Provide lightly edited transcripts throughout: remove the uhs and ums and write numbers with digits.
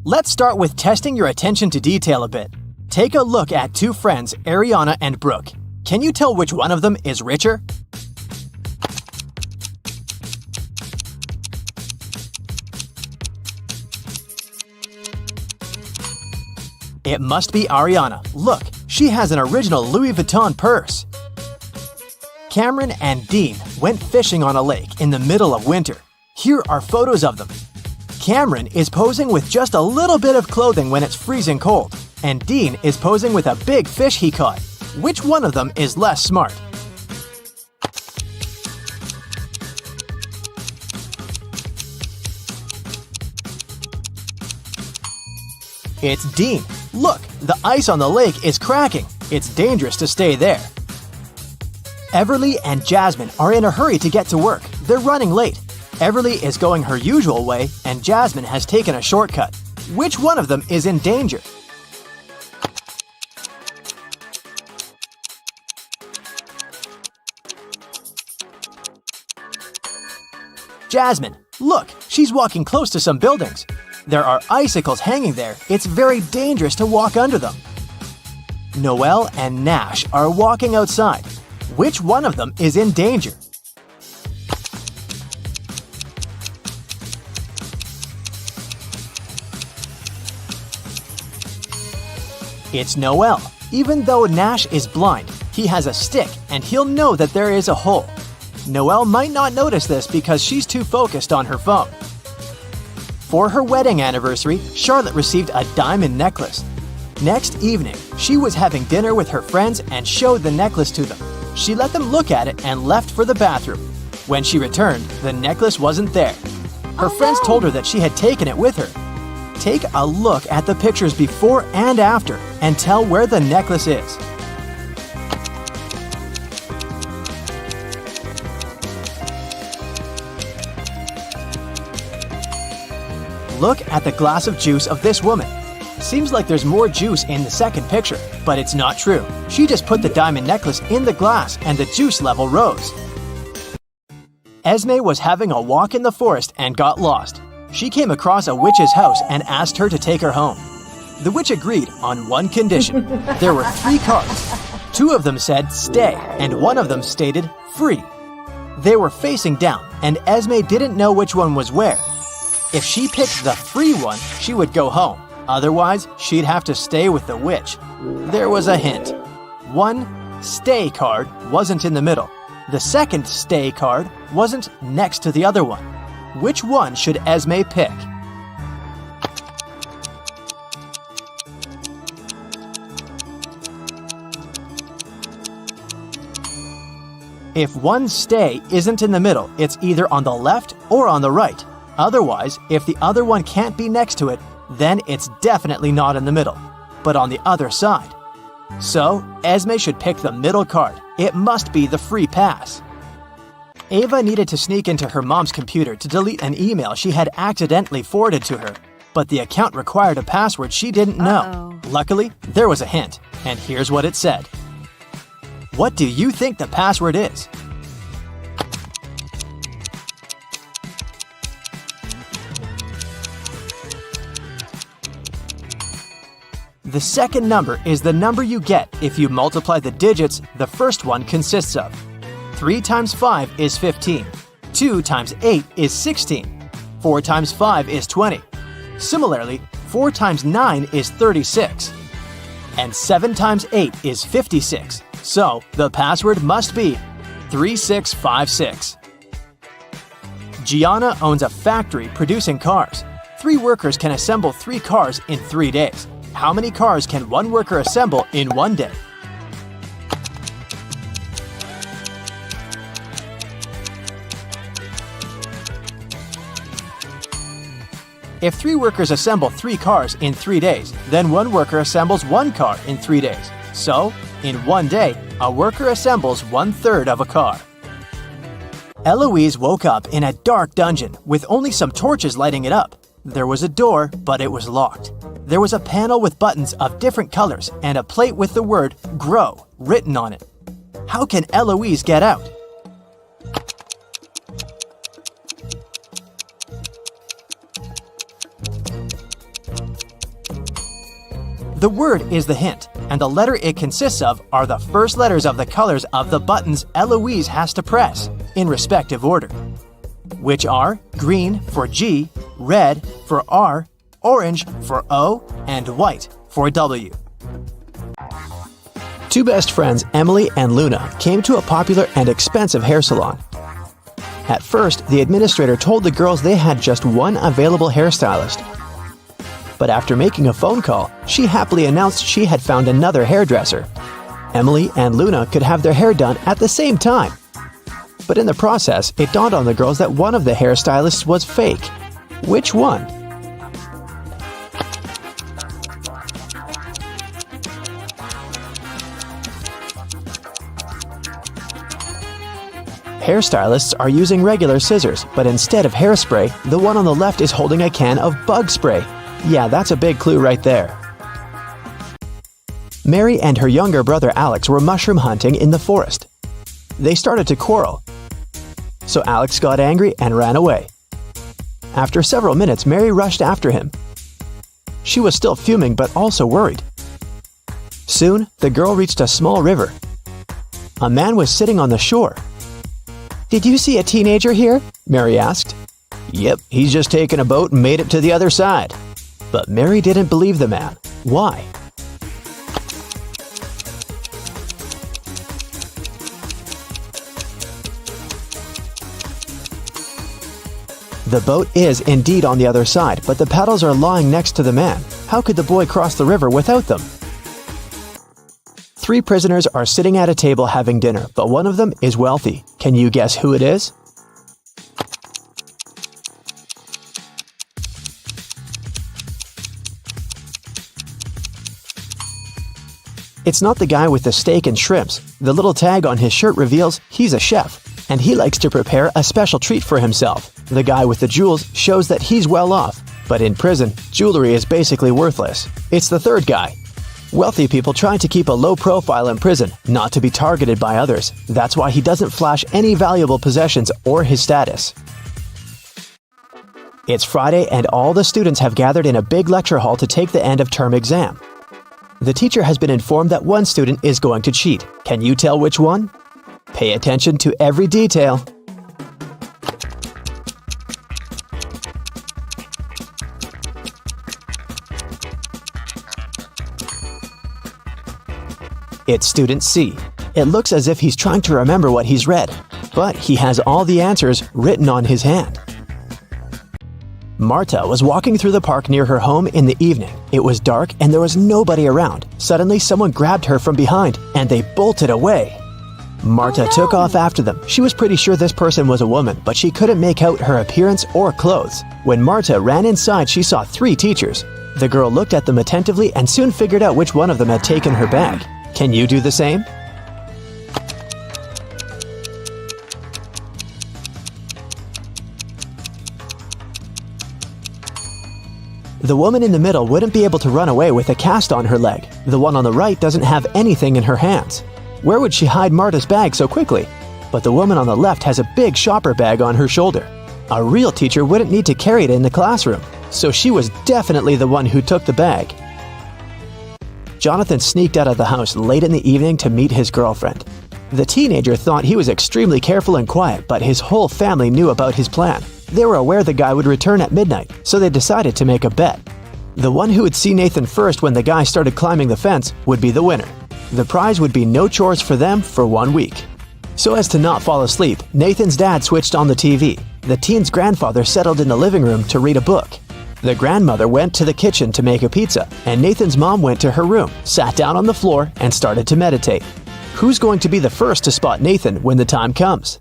Let's start with testing your attention to detail a bit. Take a look at two friends, Ariana and Brooke. Can you tell which one of them is richer? It must be Ariana. Look, she has an original Louis Vuitton purse. Cameron and Dean went fishing on a lake in the middle of winter. Here are photos of them. Cameron is posing with just a little bit of clothing when it's freezing cold, and Dean is posing with a big fish he caught. Which one of them is less smart? It's Dean. Look, the ice on the lake is cracking. It's dangerous to stay there. Everly and Jasmine are in a hurry to get to work. They're running late. Everly is going her usual way, and Jasmine has taken a shortcut. Which one of them is in danger? Jasmine, look, she's walking close to some buildings. There are icicles hanging there. It's very dangerous to walk under them. Noelle and Nash are walking outside. Which one of them is in danger? It's Noelle. Even though Nash is blind, he has a stick and he'll know that there is a hole. Noelle might not notice this because she's too focused on her phone. For her wedding anniversary, Charlotte received a diamond necklace. Next evening, she was having dinner with her friends and showed the necklace to them. She let them look at it and left for the bathroom. When she returned, the necklace wasn't there. Her friends told her that she had taken it with her. Take a look at the pictures before and after and tell where the necklace is. Look at the glass of juice of this woman. Seems like there's more juice in the second picture, but it's not true. She just put the diamond necklace in the glass and the juice level rose. Esme was having a walk in the forest and got lost. She came across a witch's house and asked her to take her home. The witch agreed on one condition. There were 3 cards. 2 of them said stay and one of them stated free. They were facing down and Esme didn't know which one was where. If she picked the free one, she would go home. Otherwise, she'd have to stay with the witch. There was a hint. One stay card wasn't in the middle. The second stay card wasn't next to the other one. Which one should Esme pick? If one stay isn't in the middle, it's either on the left or on the right. Otherwise, if the other one can't be next to it, then it's definitely not in the middle, but on the other side. So, Esme should pick the middle card. It must be the free pass. Ava needed to sneak into her mom's computer to delete an email she had accidentally forwarded to her, but the account required a password she didn't know. Luckily, there was a hint, and here's what it said. What do you think the password is? The second number is the number you get if you multiply the digits the first one consists of. 3 times 5 is 15. 2 times 8 is 16. 4 times 5 is 20. Similarly, 4 times 9 is 36. And 7 times 8 is 56. So, the password must be 3656. Gianna owns a factory producing cars. 3 workers can assemble 3 cars in 3 days. How many cars can one worker assemble in 1 day? If 3 workers assemble 3 cars in 3 days, then one worker assembles 1 car in 3 days. So, in 1 day, a worker assembles 1/3 of a car. Eloise woke up in a dark dungeon with only some torches lighting it up. There was a door, but it was locked. There was a panel with buttons of different colors and a plate with the word GROW written on it. How can Eloise get out? The word is the hint, and the letter it consists of are the first letters of the colors of the buttons Eloise has to press, in respective order, which are green for G, red for R, orange for O, and white for W. Two best friends, Emily and Luna, came to a popular and expensive hair salon. At first, the administrator told the girls they had just one available hairstylist. But after making a phone call, she happily announced she had found another hairdresser. Emily and Luna could have their hair done at the same time. But in the process, it dawned on the girls that one of the hairstylists was fake. Which one? Hairstylists are using regular scissors, but instead of hairspray, the one on the left is holding a can of bug spray. Yeah, that's a big clue right there. Mary and her younger brother Alex were mushroom hunting in the forest. They started to quarrel, so Alex got angry and ran away. After several minutes, Mary rushed after him. She was still fuming but also worried. Soon, the girl reached a small river. A man was sitting on the shore. "Did you see a teenager here?" Mary asked. "Yep, he's just taken a boat and made it to the other side." But Mary didn't believe the man. Why? The boat is indeed on the other side, but the paddles are lying next to the man. How could the boy cross the river without them? Three prisoners are sitting at a table having dinner, but one of them is wealthy. Can you guess who it is? It's not the guy with the steak and shrimps. The little tag on his shirt reveals he's a chef, and he likes to prepare a special treat for himself. The guy with the jewels shows that he's well off, but in prison, jewelry is basically worthless. It's the third guy. Wealthy people try to keep a low profile in prison, not to be targeted by others. That's why he doesn't flash any valuable possessions or his status. It's Friday and all the students have gathered in a big lecture hall to take the end of term exam. The teacher has been informed that one student is going to cheat. Can you tell which one? Pay attention to every detail. It's student C. It looks as if he's trying to remember what he's read, but he has all the answers written on his hand. Marta was walking through the park near her home in the evening. It was dark and there was nobody around. Suddenly, someone grabbed her from behind and they bolted away. Marta took off after them. She was pretty sure this person was a woman, but she couldn't make out her appearance or clothes. When Marta ran inside, she saw 3 teachers. The girl looked at them attentively and soon figured out which one of them had taken her bag. Can you do the same? The woman in the middle wouldn't be able to run away with a cast on her leg. The one on the right doesn't have anything in her hands. Where would she hide Marta's bag so quickly? But the woman on the left has a big shopper bag on her shoulder. A real teacher wouldn't need to carry it in the classroom, so she was definitely the one who took the bag. Jonathan sneaked out of the house late in the evening to meet his girlfriend. The teenager thought he was extremely careful and quiet, but his whole family knew about his plan. They were aware the guy would return at midnight, so they decided to make a bet. The one who would see Nathan first when the guy started climbing the fence would be the winner. The prize would be no chores for them for 1 week. So as to not fall asleep, Nathan's dad switched on the TV. The teen's grandfather settled in the living room to read a book. The grandmother went to the kitchen to make a pizza, and Nathan's mom went to her room, sat down on the floor, and started to meditate. Who's going to be the first to spot Nathan when the time comes?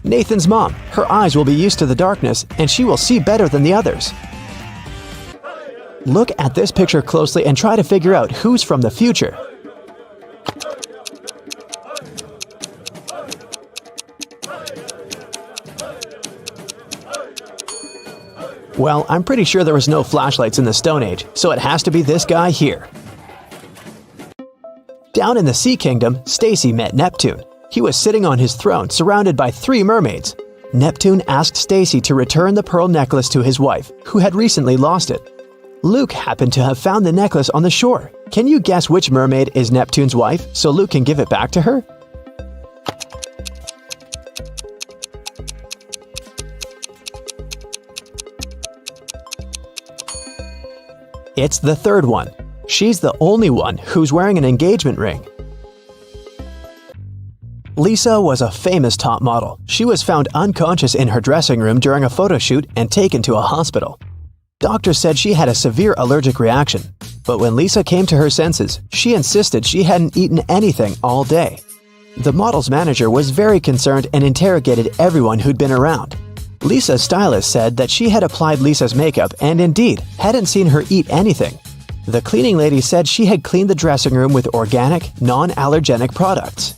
Nathan's mom. Her eyes will be used to the darkness, and she will see better than the others. Look at this picture closely and try to figure out who's from the future. Well, I'm pretty sure there was no flashlights in the Stone Age, so it has to be this guy here. Down in the Sea Kingdom, Stacy met Neptune. He was sitting on his throne surrounded by 3 mermaids. Neptune asked Stacy to return the pearl necklace to his wife, who had recently lost it. Luke happened to have found the necklace on the shore. Can you guess which mermaid is Neptune's wife so Luke can give it back to her? It's the third one. She's the only one who's wearing an engagement ring. Lisa was a famous top model. She was found unconscious in her dressing room during a photo shoot and taken to a hospital. Doctors said she had a severe allergic reaction, but when Lisa came to her senses, she insisted she hadn't eaten anything all day. The model's manager was very concerned and interrogated everyone who'd been around. Lisa's stylist said that she had applied Lisa's makeup and indeed hadn't seen her eat anything. The cleaning lady said she had cleaned the dressing room with organic, non-allergenic products.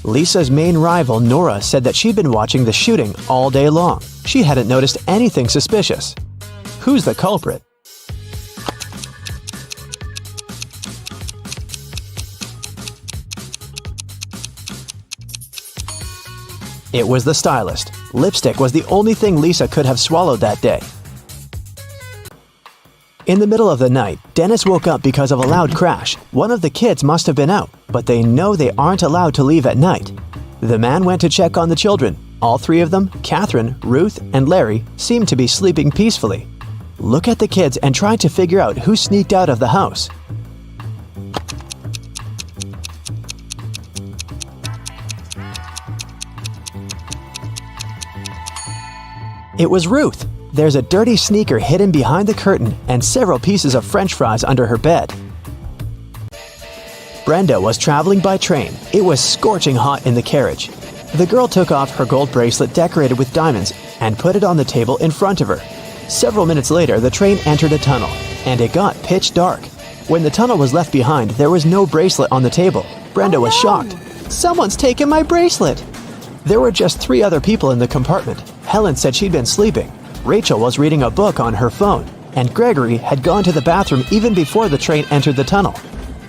Lisa's main rival, Nora, said that she'd been watching the shooting all day long. She hadn't noticed anything suspicious. Who's the culprit? It was the stylist. Lipstick was the only thing Lisa could have swallowed that day. In the middle of the night, Dennis woke up because of a loud crash. One of the kids must have been out, but they know they aren't allowed to leave at night. The man went to check on the children. All 3 of them, Catherine, Ruth, and Larry, seemed to be sleeping peacefully. Look at the kids and try to figure out who sneaked out of the house. It was Ruth. There's a dirty sneaker hidden behind the curtain and several pieces of French fries under her bed. Brenda was traveling by train. It was scorching hot in the carriage. The girl took off her gold bracelet decorated with diamonds and put it on the table in front of her. Several minutes later, the train entered a tunnel, and it got pitch dark. When the tunnel was left behind, there was no bracelet on the table. Brenda was shocked. "Someone's taken my bracelet!" There were just 3 other people in the compartment. Helen said she'd been sleeping. Rachel was reading a book on her phone, and Gregory had gone to the bathroom even before the train entered the tunnel.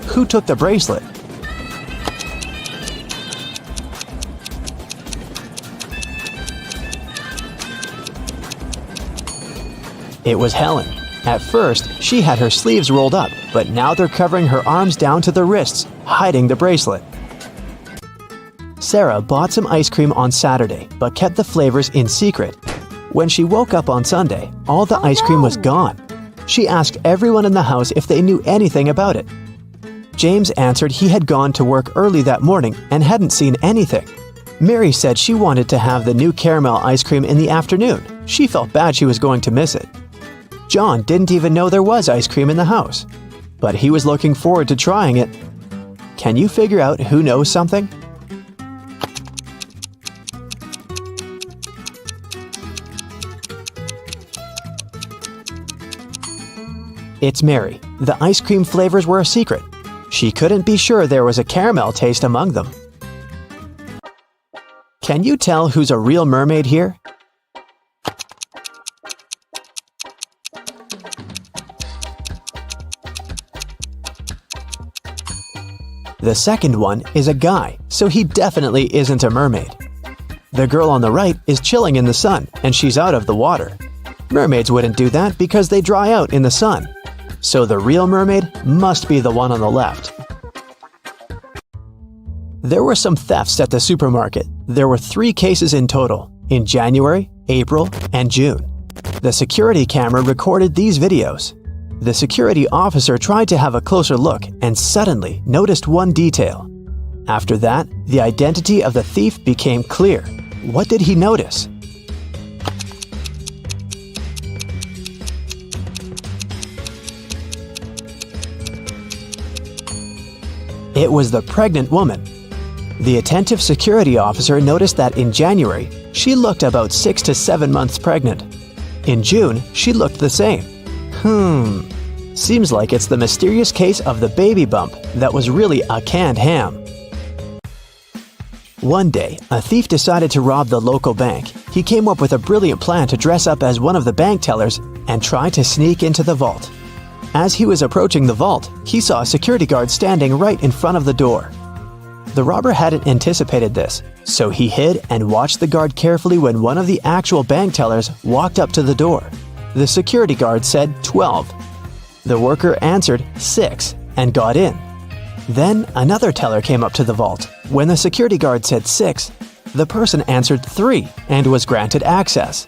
Who took the bracelet? It was Helen. At first, she had her sleeves rolled up, but now they're covering her arms down to the wrists, hiding the bracelet. Sarah bought some ice cream on Saturday, but kept the flavors in secret. When she woke up on Sunday, all the ice cream was gone. She asked everyone in the house if they knew anything about it. James answered he had gone to work early that morning and hadn't seen anything. Mary said she wanted to have the new caramel ice cream in the afternoon. She felt bad she was going to miss it. John didn't even know there was ice cream in the house, but he was looking forward to trying it. Can you figure out who knows something? It's Mary. The ice cream flavors were a secret. She couldn't be sure there was a caramel taste among them. Can you tell who's a real mermaid here? The second one is a guy, so he definitely isn't a mermaid. The girl on the right is chilling in the sun, and she's out of the water. Mermaids wouldn't do that because they dry out in the sun. So the real mermaid must be the one on the left. There were some thefts at the supermarket. There were 3 cases in total, in January, April, and June. The security camera recorded these videos. The security officer tried to have a closer look and suddenly noticed one detail. After that, the identity of the thief became clear. What did he notice? It was the pregnant woman. The attentive security officer noticed that in January, she looked about 6 to 7 months pregnant. In June, she looked the same. Seems like it's the mysterious case of the baby bump that was really a canned ham. One day, a thief decided to rob the local bank. He came up with a brilliant plan to dress up as one of the bank tellers and try to sneak into the vault. As he was approaching the vault, he saw a security guard standing right in front of the door. The robber hadn't anticipated this, so he hid and watched the guard carefully when one of the actual bank tellers walked up to the door. The security guard said 12. The worker answered 6 and got in. Then another teller came up to the vault. When the security guard said 6, the person answered 3 and was granted access.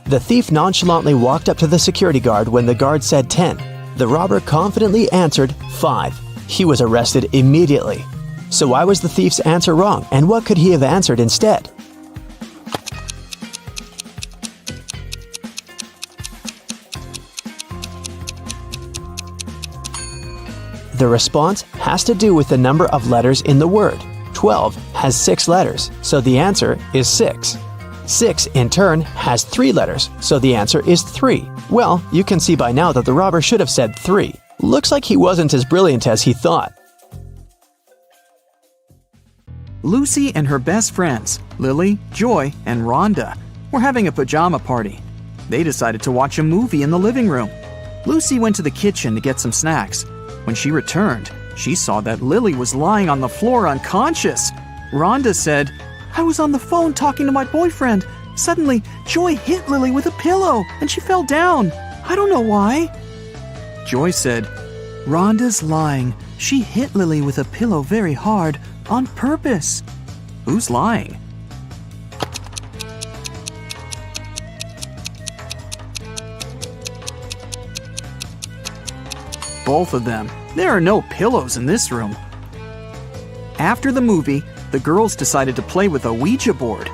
The thief nonchalantly walked up to the security guard when the guard said 10. The robber confidently answered 5. He was arrested immediately. So why was the thief's answer wrong, and what could he have answered instead? The response has to do with the number of letters in the word. 12 has 6 letters, so the answer is 6. 6, in turn, has 3 letters, so the answer is 3. Well, you can see by now that the robber should have said 3. Looks like he wasn't as brilliant as he thought. Lucy and her best friends, Lily, Joy, and Rhonda, were having a pajama party. They decided to watch a movie in the living room. Lucy went to the kitchen to get some snacks. When she returned, she saw that Lily was lying on the floor unconscious. Rhonda said, "I was on the phone talking to my boyfriend. Suddenly, Joy hit Lily with a pillow and she fell down. I don't know why." Joy said, "Rhonda's lying. She hit Lily with a pillow very hard, on purpose." Who's lying? Both of them. There are no pillows in this room. After the movie, the girls decided to play with a Ouija board.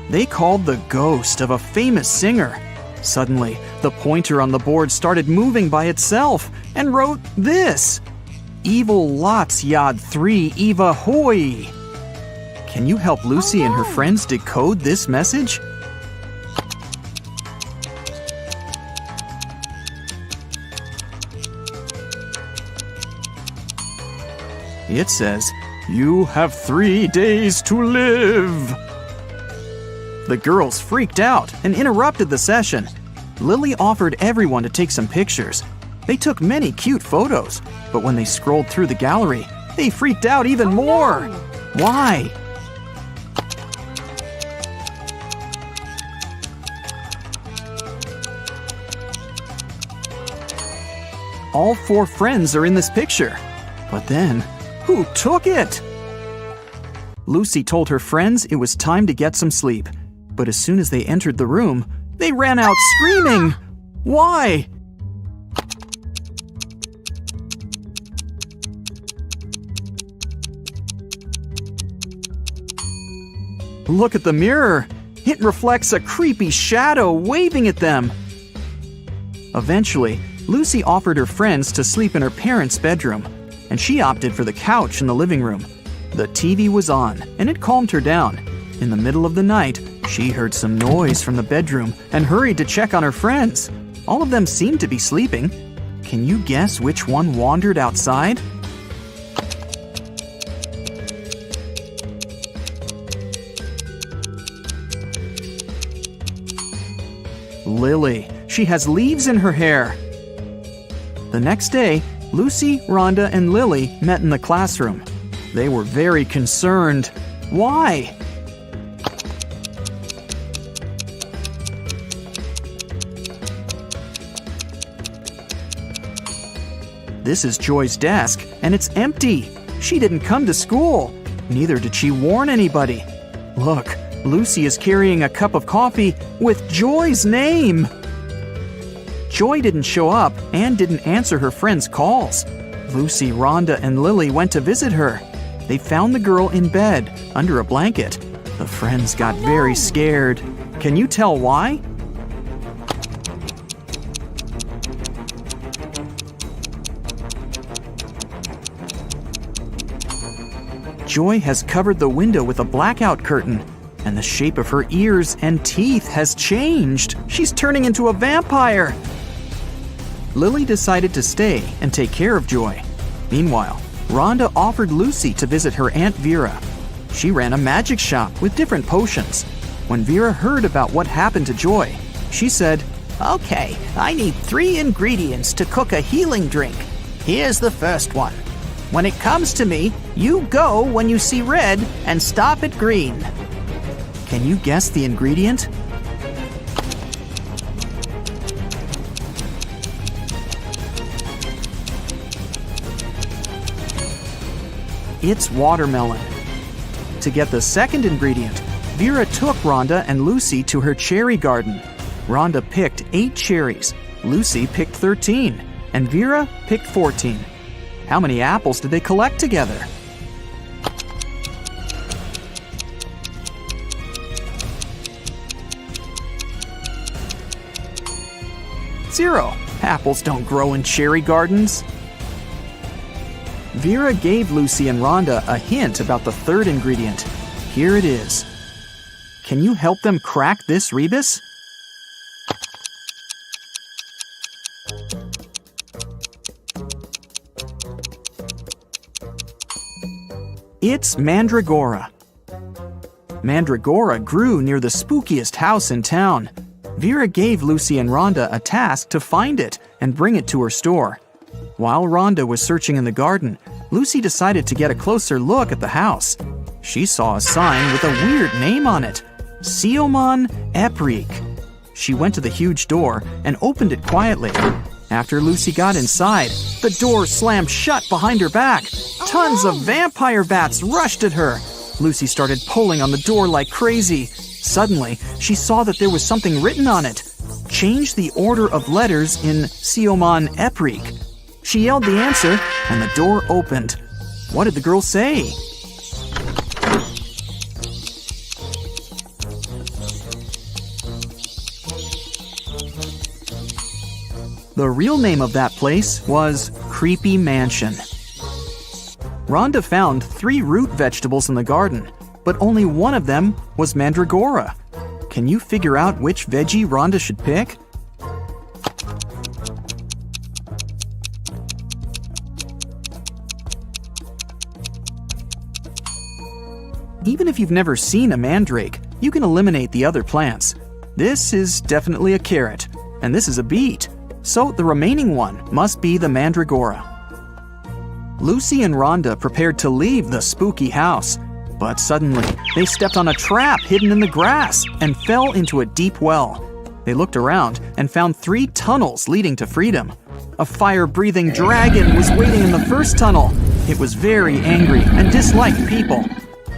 They called the ghost of a famous singer. Suddenly, the pointer on the board started moving by itself and wrote this: "Evil lots yad 3 Eva hoy." Can you help Lucy and her friends decode this message? It says, "You have 3 days to live." The girls freaked out and interrupted the session. Lily offered everyone to take some pictures. They took many cute photos, but when they scrolled through the gallery, they freaked out even more. Why? All 4 friends are in this picture. But then, who took it? Lucy told her friends it was time to get some sleep. But as soon as they entered the room, they ran out screaming. Why? Look at the mirror. It reflects a creepy shadow waving at them. Eventually, Lucy offered her friends to sleep in her parents' bedroom, and she opted for the couch in the living room. The TV was on, and it calmed her down. In the middle of the night, she heard some noise from the bedroom and hurried to check on her friends. All of them seemed to be sleeping. Can you guess which one wandered outside? Lily. She has leaves in her hair. The next day, Lucy, Rhonda, and Lily met in the classroom. They were very concerned. Why? This is Joy's desk, and it's empty. She didn't come to school. Neither did she warn anybody. Look, Lucy is carrying a cup of coffee with Joy's name. Joy didn't show up and didn't answer her friends' calls. Lucy, Rhonda, and Lily went to visit her. They found the girl in bed, under a blanket. The friends got very scared. Can you tell why? Joy has covered the window with a blackout curtain, and the shape of her ears and teeth has changed. She's turning into a vampire. Lily decided to stay and take care of Joy. Meanwhile, Rhonda offered Lucy to visit her Aunt Vera. She ran a magic shop with different potions. When Vera heard about what happened to Joy, she said, "Okay, I need 3 ingredients to cook a healing drink. Here's the first one. When it comes to me, you go when you see red and stop at green. Can you guess the ingredient? It's watermelon. To get the second ingredient, Vera took Rhonda and Lucy to her cherry garden. Rhonda picked 8 cherries, Lucy picked 13, and Vera picked 14. How many apples did they collect together? Zero. Apples don't grow in cherry gardens. Vera gave Lucy and Rhonda a hint about the third ingredient. Here it is. Can you help them crack this rebus? It's mandragora. Mandragora grew near the spookiest house in town. Vera gave Lucy and Rhonda a task to find it and bring it to her store. While Rhonda was searching in the garden, Lucy decided to get a closer look at the house. She saw a sign with a weird name on it, Siomon Eprik. She went to the huge door and opened it quietly. After Lucy got inside, the door slammed shut behind her back. Tons of vampire bats rushed at her. Lucy started pulling on the door like crazy. Suddenly, she saw that there was something written on it. Change the order of letters in Siomon Eprik. She yelled the answer, and the door opened. What did the girl say? The real name of that place was Creepy Mansion. Rhonda found 3 root vegetables in the garden, but only one of them was mandragora. Can you figure out which veggie Rhonda should pick? Even if you've never seen a mandrake, you can eliminate the other plants. This is definitely a carrot, and this is a beet. So the remaining one must be the mandragora. Lucy and Rhonda prepared to leave the spooky house, but suddenly they stepped on a trap hidden in the grass and fell into a deep well. They looked around and found 3 tunnels leading to freedom. A fire-breathing dragon was waiting in the first tunnel. It was very angry and disliked people.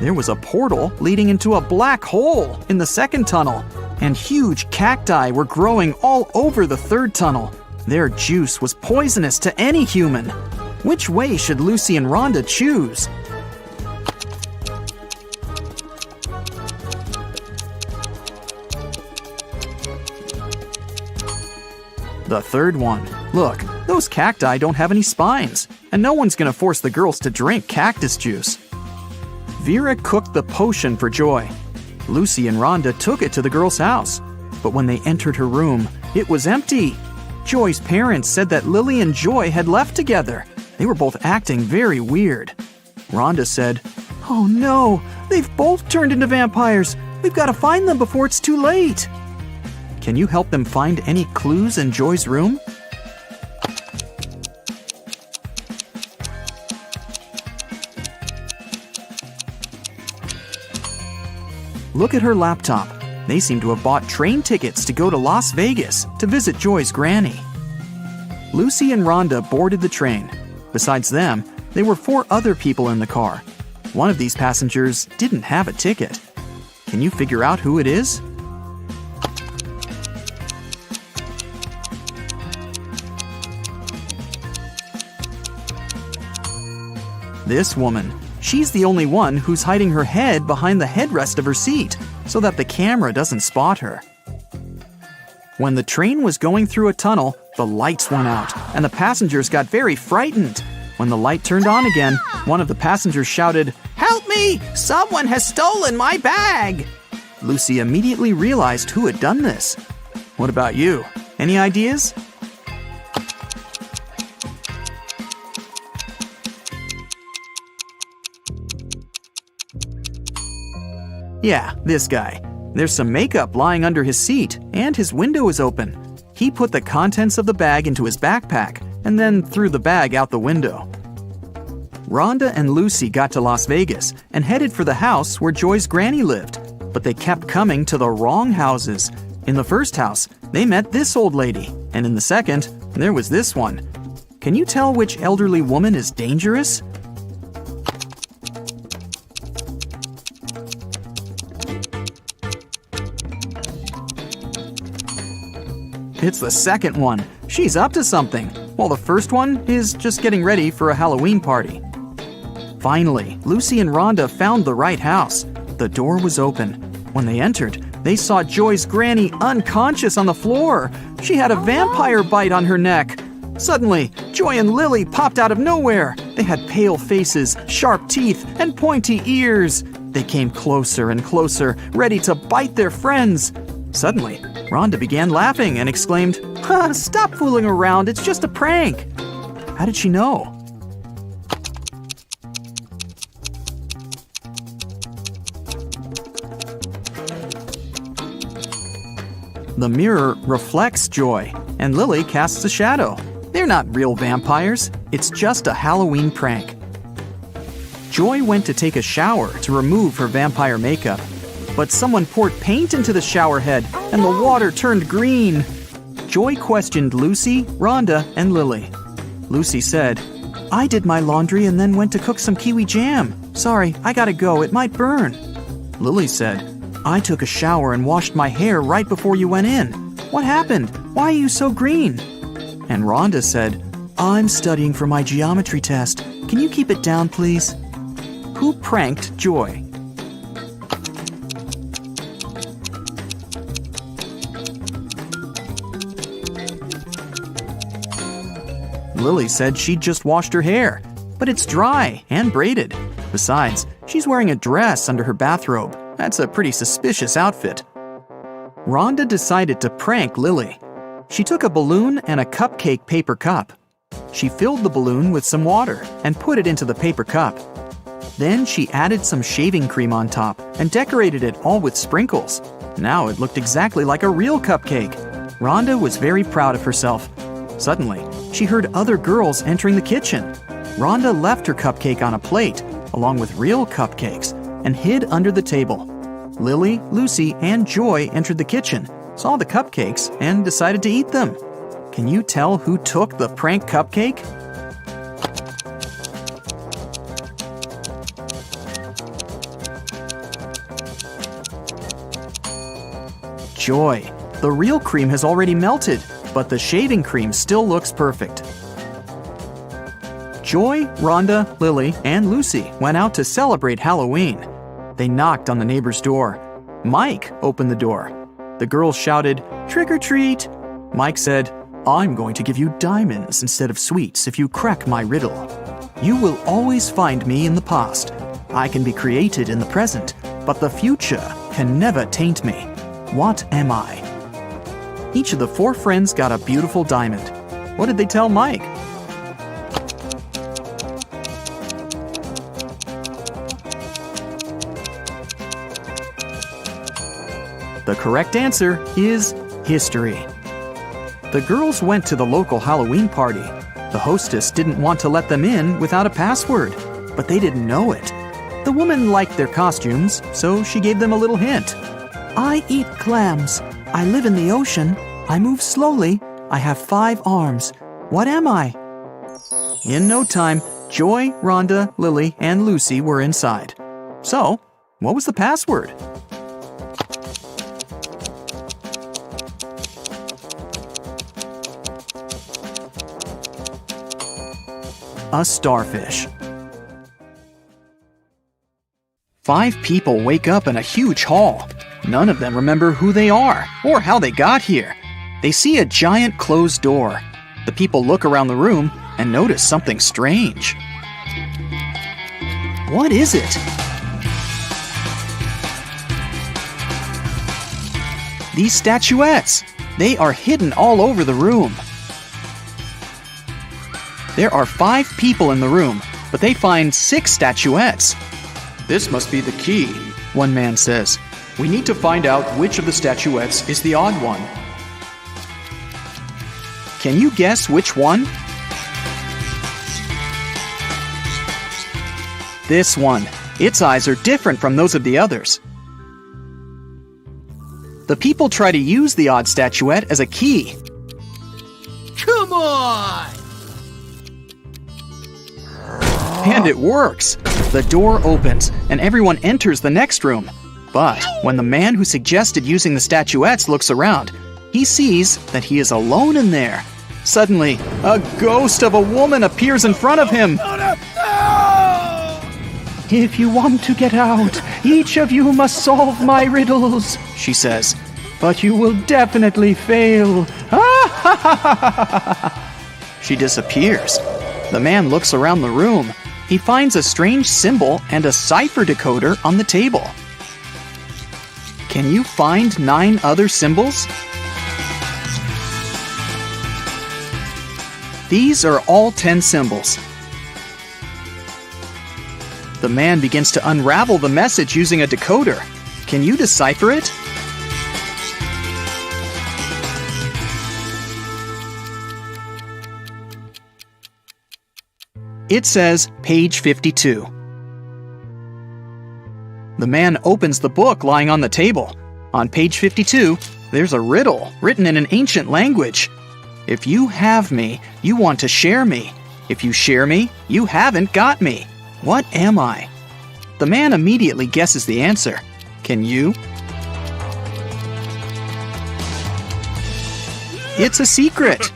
There was a portal leading into a black hole in the second tunnel, and huge cacti were growing all over the third tunnel. Their juice was poisonous to any human. Which way should Lucy and Rhonda choose? The third one. Look, those cacti don't have any spines, and no one's gonna force the girls to drink cactus juice. Vera cooked the potion for Joy. Lucy and Rhonda took it to the girl's house, but when they entered her room, it was empty. Joy's parents said that Lily and Joy had left together. They were both acting very weird. Rhonda said, "Oh no, they've both turned into vampires. We've got to find them before it's too late." Can you help them find any clues in Joy's room? Look at her laptop. They seem to have bought train tickets to go to Las Vegas to visit Joy's granny. Lucy and Rhonda boarded the train. Besides them, there were 4 other people in the car. One of these passengers didn't have a ticket. Can you figure out who it is? This woman. She's the only one who's hiding her head behind the headrest of her seat so that the camera doesn't spot her. When the train was going through a tunnel, the lights went out and the passengers got very frightened. When the light turned on again, one of the passengers shouted, "Help me! Someone has stolen my bag!" Lucy immediately realized who had done this. What about you? Any ideas? Yeah, this guy. There's some makeup lying under his seat, and his window is open. He put the contents of the bag into his backpack, and then threw the bag out the window. Rhonda and Lucy got to Las Vegas and headed for the house where Joy's granny lived. But they kept coming to the wrong houses. In the first house, they met this old lady, and in the second, there was this one. Can you tell which elderly woman is dangerous? It's the second one. She's up to something, while the first one is just getting ready for a Halloween party. Finally, Lucy and Rhonda found the right house. The door was open. When they entered, they saw Joy's granny unconscious on the floor. She had a vampire bite on her neck. Suddenly, Joy and Lily popped out of nowhere. They had pale faces, sharp teeth, and pointy ears. They came closer and closer, ready to bite their friends. Suddenly, Rhonda began laughing and exclaimed, "Stop fooling around, it's just a prank." How did she know? The mirror reflects Joy, and Lily casts a shadow. They're not real vampires, it's just a Halloween prank. Joy went to take a shower to remove her vampire makeup, but someone poured paint into the shower head and the water turned green. Joy questioned Lucy, Rhonda, and Lily. Lucy said, "I did my laundry and then went to cook some kiwi jam. Sorry, I gotta go, it might burn." Lily said, "I took a shower and washed my hair right before you went in. What happened? Why are you so green?" And Rhonda said, "I'm studying for my geometry test. Can you keep it down, please?" Who pranked Joy? Lily said she'd just washed her hair, but it's dry and braided. Besides, she's wearing a dress under her bathrobe. That's a pretty suspicious outfit. Rhonda decided to prank Lily. She took a balloon and a cupcake paper cup. She filled the balloon with some water and put it into the paper cup. Then she added some shaving cream on top and decorated it all with sprinkles. Now it looked exactly like a real cupcake. Rhonda was very proud of herself. Suddenly, she heard other girls entering the kitchen. Rhonda left her cupcake on a plate, along with real cupcakes, and hid under the table. Lily, Lucy, and Joy entered the kitchen, saw the cupcakes, and decided to eat them. Can you tell who took the prank cupcake? Joy. The real cream has already melted, but the shaving cream still looks perfect. Joy, Rhonda, Lily, and Lucy went out to celebrate Halloween. They knocked on the neighbor's door. Mike opened the door. The girls shouted, "Trick or treat!" Mike said, "I'm going to give you diamonds instead of sweets if you crack my riddle. You will always find me in the past. I can be created in the present, but the future can never taint me. What am I?" Each of the four friends got a beautiful diamond. What did they tell Mike? The correct answer is history. The girls went to the local Halloween party. The hostess didn't want to let them in without a password, but they didn't know it. The woman liked their costumes, so she gave them a little hint. "I eat clams. I live in the ocean. I move slowly. I have 5 arms. What am I?" In no time, Joy, Rhonda, Lily, and Lucy were inside. So, what was the password? A starfish. 5 people wake up in a huge hall. None of them remember who they are or how they got here. They see a giant closed door. The people look around the room and notice something strange. What is it? These statuettes. They are hidden all over the room. There are 5 people in the room, but they find 6 statuettes. "This must be the key," one man says. "We need to find out which of the statuettes is the odd one." Can you guess which one? this one. Its eyes are different from those of the others. The people try to use the odd statuette as a key. Come on! And it works! The door opens, and everyone enters the next room. But when the man who suggested using the statuettes looks around, he sees that he is alone in there. Suddenly, a ghost of a woman appears in front of him. "If you want to get out, each of you must solve my riddles," she says. "But you will definitely fail." She disappears. The man looks around the room. He finds a strange symbol and a cipher decoder on the table. Can you find 9 other symbols? These are all 10 symbols. The man begins to unravel the message using a decoder. Can you decipher it? It says page 52. The man opens the book lying on the table. On page 52, there's a riddle written in an ancient language. If you have me, you want to share me. If you share me, you haven't got me. What am I? The man immediately guesses the answer. Can you? It's a secret.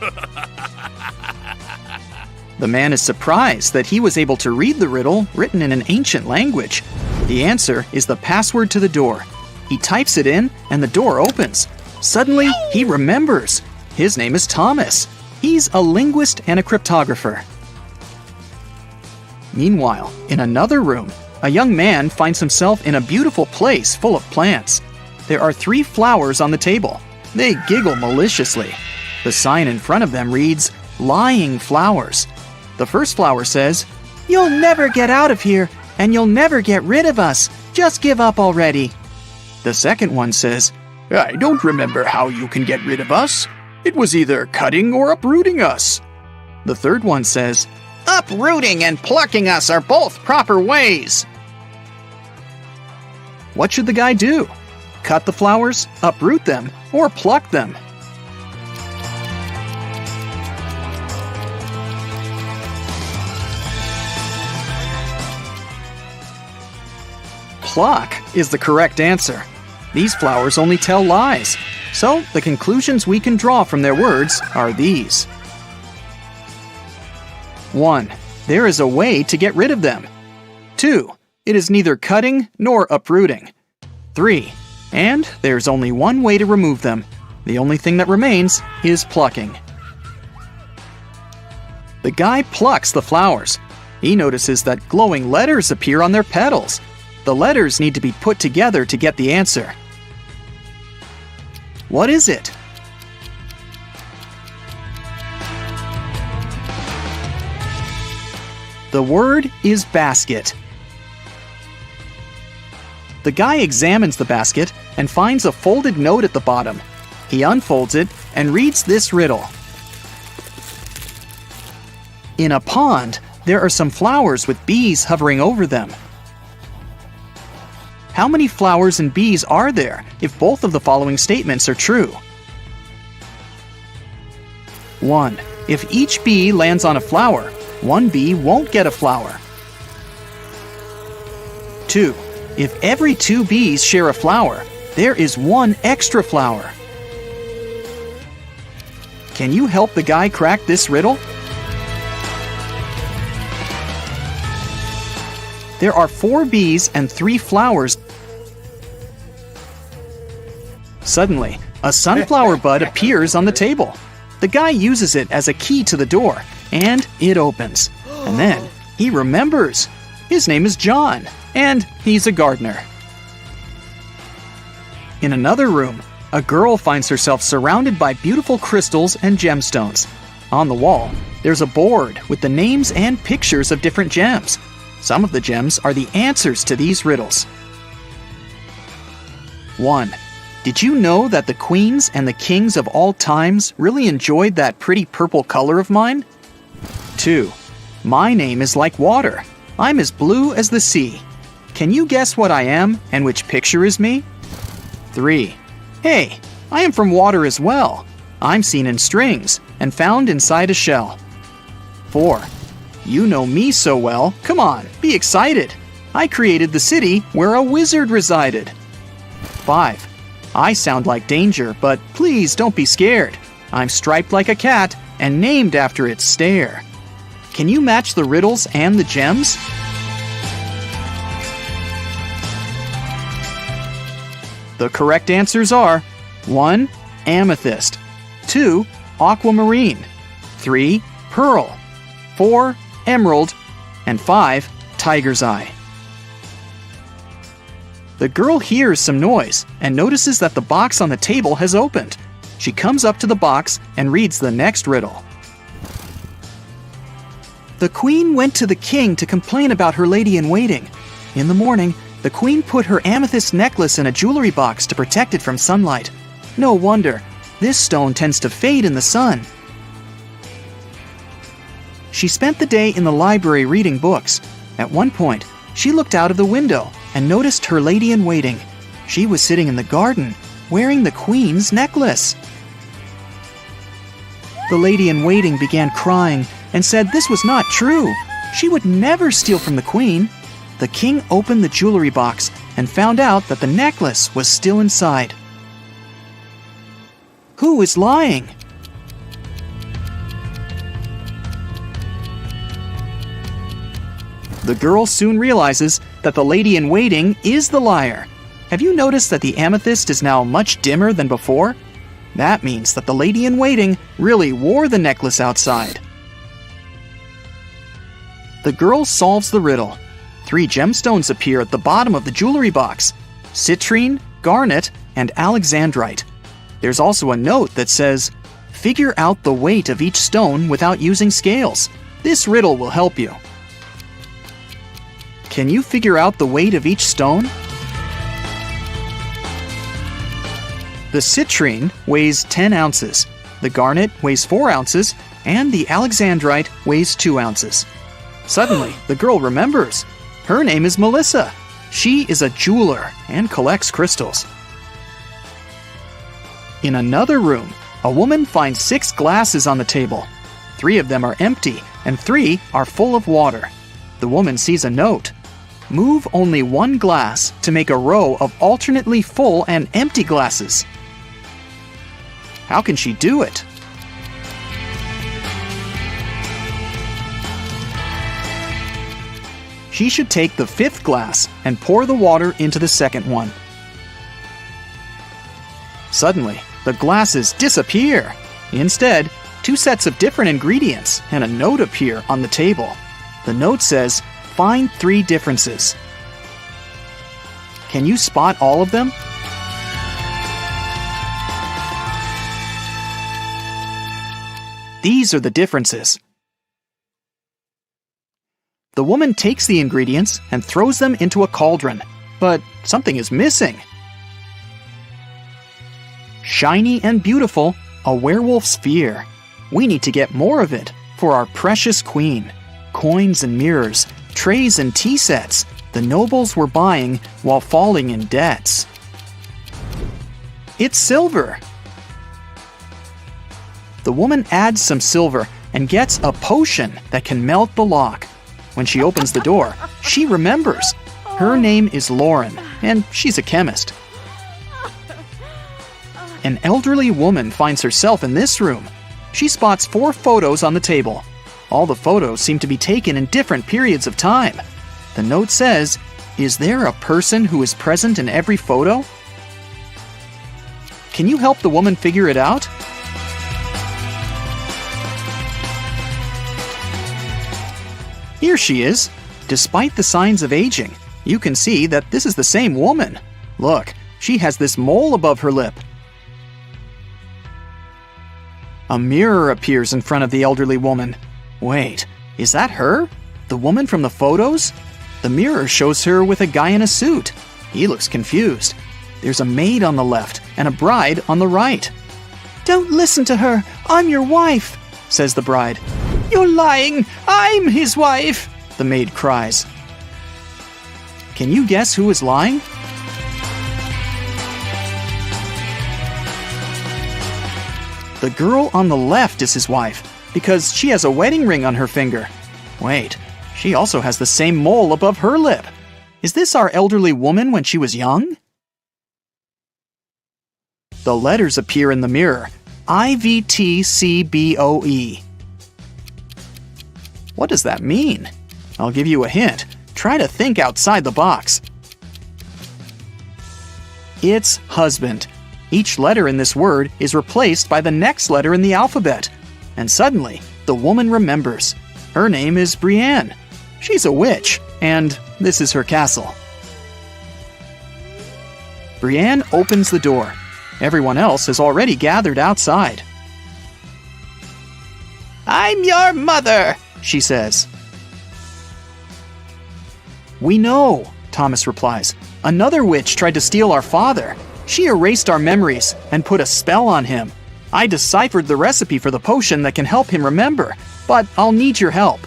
The man is surprised that he was able to read the riddle written in an ancient language. The answer is the password to the door. He types it in, and the door opens. Suddenly, he remembers. His name is Thomas. He's a linguist and a cryptographer. Meanwhile, in another room, a young man finds himself in a beautiful place full of plants. There are 3 flowers on the table. They giggle maliciously. The sign in front of them reads, "Lying Flowers." The first flower says, "You'll never get out of here, and you'll never get rid of us. Just give up already." The second one says, "I don't remember how you can get rid of us. It was either cutting or uprooting us." The third one says, "Uprooting and plucking us are both proper ways." What should the guy do? Cut the flowers, uproot them, or pluck them? Pluck is the correct answer. These flowers only tell lies. So the conclusions we can draw from their words are these. 1. There is a way to get rid of them. 2. It is neither cutting nor uprooting. 3. And there's only one way to remove them. The only thing that remains is plucking. The guy plucks the flowers. He notices that glowing letters appear on their petals. The letters need to be put together to get the answer. What is it? The word is basket. The guy examines the basket and finds a folded note at the bottom. He unfolds it and reads this riddle. In a pond, there are some flowers with bees hovering over them. How many flowers and bees are there if both of the following statements are true? 1. If each bee lands on a flower, one bee won't get a flower. 2. If every 2 bees share a flower, there is 1 extra flower. Can you help the guy crack this riddle? There are 4 bees and 3 flowers. Suddenly, a sunflower bud appears on the table. The guy uses it as a key to the door, and it opens. And then he remembers. His name is John, and he's a gardener. In another room, a girl finds herself surrounded by beautiful crystals and gemstones. On the wall, there's a board with the names and pictures of different gems. Some of the gems are the answers to these riddles. 1. Did you know that the queens and the kings of all times really enjoyed that pretty purple color of mine? 2. My name is like water. I'm as blue as the sea. Can you guess what I am and which picture is me? 3. Hey, I am from water as well. I'm seen in strings and found inside a shell. 4. You know me so well. Come on, be excited. I created the city where a wizard resided. 5. I sound like danger, but please don't be scared. I'm striped like a cat and named after its stare. Can you match the riddles and the gems? The correct answers are 1. Amethyst, 2. Aquamarine, 3. Pearl, 4. Emerald, and 5. Tiger's eye. The girl hears some noise and notices that the box on the table has opened. She comes up to the box and reads the next riddle. The queen went to the king to complain about her lady-in-waiting. In the morning, the queen put her amethyst necklace in a jewelry box to protect it from sunlight. No wonder, this stone tends to fade in the sun. She spent the day in the library reading books. At one point, she looked out of the window and noticed her lady-in-waiting. She was sitting in the garden, wearing the queen's necklace. The lady-in-waiting began crying and said this was not true. She would never steal from the queen. The king opened the jewelry box and found out that the necklace was still inside. Who is lying? The girl soon realizes that the lady-in-waiting is the liar. Have you noticed that the amethyst is now much dimmer than before? That means that the lady-in-waiting really wore the necklace outside. The girl solves the riddle. 3 gemstones appear at the bottom of the jewelry box: citrine, garnet, and alexandrite. There's also a note that says, "Figure out the weight of each stone without using scales. This riddle will help you." Can you figure out the weight of each stone? The citrine weighs 10 ounces, the garnet weighs 4 ounces, and the alexandrite weighs 2 ounces. Suddenly, the girl remembers. Her name is Melissa. She is a jeweler and collects crystals. In another room, a woman finds 6 glasses on the table. 3 of them are empty, and 3 are full of water. The woman sees a note. Move only 1 glass to make a row of alternately full and empty glasses. How can she do it? She should take the 5th glass and pour the water into the second one. Suddenly, the glasses disappear. Instead, 2 sets of different ingredients and a note appear on the table. The note says, "Find 3 differences." Can you spot all of them? These are the differences. The woman takes the ingredients and throws them into a cauldron, but something is missing. Shiny and beautiful, a werewolf's fear. We need to get more of it for our precious queen. Coins and mirrors, trays and tea sets, the nobles were buying while falling in debts. It's silver. The woman adds some silver and gets a potion that can melt the lock. When she opens the door, she remembers. Her name is Lauren, and she's a chemist. An elderly woman finds herself in this room. She spots 4 photos on the table. All the photos seem to be taken in different periods of time. The note says, "Is there a person who is present in every photo?" Can you help the woman figure it out? Here she is. Despite the signs of aging, you can see that this is the same woman. Look, she has this mole above her lip. A mirror appears in front of the elderly woman. Wait, is that her? The woman from the photos? The mirror shows her with a guy in a suit. He looks confused. There's a maid on the left and a bride on the right. "Don't listen to her. I'm your wife," says the bride. "You're lying. I'm his wife." the maid cries. Can you guess who is lying? The girl on the left is his wife, because she has a wedding ring on her finger. Wait, she also has the same mole above her lip. Is this our elderly woman when she was young? The letters appear in the mirror. IVTCBOE. What does that mean? I'll give you a hint. Try to think outside the box. It's husband. Each letter in this word is replaced by the next letter in the alphabet. And suddenly, the woman remembers. Her name is Brienne. She's a witch, and this is her castle. Brienne opens the door. Everyone else has already gathered outside. "I'm your mother," she says. "We know," Thomas replies. "Another witch tried to steal our father. She erased our memories and put a spell on him. I deciphered the recipe for the potion that can help him remember, but I'll need your help."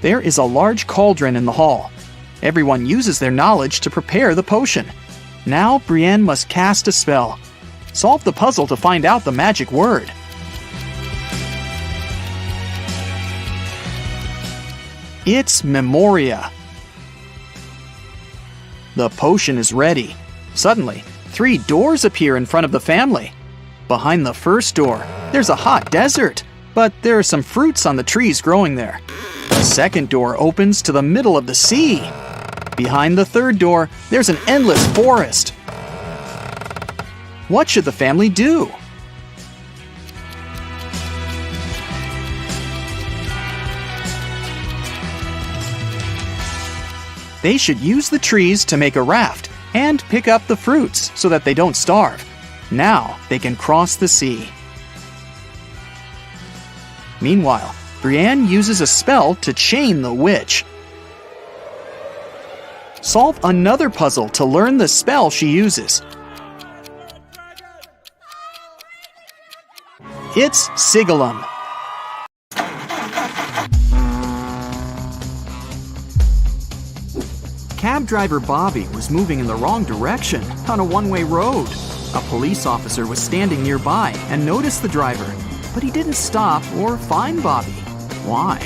There is a large cauldron in the hall. Everyone uses their knowledge to prepare the potion. Now Brienne must cast a spell. Solve the puzzle to find out the magic word. It's Memoria. The potion is ready. Suddenly, 3 doors appear in front of the family. Behind the first door, there's a hot desert, but there are some fruits on the trees growing there. The second door opens to the middle of the sea. Behind the third door, there's an endless forest. What should the family do? They should use the trees to make a raft and pick up the fruits so that they don't starve. Now they can cross the sea. Meanwhile, Brienne uses a spell to chain the witch. Solve another puzzle to learn the spell she uses. It's Sigillum. Cab driver Bobby was moving in the wrong direction on a one-way road. A police officer was standing nearby and noticed the driver, but he didn't stop or find Bobby. Why?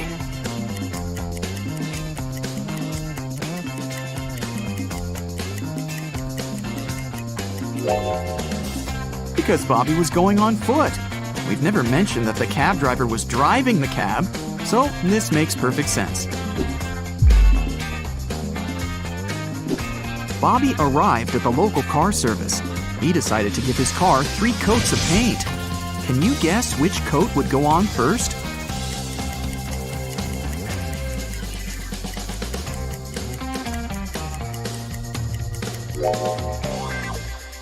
Because Bobby was going on foot. We've never mentioned that the cab driver was driving the cab, so this makes perfect sense. Bobby arrived at the local car service. He decided to give his car 3 coats of paint. Can you guess which coat would go on first?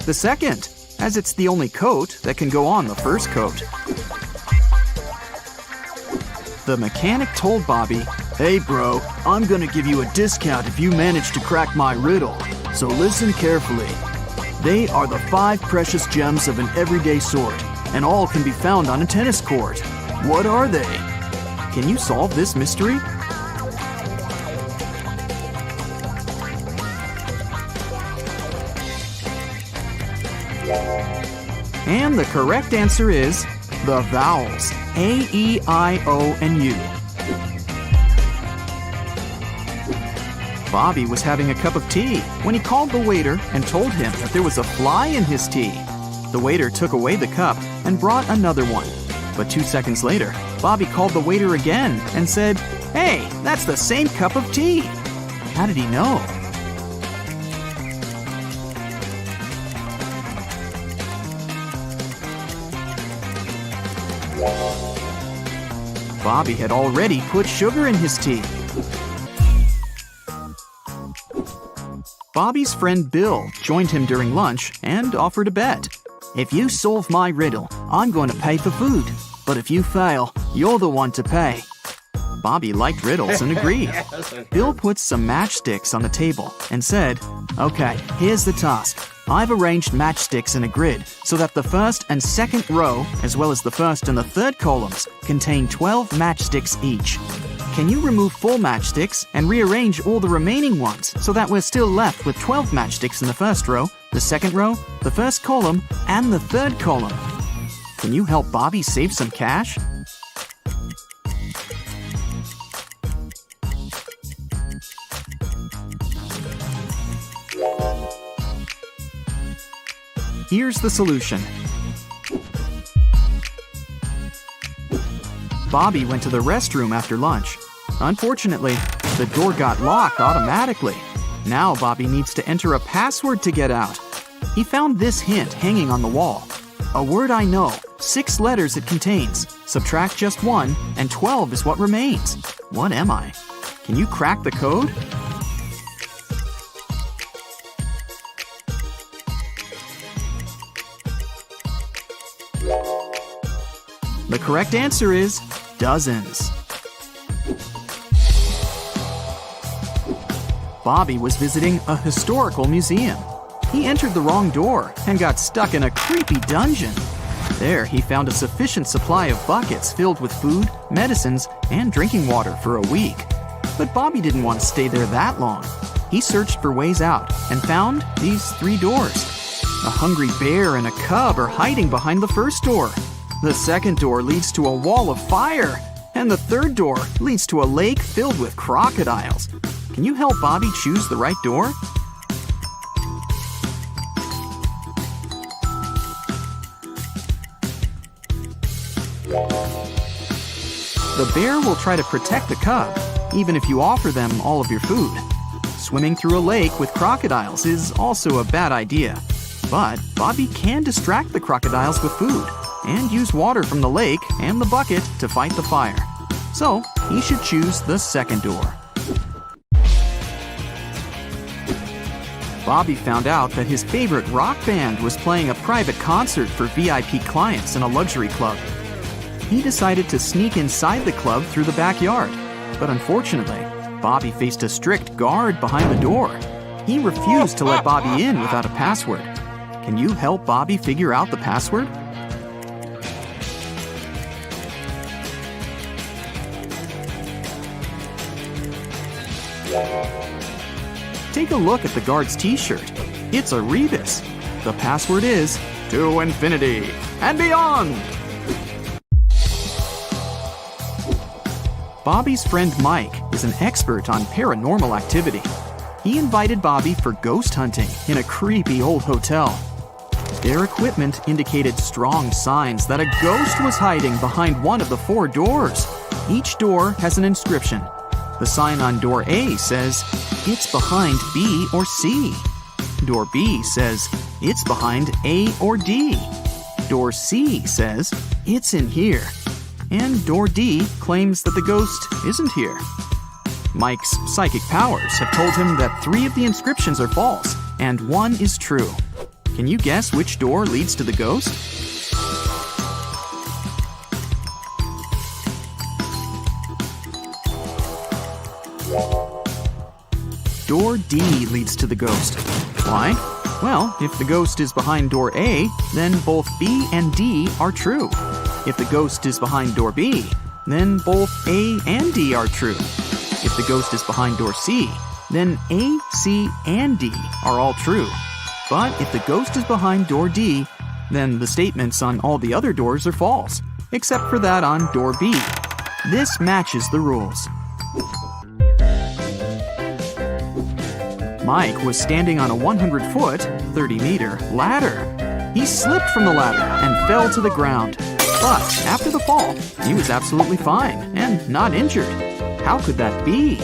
The second, as it's the only coat that can go on the first coat. The mechanic told Bobby, "Hey bro, I'm gonna give you a discount if you manage to crack my riddle. So listen carefully. They are the 5 precious gems of an everyday sort, and all can be found on a tennis court. What are they? Can you solve this mystery?" And the correct answer is the vowels A, E, I, O, and U. Bobby was having a cup of tea when he called the waiter and told him that there was a fly in his tea. The waiter took away the cup and brought another one. But 2 seconds later, Bobby called the waiter again and said, "Hey, that's the same cup of tea." How did he know? Bobby had already put sugar in his tea. Bobby's friend Bill joined him during lunch and offered a bet. "If you solve my riddle, I'm going to pay for food. But if you fail, you're the one to pay." Bobby liked riddles and agreed. Bill put some matchsticks on the table and said, "Okay, here's the task. I've arranged matchsticks in a grid so that the first and second row, as well as the first and the third columns, contain 12 matchsticks each. Can you remove full matchsticks and rearrange all the remaining ones so that we're still left with 12 matchsticks in the first row, the second row, the first column, and the third column? Can you help Bobby save some cash? Here's the solution. Bobby went to the restroom after lunch. Unfortunately, the door got locked automatically. Now Bobby needs to enter a password to get out. He found this hint hanging on the wall. A word I know, 6 letters it contains. Subtract just 1, and 12 is what remains. What am I? Can you crack the code? The correct answer is dozens. Bobby was visiting a historical museum. He entered the wrong door and got stuck in a creepy dungeon. There, he found a sufficient supply of buckets filled with food, medicines, and drinking water for a week. But Bobby didn't want to stay there that long. He searched for ways out and found these 3 doors. A hungry bear and a cub are hiding behind the first door. The second door leads to a wall of fire, and the third door leads to a lake filled with crocodiles. Can you help Bobby choose the right door? The bear will try to protect the cub, even if you offer them all of your food. Swimming through a lake with crocodiles is also a bad idea. But Bobby can distract the crocodiles with food and use water from the lake and the bucket to fight the fire. So, he should choose the second door. Bobby found out that his favorite rock band was playing a private concert for VIP clients in a luxury club. He decided to sneak inside the club through the backyard. But unfortunately, Bobby faced a strict guard behind the door. He refused to let Bobby in without a password. Can you help Bobby figure out the password? Take a look at the guard's t-shirt. It's a rebus. The password is to infinity and beyond. Bobby's friend Mike is an expert on paranormal activity. He invited Bobby for ghost hunting in a creepy old hotel. Their equipment indicated strong signs that a ghost was hiding behind one of the 4 doors. Each door has an inscription. The sign on door A says, "It's behind B or C." Door B says, "It's behind A or D." Door C says, "It's in here." And door D claims that the ghost isn't here. Mike's psychic powers have told him that 3 of the inscriptions are false and 1 is true. Can you guess which door leads to the ghost? Door D leads to the ghost. Why? Well, if the ghost is behind door A, then both B and D are true. If the ghost is behind door B, then both A and D are true. If the ghost is behind door C, then A, C, and D are all true. But if the ghost is behind door D, then the statements on all the other doors are false, except for that on door B. This matches the rules. Mike was standing on a 100-foot, 30-meter ladder. He slipped from the ladder and fell to the ground. But after the fall, he was absolutely fine and not injured. How could that be?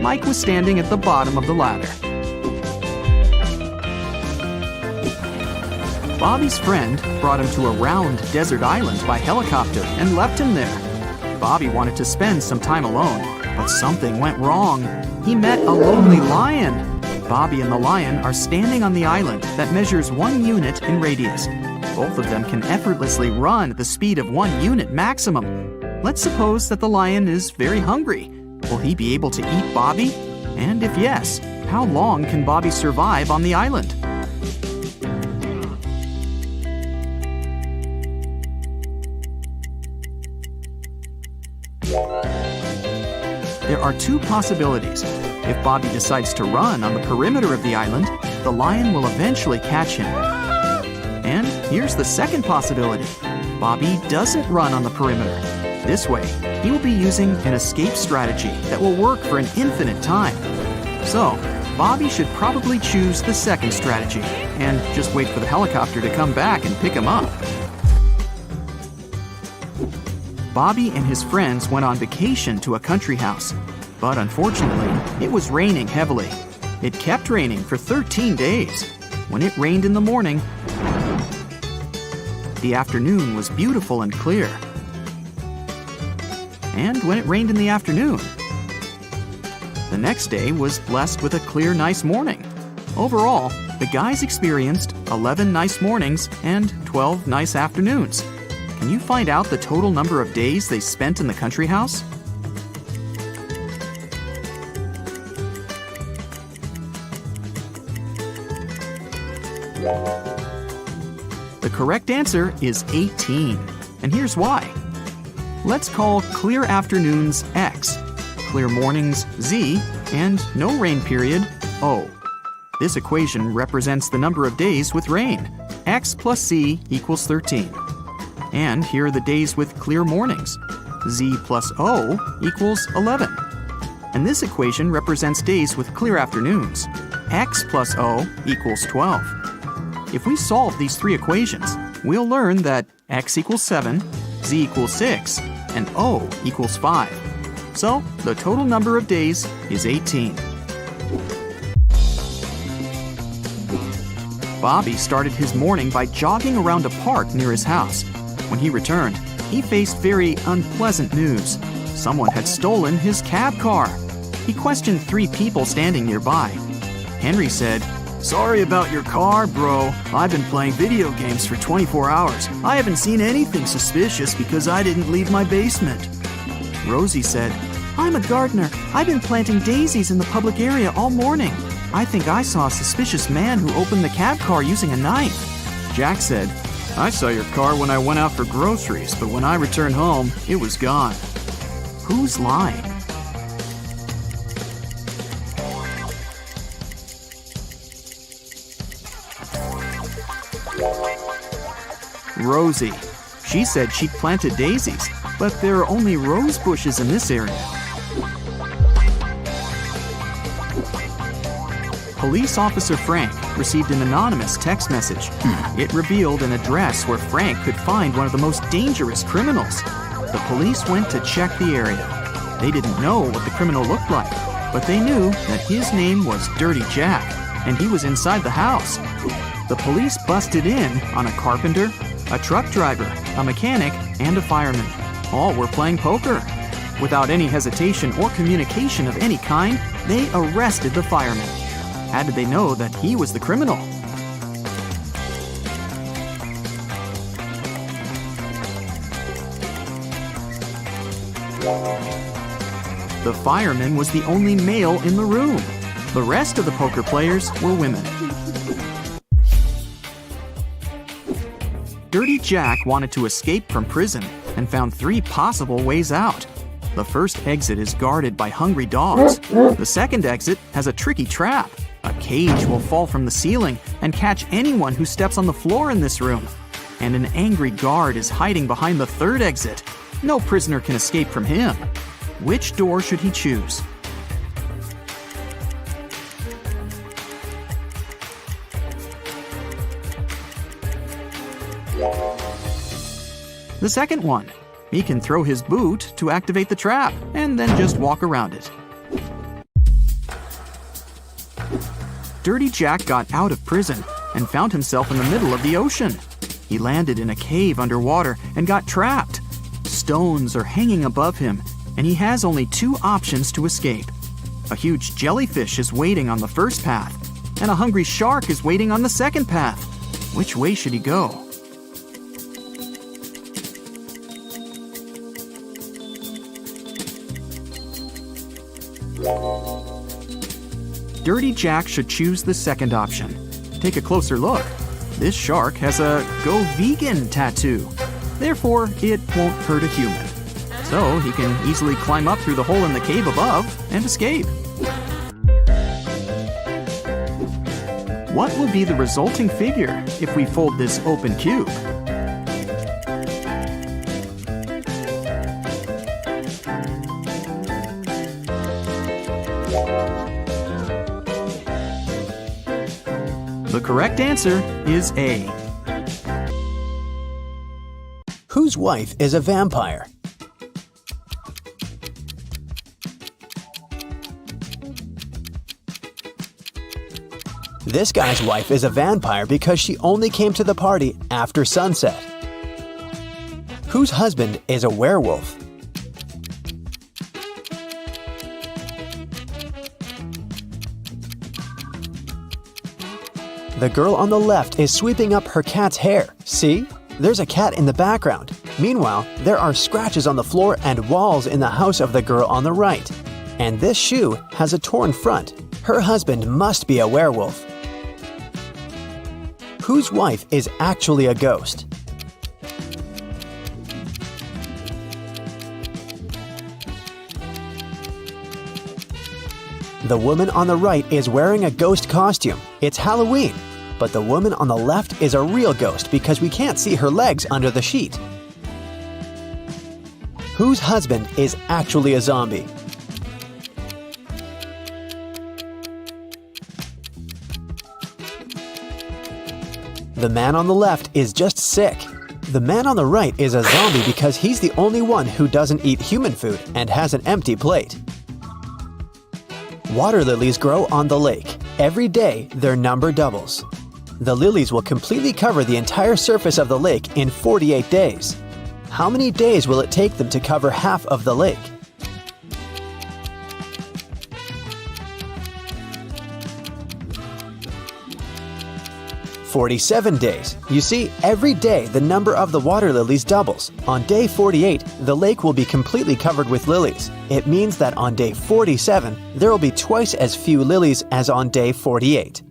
Mike was standing at the bottom of the ladder. Bobby's friend brought him to a round desert island by helicopter and left him there. Bobby wanted to spend some time alone, but something went wrong. He met a lonely lion. Bobby and the lion are standing on the island that measures 1 unit in radius. Both of them can effortlessly run at the speed of 1 unit maximum. Let's suppose that the lion is very hungry. Will he be able to eat Bobby? And if yes, How long can Bobby survive on the island? There are two possibilities. If Bobby decides to run on the perimeter of the island, the lion will eventually catch him. And here's the second possibility. Bobby doesn't run on the perimeter. This way, he will be using an escape strategy that will work for an infinite time. So, Bobby should probably choose the second strategy and just wait for the helicopter to come back and pick him up. Bobby and his friends went on vacation to a country house, but unfortunately, it was raining heavily. It kept raining for 13 days. When it rained in the morning, the afternoon was beautiful and clear. And when it rained in the afternoon, the next day was blessed with a clear, nice morning. Overall, the guys experienced 11 nice mornings and 12 nice afternoons. Can you find out the total number of days they spent in the country house? The correct answer is 18, and here's why. Let's call clear afternoons X, clear mornings Z, and no rain period O. This equation represents the number of days with rain. X plus Z equals 13. And here are the days with clear mornings. Z plus O equals 11. And this equation represents days with clear afternoons. X plus O equals 12. If we solve these three equations, we'll learn that X equals 7, Z equals 6, and O equals 5. So, the total number of days is 18. Bobby started his morning by jogging around a park near his house. When he returned, he faced very unpleasant news. Someone had stolen his cab car. He questioned 3 people standing nearby. Henry said, "Sorry about your car, bro. I've been playing video games for 24 hours. I haven't seen anything suspicious because I didn't leave my basement." Rosie said, "I'm a gardener. I've been planting daisies in the public area all morning. I think I saw a suspicious man who opened the cab car using a knife." Jack said, "I saw your car when I went out for groceries, but when I returned home, it was gone." Who's lying? Rosie. She said she'd planted daisies, but there are only rose bushes in this area. Police Officer Frank received an anonymous text message. It revealed an address where Frank could find one of the most dangerous criminals. The police went to check the area. They didn't know what the criminal looked like, but they knew that his name was Dirty Jack, and he was inside the house. The police busted in on a carpenter, a truck driver, a mechanic, and a fireman. All were playing poker. Without any hesitation or communication of any kind, they arrested the fireman. How did they know that he was the criminal? The fireman was the only male in the room. The rest of the poker players were women. Dirty Jack wanted to escape from prison and found 3 possible ways out. The first exit is guarded by hungry dogs. The second exit has a tricky trap. A cage will fall from the ceiling and catch anyone who steps on the floor in this room. And an angry guard is hiding behind the third exit. No prisoner can escape from him. Which door should he choose? The second one. He can throw his boot to activate the trap and then just walk around it. Dirty Jack got out of prison and found himself in the middle of the ocean. He landed in a cave underwater and got trapped. Stones are hanging above him, and he has only 2 options to escape. A huge jellyfish is waiting on the first path, and a hungry shark is waiting on the second path. Which way should he go? Dirty Jack should choose the second option. Take a closer look. This shark has a Go Vegan tattoo. Therefore, it won't hurt a human. So he can easily climb up through the hole in the cave above and escape. What will be the resulting figure if we fold this open cube? The correct answer is A. Whose wife is a vampire? This guy's wife is a vampire because she only came to the party after sunset. Whose husband is a werewolf? The girl on the left is sweeping up her cat's hair. See? There's a cat in the background. Meanwhile, there are scratches on the floor and walls in the house of the girl on the right. And this shoe has a torn front. Her husband must be a werewolf. Whose wife is actually a ghost? The woman on the right is wearing a ghost costume. It's Halloween. But the woman on the left is a real ghost because we can't see her legs under the sheet. Whose husband is actually a zombie? The man on the left is just sick. The man on the right is a zombie because he's the only one who doesn't eat human food and has an empty plate. Water lilies grow on the lake. Every day, their number doubles. The lilies will completely cover the entire surface of the lake in 48 days. How many days will it take them to cover half of the lake? "47 days. You see, every day the number of the water lilies doubles. On day 48, the lake will be completely covered with lilies. It means that on day 47, there will be twice as few lilies as on day 48.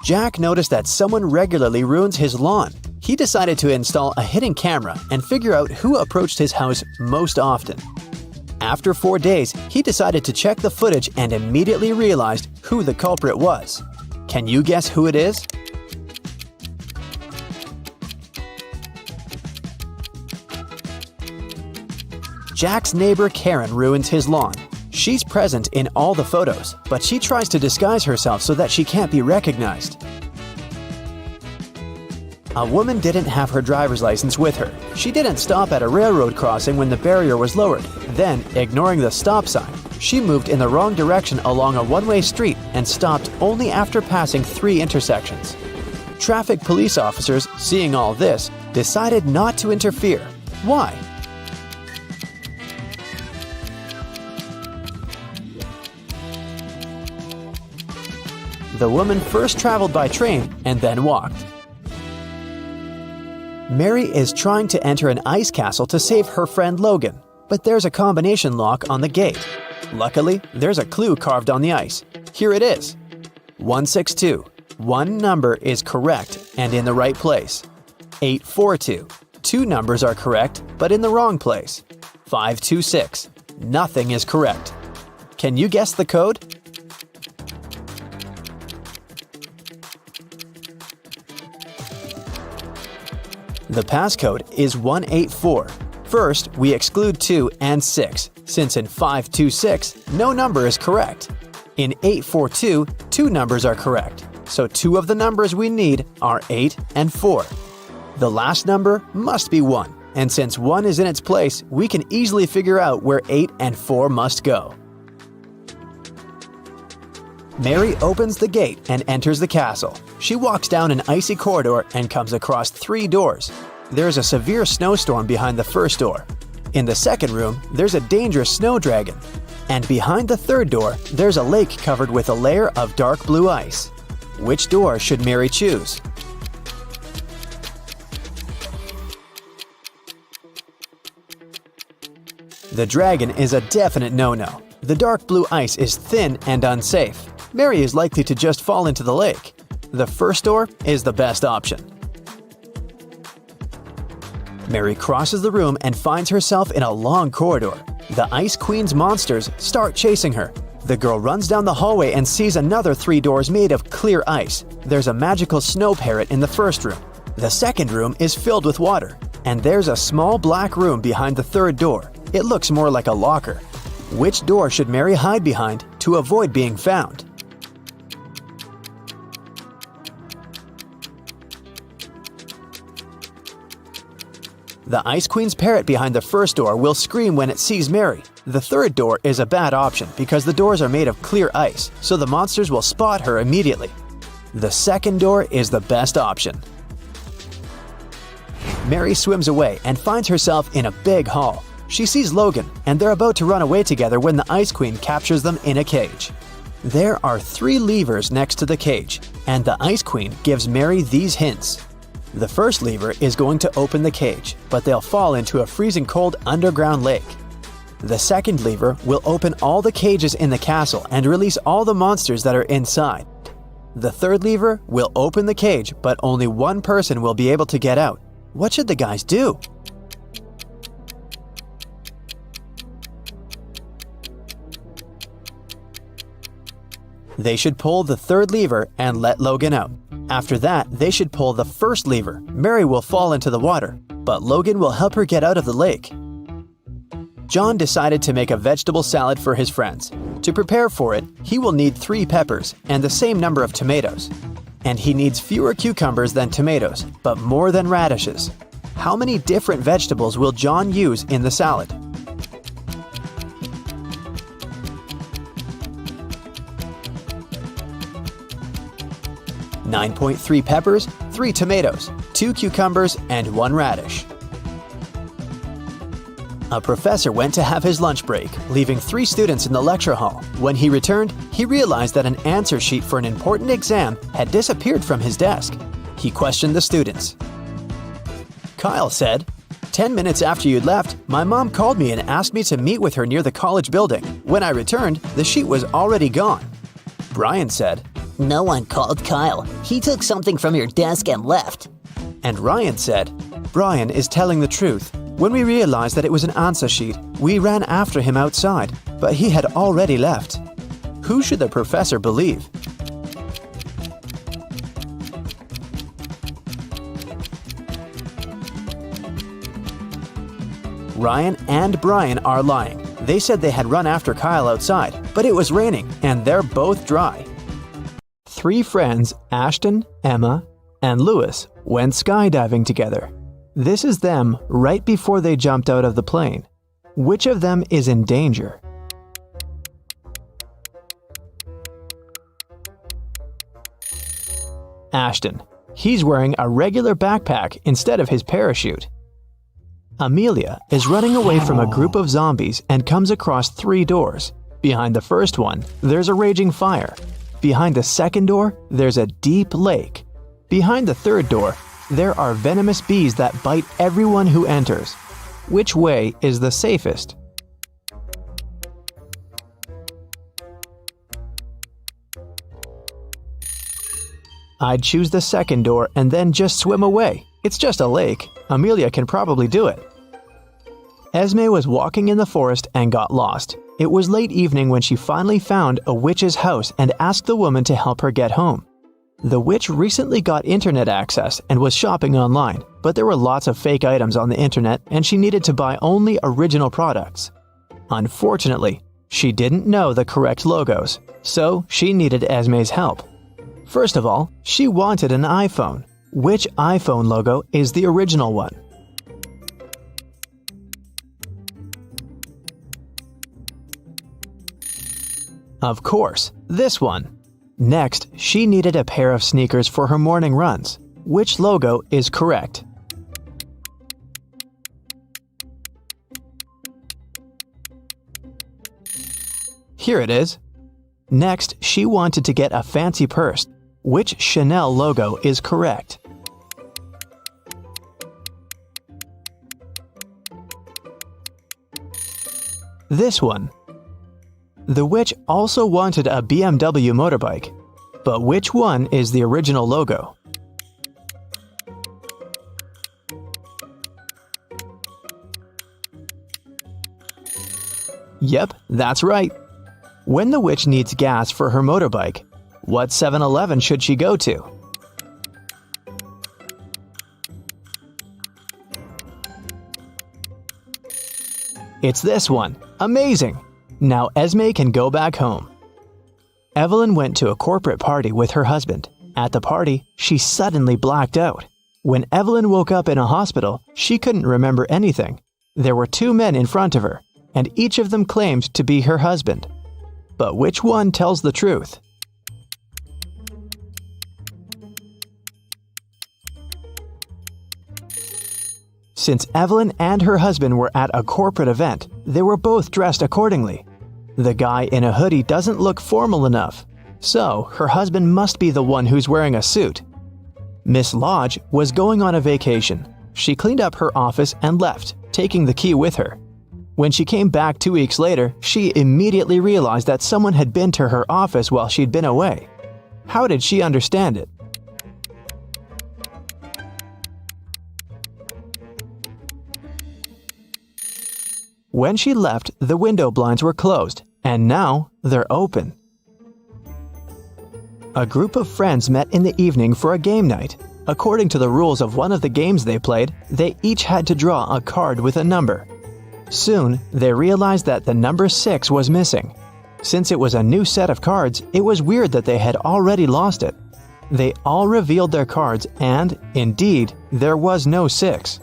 Jack noticed that someone regularly ruins his lawn. He decided to install a hidden camera and figure out who approached his house most often. After 4 days, he decided to check the footage and immediately realized who the culprit was. Can you guess who it is? Jack's neighbor Karen ruins his lawn. She's present in all the photos, but she tries to disguise herself so that she can't be recognized. A woman didn't have her driver's license with her. She didn't stop at a railroad crossing when the barrier was lowered. Then, ignoring the stop sign, she moved in the wrong direction along a one-way street and stopped only after passing 3 intersections. Traffic police officers, seeing all this, decided not to interfere. Why? The woman first traveled by train and then walked. Mary is trying to enter an ice castle to save her friend Logan, but there's a combination lock on the gate. Luckily, there's a clue carved on the ice. Here it is. 162. One number is correct and in the right place. 842. 2 numbers are correct, but in the wrong place. 526. Nothing is correct. Can you guess the code? The passcode is 184. First, we exclude 2 and 6, since in 526, no number is correct. In 842, 2 numbers are correct, so 2 of the numbers we need are 8 and 4. The last number must be 1, and since 1 is in its place, we can easily figure out where 8 and 4 must go. Mary opens the gate and enters the castle. She walks down an icy corridor and comes across 3 doors. There's a severe snowstorm behind the first door. In the second room, there's a dangerous snow dragon. And behind the third door, there's a lake covered with a layer of dark blue ice. Which door should Mary choose? The dragon is a definite no-no. The dark blue ice is thin and unsafe. Mary is likely to just fall into the lake. The first door is the best option. Mary crosses the room and finds herself in a long corridor. The Ice Queen's monsters start chasing her. The girl runs down the hallway and sees another 3 doors made of clear ice. There's a magical snow parrot in the first room. The second room is filled with water. And there's a small black room behind the third door. It looks more like a locker. Which door should Mary hide behind to avoid being found? The Ice Queen's parrot behind the first door will scream when it sees Mary. The third door is a bad option because the doors are made of clear ice, so the monsters will spot her immediately. The second door is the best option. Mary swims away and finds herself in a big hall. She sees Logan, and they're about to run away together when the Ice Queen captures them in a cage. There are 3 levers next to the cage, and the Ice Queen gives Mary these hints. The first lever is going to open the cage, but they'll fall into a freezing cold underground lake. The second lever will open all the cages in the castle and release all the monsters that are inside. The third lever will open the cage, but only one person will be able to get out. What should the guys do? They should pull the third lever and let Logan out. After that, they should pull the first lever. Mary will fall into the water, but Logan will help her get out of the lake. John decided to make a vegetable salad for his friends. To prepare for it, he will need 3 peppers and the same number of tomatoes. And he needs fewer cucumbers than tomatoes, but more than radishes. How many different vegetables will John use in the salad? .3 peppers, 3 tomatoes, 2 cucumbers, and 1 radish. A professor went to have his lunch break, leaving 3 students in the lecture hall. When he returned, he realized that an answer sheet for an important exam had disappeared from his desk. He questioned the students. Kyle said, "10 minutes after you'd left, my mom called me and asked me to meet with her near the college building. When I returned, the sheet was already gone." Brian said, "No one called Kyle. He took something from your desk and left." And Ryan said, "Brian is telling the truth. When we realized that it was an answer sheet, we ran after him outside, but he had already left." Who should the professor believe? Ryan and Brian are lying. They said they had run after Kyle outside, but it was raining and they're both dry. 3 friends, Ashton, Emma, and Lewis, went skydiving together. This is them right before they jumped out of the plane. Which of them is in danger? Ashton. He's wearing a regular backpack instead of his parachute. Amelia is running away from a group of zombies and comes across 3 doors. Behind the first one, there's a raging fire. Behind the second door, there's a deep lake. Behind the third door, there are venomous bees that bite everyone who enters. Which way is the safest? I'd choose the second door and then just swim away. It's just a lake. Amelia can probably do it. Esme was walking in the forest and got lost. It was late evening when she finally found a witch's house and asked the woman to help her get home. The witch recently got internet access and was shopping online, but there were lots of fake items on the internet and she needed to buy only original products. Unfortunately, she didn't know the correct logos, so she needed Esme's help. First of all, she wanted an iPhone. Which iPhone logo is the original one? Of course, this one. Next, she needed a pair of sneakers for her morning runs. Which logo is correct? Here it is. Next, she wanted to get a fancy purse. Which Chanel logo is correct? This one. The witch also wanted a BMW motorbike. But which one is the original logo? Yep, that's right. When the witch needs gas for her motorbike, what 7-Eleven should she go to? It's this one. Amazing! Now Esme can go back home. Evelyn went to a corporate party with her husband. At the party, she suddenly blacked out. When Evelyn woke up in a hospital, she couldn't remember anything. There were 2 men in front of her, and each of them claimed to be her husband. But which one tells the truth? Since Evelyn and her husband were at a corporate event, they were both dressed accordingly. The guy in a hoodie doesn't look formal enough, so her husband must be the one who's wearing a suit. Miss Lodge was going on a vacation. She cleaned up her office and left, taking the key with her. When she came back 2 weeks later, she immediately realized that someone had been to her office while she'd been away. How did she understand it? When she left, the window blinds were closed, and now they're open. A group of friends met in the evening for a game night. According to the rules of one of the games they played, they each had to draw a card with a number. Soon, they realized that the number 6 was missing. Since it was a new set of cards, it was weird that they had already lost it. They all revealed their cards and, indeed, there was no 6.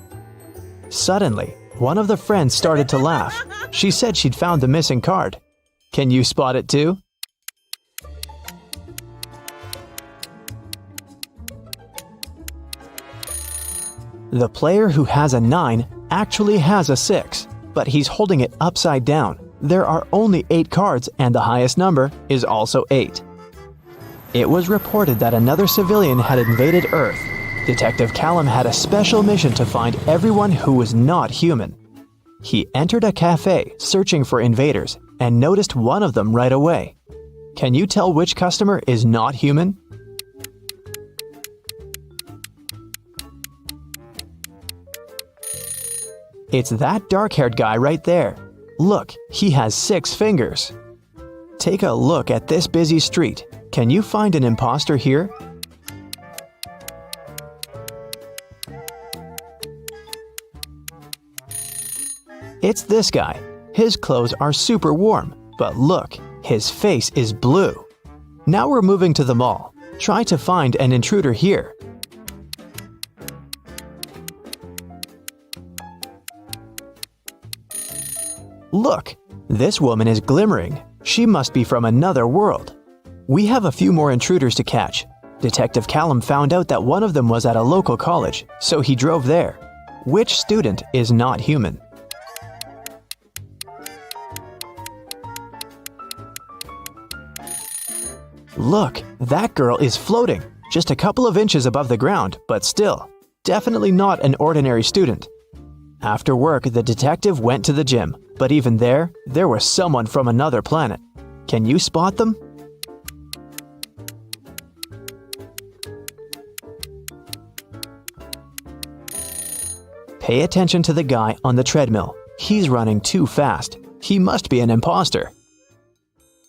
Suddenly, one of the friends started to laugh. She said she'd found the missing card. Can you spot it too? The player who has a 9 actually has a 6, but he's holding it upside down. There are only 8 cards and the highest number is also 8. It was reported that another civilian had invaded Earth. Detective Callum had a special mission to find everyone who was not human. He entered a cafe searching for invaders and noticed one of them right away. Can you tell which customer is not human? It's that dark-haired guy right there. Look, he has 6 fingers. Take a look at this busy street. Can you find an imposter here? It's this guy. His clothes are super warm, but look, his face is blue. Now we're moving to the mall. Try to find an intruder here. Look, this woman is glimmering. She must be from another world. We have a few more intruders to catch. Detective Callum found out that one of them was at a local college, so he drove there. Which student is not human? Look, that girl is floating, just a couple of inches above the ground, but still, definitely not an ordinary student. After work, the detective went to the gym, but even there was someone from another planet. Can you spot them? Pay attention to the guy on the treadmill. He's running too fast. He must be an imposter.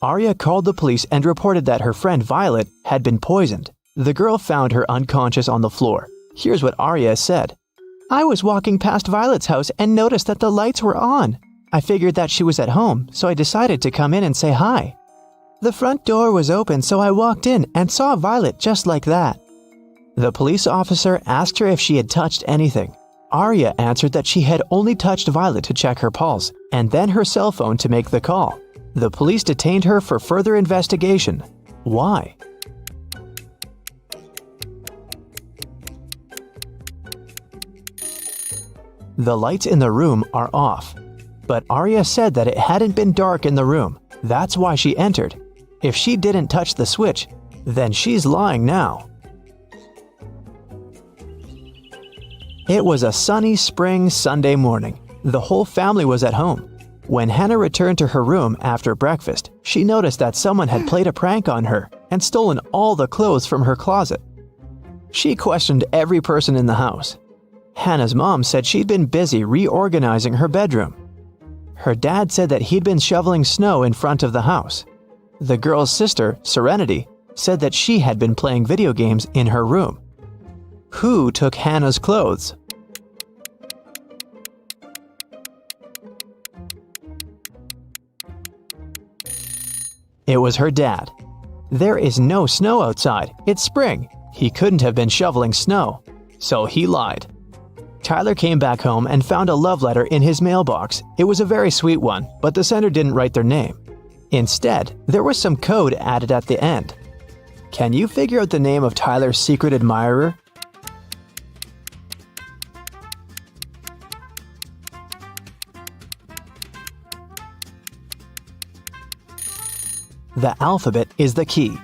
Arya called the police and reported that her friend Violet had been poisoned. The girl found her unconscious on the floor. Here's what Arya said. I was walking past Violet's house and noticed that the lights were on. I figured that she was at home, so I decided to come in and say hi. The front door was open, so I walked in and saw Violet just like that. The police officer asked her if she had touched anything. Arya answered that she had only touched Violet to check her pulse, and then her cell phone to make the call. The police detained her for further investigation. Why? The lights in the room are off, but Arya said that it hadn't been dark in the room. That's why she entered. If she didn't touch the switch, then she's lying now. It was a sunny spring Sunday morning. The whole family was at home. When Hannah returned to her room after breakfast, she noticed that someone had played a prank on her and stolen all the clothes from her closet. She questioned every person in the house. Hannah's mom said she'd been busy reorganizing her bedroom. Her dad said that he'd been shoveling snow in front of the house. The girl's sister, Serenity, said that she had been playing video games in her room. Who took Hannah's clothes? It was her dad. There is no snow outside. It's spring. He couldn't have been shoveling snow. So he lied. Tyler came back home and found a love letter in his mailbox. It was a very sweet one, but the sender didn't write their name. Instead, there was some code added at the end. Can you figure out the name of Tyler's secret admirer? The alphabet is the key.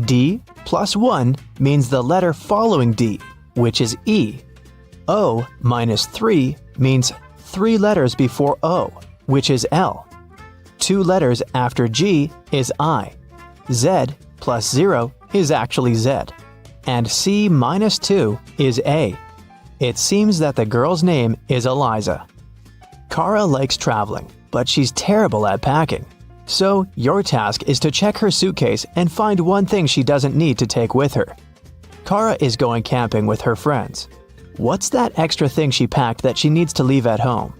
D plus 1 means the letter following D, which is E. O minus 3 means 3 letters before O, which is L. 2 letters after G is I. Z plus 0 is actually Z. And C minus 2 is A. It seems that the girl's name is Eliza. Kara likes traveling, but she's terrible at packing. So, your task is to check her suitcase and find one thing she doesn't need to take with her. Kara is going camping with her friends. What's that extra thing she packed that she needs to leave at home?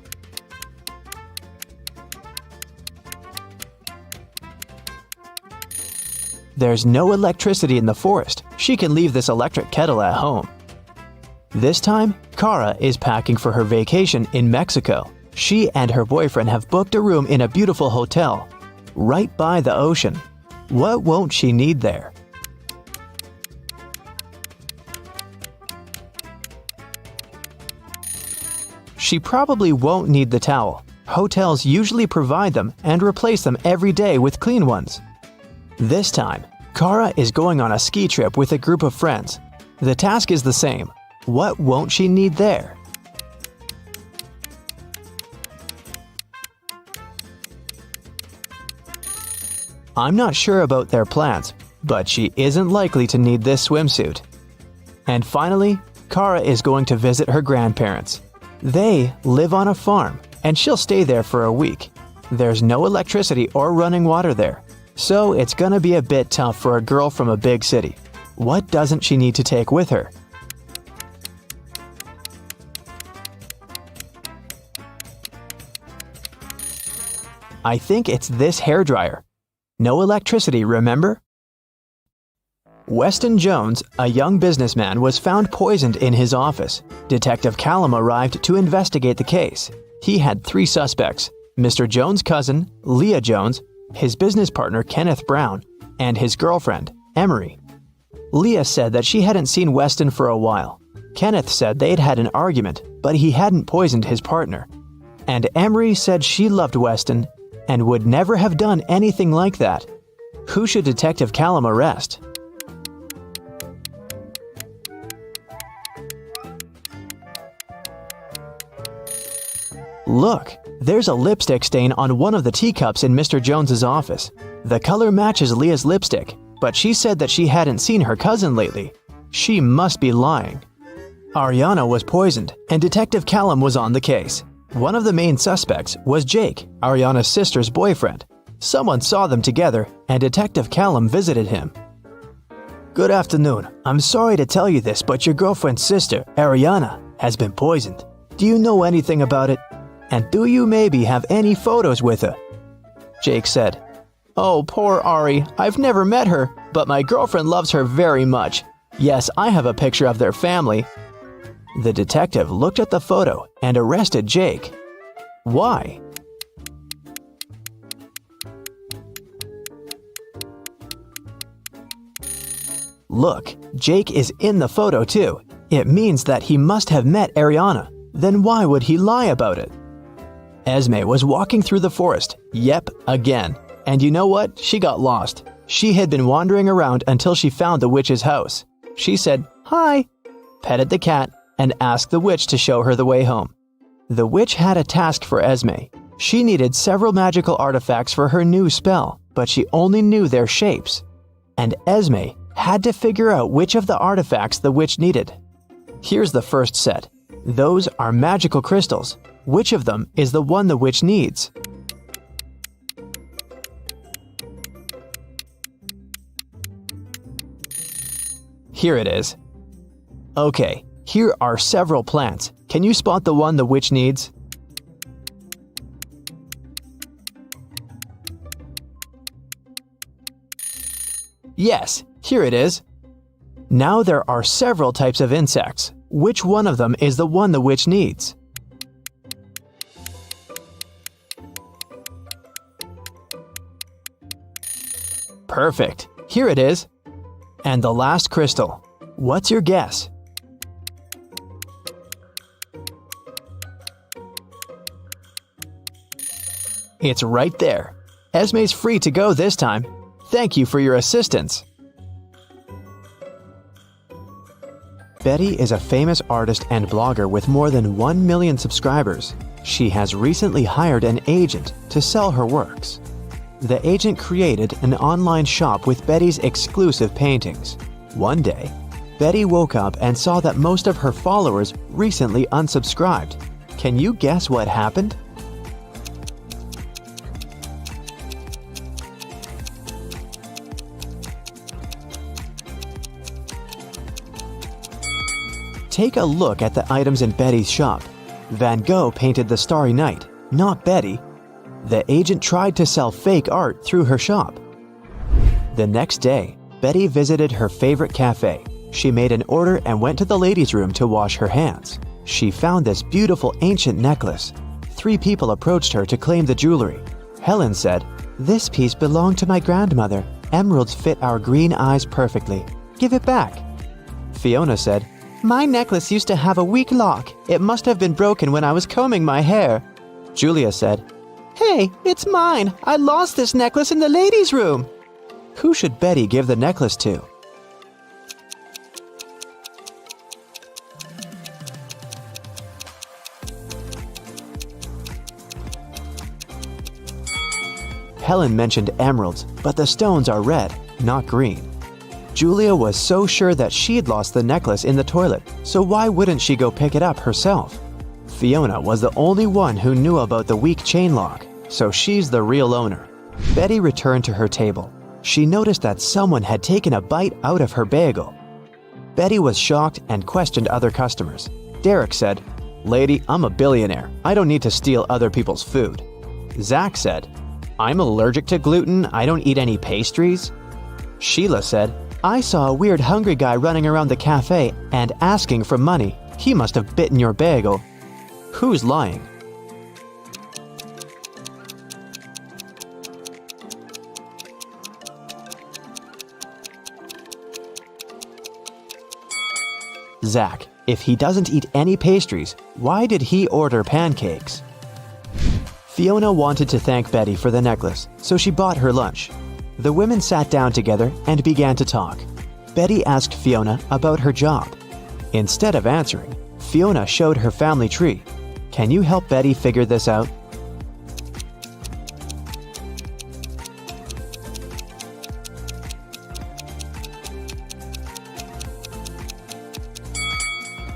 There's no electricity in the forest. She can leave this electric kettle at home. This time, Kara is packing for her vacation in Mexico. She and her boyfriend have booked a room in a beautiful hotel, right by the ocean. What won't she need there? She probably won't need the towel. Hotels usually provide them and replace them every day with clean ones. This time, Kara is going on a ski trip with a group of friends. The task is the same. What won't she need there? I'm not sure about their plans, but she isn't likely to need this swimsuit. And finally, Kara is going to visit her grandparents. They live on a farm, and she'll stay there for a week. There's no electricity or running water there, so it's gonna be a bit tough for a girl from a big city. What doesn't she need to take with her? I think it's this hairdryer. No electricity, remember? Weston Jones, a young businessman, was found poisoned in his office. Detective Callum arrived to investigate the case. He had 3 suspects: Mr. Jones' cousin, Leah Jones, his business partner Kenneth Brown, and his girlfriend, Emery. Leah said that she hadn't seen Weston for a while. Kenneth said they'd had an argument, but he hadn't poisoned his partner. And Emery said she loved Weston and would never have done anything like that. Who should Detective Callum arrest? Look, there's a lipstick stain on one of the teacups in Mr. Jones's office. The color matches Leah's lipstick, but she said that she hadn't seen her cousin lately. She must be lying. Ariana was poisoned, and Detective Callum was on the case. One of the main suspects was Jake, Ariana's sister's boyfriend. Someone saw them together, and Detective Callum visited him. Good afternoon. I'm sorry to tell you this, but your girlfriend's sister, Ariana, has been poisoned. Do you know anything about it? And do you maybe have any photos with her? Jake said, Oh, poor Ari. I've never met her, but my girlfriend loves her very much. Yes, I have a picture of their family. The detective looked at the photo and arrested Jake. Why? Look, Jake is in the photo too. It means that he must have met Ariana. Then why would he lie about it? Esme was walking through the forest. Yep, again. And you know what? She got lost. She had been wandering around until she found the witch's house. She said, "Hi," petted the cat, and asked the witch to show her the way home. The witch had a task for Esme. She needed several magical artifacts for her new spell, but she only knew their shapes. And Esme had to figure out which of the artifacts the witch needed. Here's the first set. Those are magical crystals. Which of them is the one the witch needs? Here it is. Okay, here are several plants. Can you spot the one the witch needs? Yes, here it is. Now there are several types of insects. Which one of them is the one the witch needs? Perfect. Here it is. And the last crystal. What's your guess? It's right there. Esme's free to go this time. Thank you for your assistance. Betty is a famous artist and blogger with more than 1 million subscribers. She has recently hired an agent to sell her works. The agent created an online shop with Betty's exclusive paintings. One day, Betty woke up and saw that most of her followers recently unsubscribed. Can you guess what happened? Take a look at the items in Betty's shop. Van Gogh painted the Starry Night, not Betty. The agent tried to sell fake art through her shop. The next day, Betty visited her favorite cafe. She made an order and went to the ladies' room to wash her hands. She found this beautiful ancient necklace. 3 people approached her to claim the jewelry. Helen said, "This piece belonged to my grandmother. Emeralds fit our green eyes perfectly. Give it back." Fiona said, "My necklace used to have a weak lock. It must have been broken when I was combing my hair." Julia said, "Hey, it's mine. I lost this necklace in the ladies' room." Who should Betty give the necklace to? Helen mentioned emeralds, but the stones are red, not green. Julia was so sure that she'd lost the necklace in the toilet, so why wouldn't she go pick it up herself? Fiona was the only one who knew about the weak chain lock, so she's the real owner. Betty returned to her table. She noticed that someone had taken a bite out of her bagel. Betty was shocked and questioned other customers. Derek said, "Lady, I'm a billionaire. I don't need to steal other people's food." Zach said, "I'm allergic to gluten. I don't eat any pastries." Sheila said, "I saw a weird hungry guy running around the cafe and asking for money. He must have bitten your bagel." Who's lying? Zach. If he doesn't eat any pastries, why did he order pancakes? Fiona wanted to thank Betty for the necklace, so she bought her lunch. The women sat down together and began to talk. Betty asked Fiona about her job. Instead of answering, Fiona showed her family tree. Can you help Betty figure this out?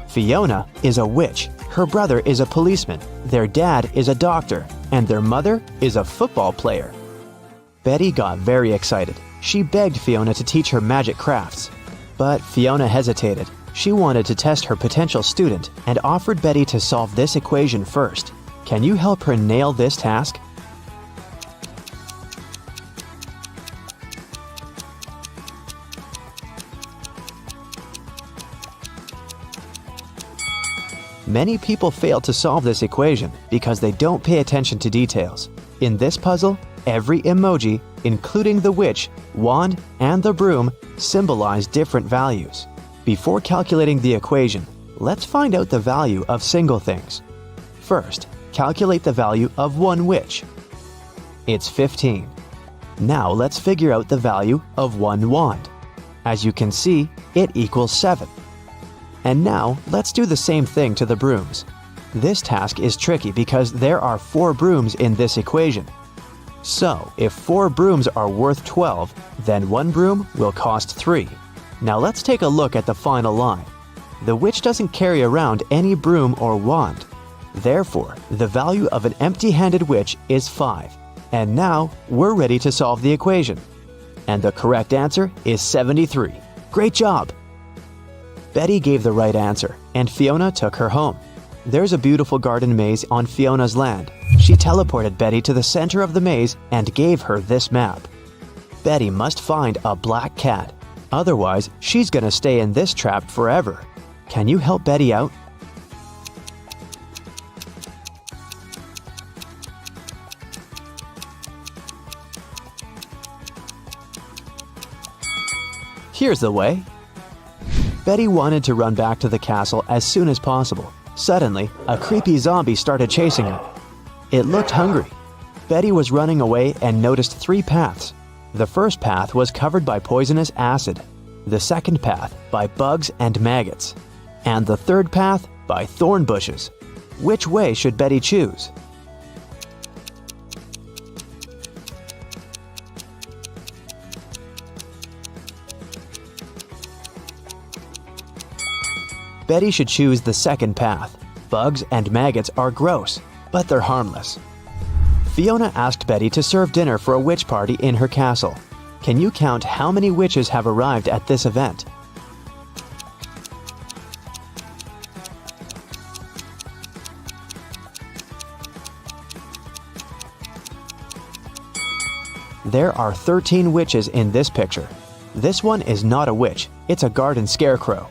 Fiona is a witch, her brother is a policeman, their dad is a doctor, and their mother is a football player. Betty got very excited. She begged Fiona to teach her magic crafts. But Fiona hesitated. She wanted to test her potential student and offered Betty to solve this equation first. Can you help her nail this task? Many people fail to solve this equation because they don't pay attention to details. In this puzzle, every emoji, including the witch, wand, and the broom, symbolize different values. Before calculating the equation, let's find out the value of single things. First, calculate the value of one witch. It's 15. Now let's figure out the value of one wand. As you can see, it equals 7. And now let's do the same thing to the brooms. This task is tricky because there are 4 brooms in this equation. So, if 4 brooms are worth 12, then 1 broom will cost 3. Now let's take a look at the final line. The witch doesn't carry around any broom or wand. Therefore, the value of an empty-handed witch is 5. And now, we're ready to solve the equation. And the correct answer is 73. Great job! Betty gave the right answer, and Fiona took her home. There's a beautiful garden maze on Fiona's land. She teleported Betty to the center of the maze and gave her this map. Betty must find a black cat. Otherwise, she's gonna stay in this trap forever. Can you help Betty out? Here's the way. Betty wanted to run back to the castle as soon as possible. Suddenly, a creepy zombie started chasing her. It looked hungry. Betty was running away and noticed 3 paths. The first path was covered by poisonous acid, the second path by bugs and maggots, and the third path by thorn bushes. Which way should Betty choose? Betty should choose the second path. Bugs and maggots are gross, but they're harmless. Fiona asked Betty to serve dinner for a witch party in her castle. Can you count how many witches have arrived at this event? There are 13 witches in this picture. This one is not a witch, it's a garden scarecrow.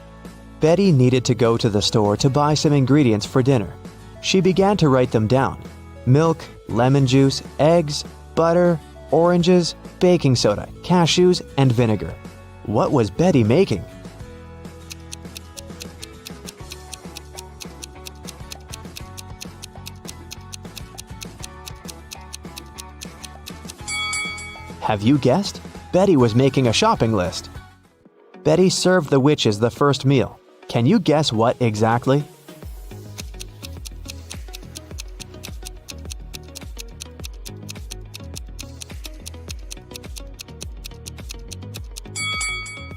Betty needed to go to the store to buy some ingredients for dinner. She began to write them down. Milk, lemon juice, eggs, butter, oranges, baking soda, cashews, and vinegar. What was Betty making? Have you guessed? Betty was making a shopping list. Betty served the witches the first meal. Can you guess what exactly?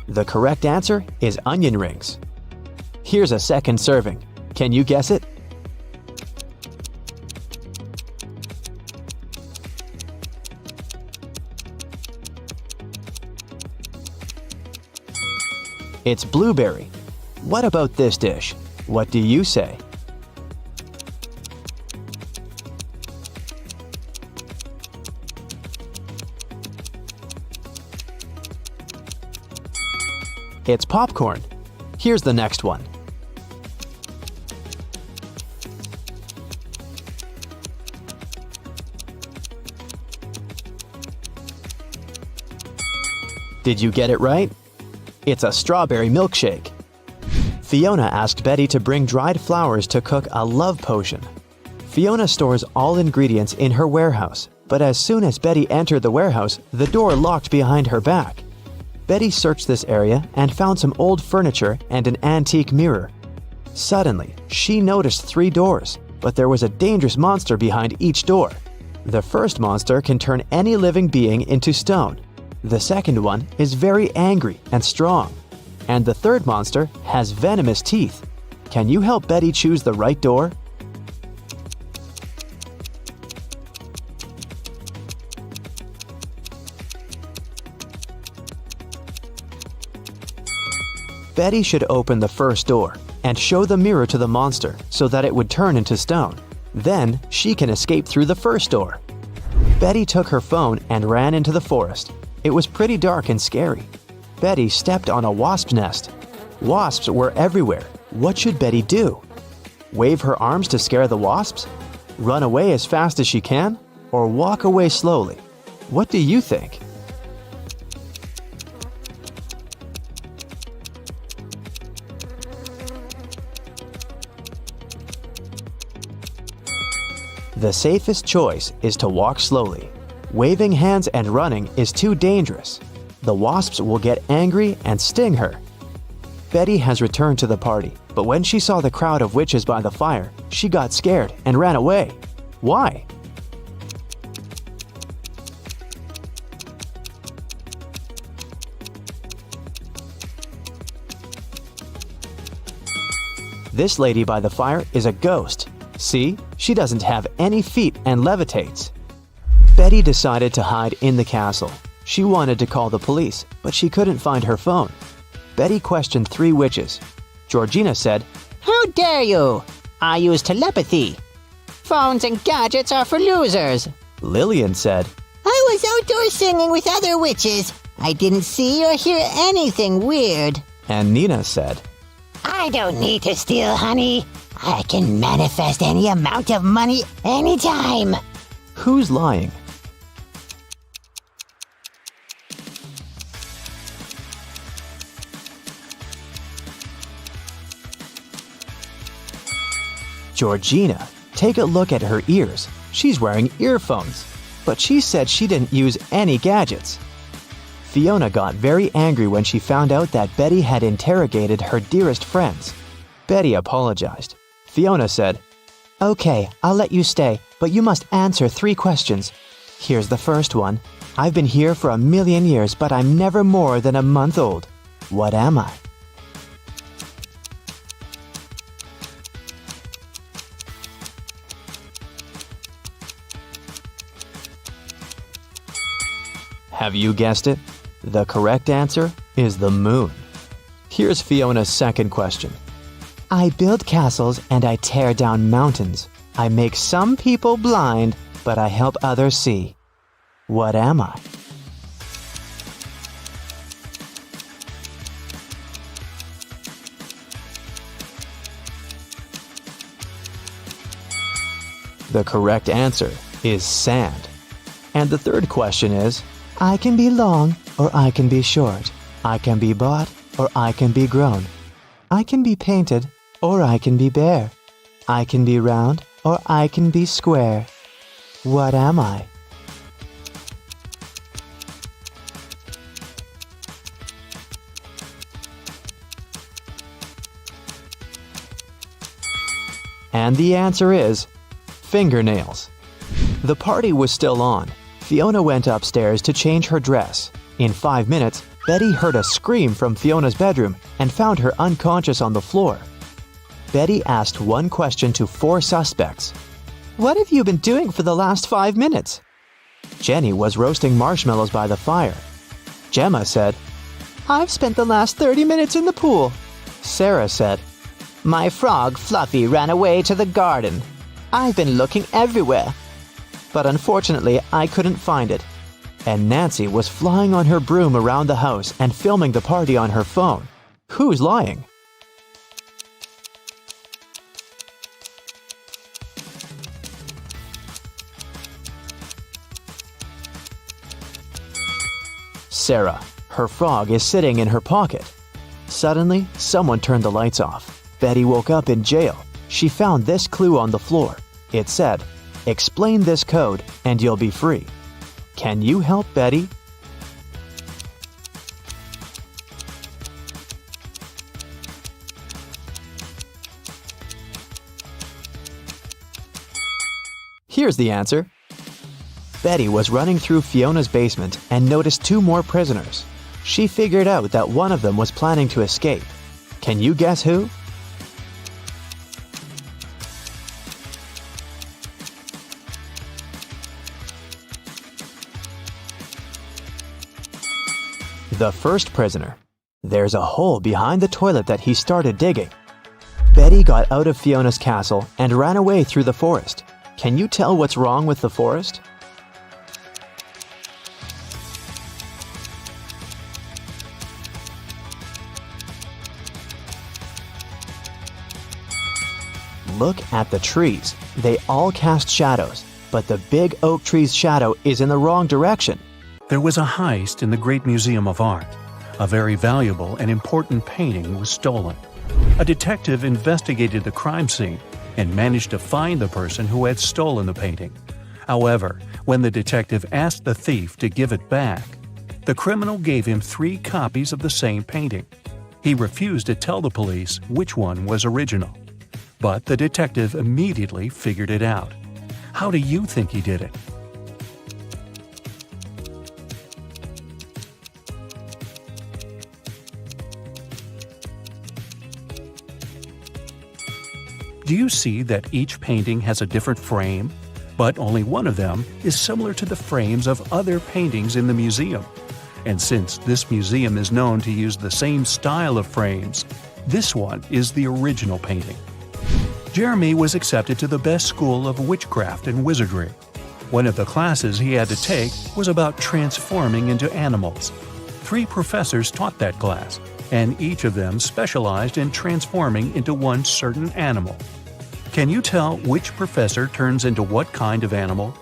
The correct answer is onion rings. Here's a second serving. Can you guess it? It's blueberry. What about this dish? What do you say? It's popcorn. Here's the next one. Did you get it right? It's a strawberry milkshake. Fiona asked Betty to bring dried flowers to cook a love potion. Fiona stores all ingredients in her warehouse, but as soon as Betty entered the warehouse, the door locked behind her back. Betty searched this area and found some old furniture and an antique mirror. Suddenly, she noticed 3 doors, but there was a dangerous monster behind each door. The first monster can turn any living being into stone. The second one is very angry and strong. And the third monster has venomous teeth. Can you help Betty choose the right door? Betty should open the first door and show the mirror to the monster so that it would turn into stone. Then she can escape through the first door. Betty took her phone and ran into the forest. It was pretty dark and scary. Betty stepped on a wasp's nest. Wasps were everywhere. What should Betty do? Wave her arms to scare the wasps? Run away as fast as she can? Or walk away slowly? What do you think? The safest choice is to walk slowly. Waving hands and running is too dangerous. The wasps will get angry and sting her. Betty has returned to the party, But when she saw the crowd of witches by the fire, she got scared and ran away. Why? This lady by the fire is a ghost. See, she doesn't have any feet and levitates. Betty decided to hide in the castle. She wanted to call the police, but she couldn't find her phone. Betty questioned 3 witches. Georgina said, How dare you? I use telepathy. Phones and gadgets are for losers. Lillian said, I was outdoors singing with other witches. I didn't see or hear anything weird. and Nina said, I don't need to steal honey. I can manifest any amount of money anytime. Who's lying? Georgina, take a look at her ears. She's wearing earphones, but she said she didn't use any gadgets. Fiona got very angry when she found out that Betty had interrogated her dearest friends. Betty apologized. Fiona said, Okay, I'll let you stay, but you must answer 3 questions. Here's the first one. I've been here for 1,000,000 years, but I'm never more than a month old. What am I? Have you guessed it? The correct answer is the moon. Here's Fiona's second question. I build castles and I tear down mountains. I make some people blind, but I help others see. What am I? The correct answer is sand. And the third question is, I can be long or I can be short. I can be bought or I can be grown. I can be painted or I can be bare. I can be round or I can be square. What am I? And the answer is fingernails. The party was still on. Fiona went upstairs to change her dress. In 5 minutes, Betty heard a scream from Fiona's bedroom and found her unconscious on the floor. Betty asked one question to 4 suspects. What have you been doing for the last 5 minutes? Jenny was roasting marshmallows by the fire. Gemma said, I've spent the last 30 minutes in the pool. Sarah said, My frog Fluffy ran away to the garden. I've been looking everywhere, but unfortunately I couldn't find it. And Nancy was flying on her broom around the house and filming the party on her phone. Who's lying? Sarah. Her frog is sitting in her pocket. Suddenly, someone turned the lights off. Betty woke up in jail. She found this clue on the floor. It said, Explain this code and you'll be free. Can you help Betty? Here's the answer. Betty was running through Fiona's basement and noticed 2 more prisoners. She figured out that one of them was planning to escape. Can you guess who? The first prisoner. There's a hole behind the toilet that he started digging. Betty got out of Fiona's castle and ran away through the forest. Can you tell what's wrong with the forest? Look at the trees. They all cast shadows, but the big oak tree's shadow is in the wrong direction. There was a heist in the Great Museum of Art. A very valuable and important painting was stolen. A detective investigated the crime scene and managed to find the person who had stolen the painting. However, when the detective asked the thief to give it back, the criminal gave him 3 copies of the same painting. He refused to tell the police which one was original. But the detective immediately figured it out. How do you think he did it? Do you see that each painting has a different frame? But only one of them is similar to the frames of other paintings in the museum. And since this museum is known to use the same style of frames, this one is the original painting. Jeremy was accepted to the best school of witchcraft and wizardry. One of the classes he had to take was about transforming into animals. 3 professors taught that class, and each of them specialized in transforming into one certain animal. Can you tell which professor turns into what kind of animal?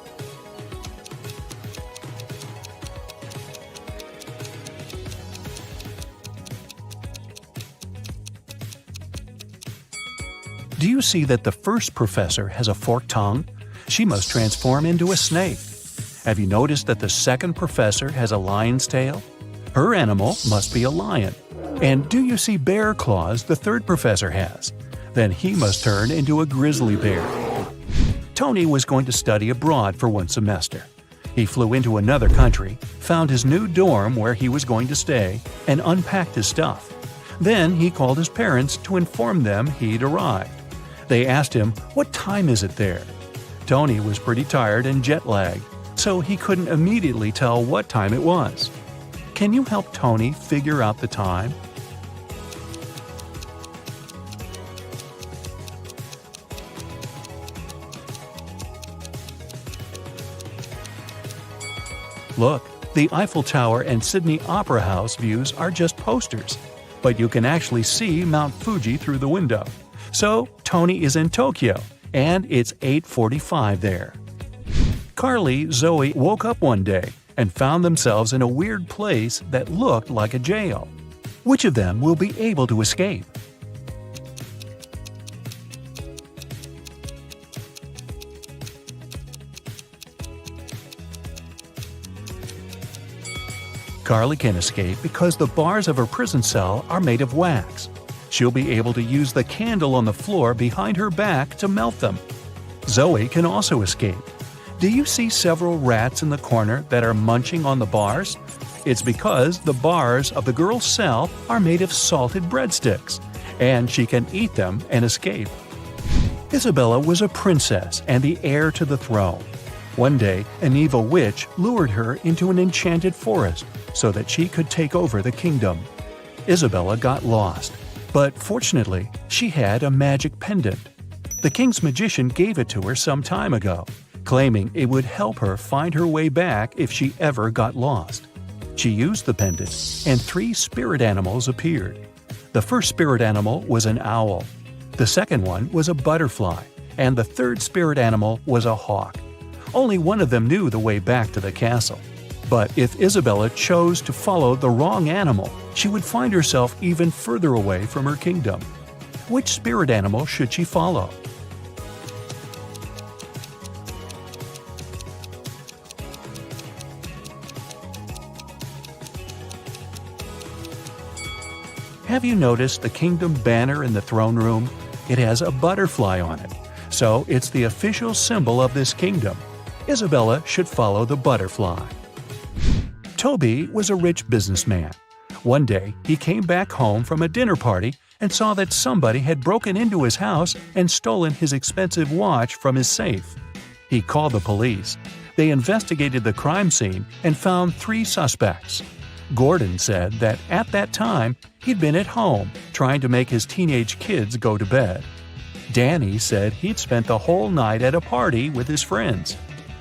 Do you see that the first professor has a forked tongue? She must transform into a snake. Have you noticed that the second professor has a lion's tail? Her animal must be a lion. And do you see bear claws the third professor has? Then he must turn into a grizzly bear. Tony was going to study abroad for one semester. He flew into another country, found his new dorm where he was going to stay, and unpacked his stuff. Then he called his parents to inform them he'd arrived. They asked him, "What time is it there?" Tony was pretty tired and jet-lagged, so he couldn't immediately tell what time it was. Can you help Tony figure out the time? Look, the Eiffel Tower and Sydney Opera House views are just posters, but you can actually see Mount Fuji through the window. So, Tony is in Tokyo, and it's 8:45 there. Carly, Zoe woke up one day and found themselves in a weird place that looked like a jail. Which of them will be able to escape? Carly can escape because the bars of her prison cell are made of wax. She'll be able to use the candle on the floor behind her back to melt them. Zoe can also escape. Do you see several rats in the corner that are munching on the bars? It's because the bars of the girl's cell are made of salted breadsticks, and she can eat them and escape. Isabella was a princess and the heir to the throne. One day, an evil witch lured her into an enchanted forest so that she could take over the kingdom. Isabella got lost, but fortunately, she had a magic pendant. The king's magician gave it to her some time ago, claiming it would help her find her way back if she ever got lost. She used the pendant, and 3 spirit animals appeared. The first spirit animal was an owl. The second one was a butterfly, and the third spirit animal was a hawk. Only one of them knew the way back to the castle. But if Isabella chose to follow the wrong animal, she would find herself even further away from her kingdom. Which spirit animal should she follow? Have you noticed the kingdom banner in the throne room? It has a butterfly on it, so it's the official symbol of this kingdom. Isabella should follow the butterfly. Toby was a rich businessman. One day, he came back home from a dinner party and saw that somebody had broken into his house and stolen his expensive watch from his safe. He called the police. They investigated the crime scene and found 3 suspects. Gordon said that at that time, he'd been at home trying to make his teenage kids go to bed. Danny said he'd spent the whole night at a party with his friends.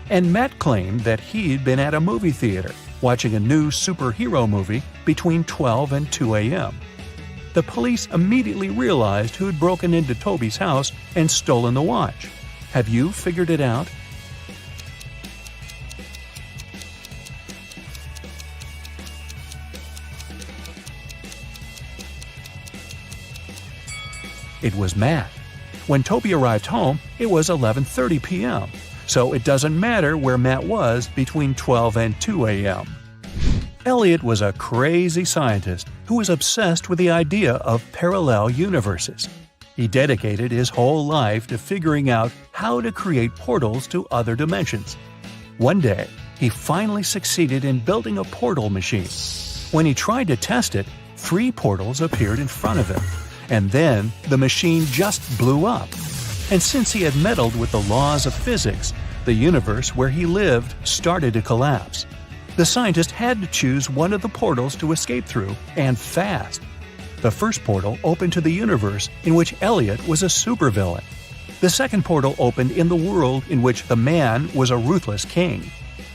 And Matt claimed that he'd been at a movie theater watching a new superhero movie between 12 and 2 a.m. The police immediately realized who'd broken into Toby's house and stolen the watch. Have you figured it out? It was Matt. When Toby arrived home, it was 11:30 p.m., so it doesn't matter where Matt was between 12 and 2 a.m. Elliot was a crazy scientist who was obsessed with the idea of parallel universes. He dedicated his whole life to figuring out how to create portals to other dimensions. One day, he finally succeeded in building a portal machine. When he tried to test it, 3 portals appeared in front of him, and then the machine just blew up. And since he had meddled with the laws of physics, the universe where he lived started to collapse. The scientist had to choose one of the portals to escape through, and fast. The first portal opened to the universe in which Elliot was a supervillain. The second portal opened in the world in which the man was a ruthless king.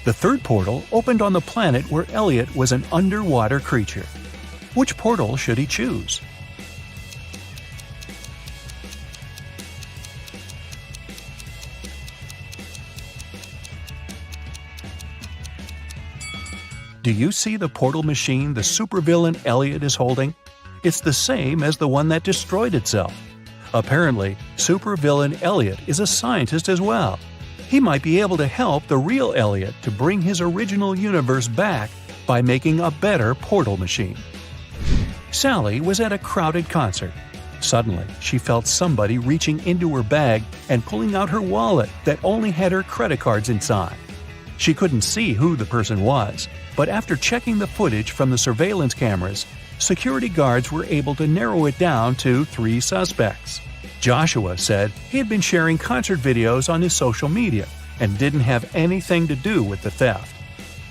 The third portal opened on the planet where Elliot was an underwater creature. Which portal should he choose? Do you see the portal machine the supervillain Elliot is holding? It's the same as the one that destroyed itself. Apparently, supervillain Elliot is a scientist as well. He might be able to help the real Elliot to bring his original universe back by making a better portal machine. Sally was at a crowded concert. Suddenly, she felt somebody reaching into her bag and pulling out her wallet that only had her credit cards inside. She couldn't see who the person was, but after checking the footage from the surveillance cameras, security guards were able to narrow it down to 3 suspects. Joshua said he had been sharing concert videos on his social media and didn't have anything to do with the theft.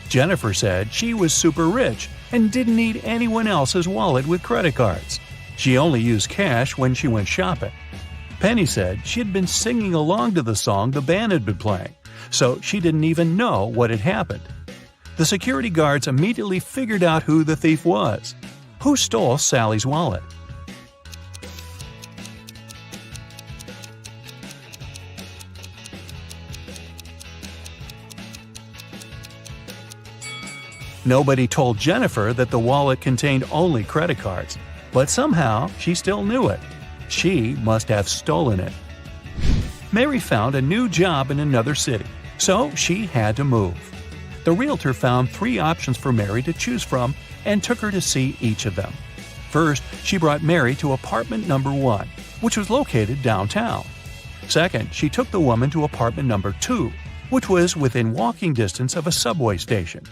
Jennifer said she was super rich and didn't need anyone else's wallet with credit cards. She only used cash when she went shopping. Penny said she had been singing along to the song the band had been playing, so she didn't even know what had happened. The security guards immediately figured out who the thief was. Who stole Sally's wallet? Nobody told Jennifer that the wallet contained only credit cards, but somehow she still knew it. She must have stolen it. Mary found a new job in another city, so she had to move. The realtor found 3 options for Mary to choose from and took her to see each of them. First, she brought Mary to apartment number 1, which was located downtown. Second, she took the woman to apartment number 2, which was within walking distance of a subway station.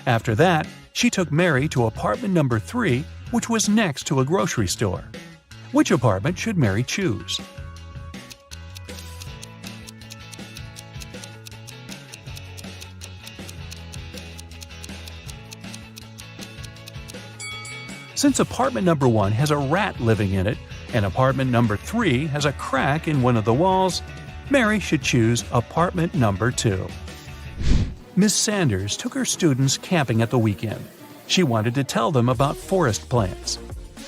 After that, she took Mary to apartment number 3, which was next to a grocery store. Which apartment should Mary choose? Since apartment number 1 has a rat living in it, and apartment number 3 has a crack in one of the walls, Mary should choose apartment number 2. Miss Sanders took her students camping at the weekend. She wanted to tell them about forest plants.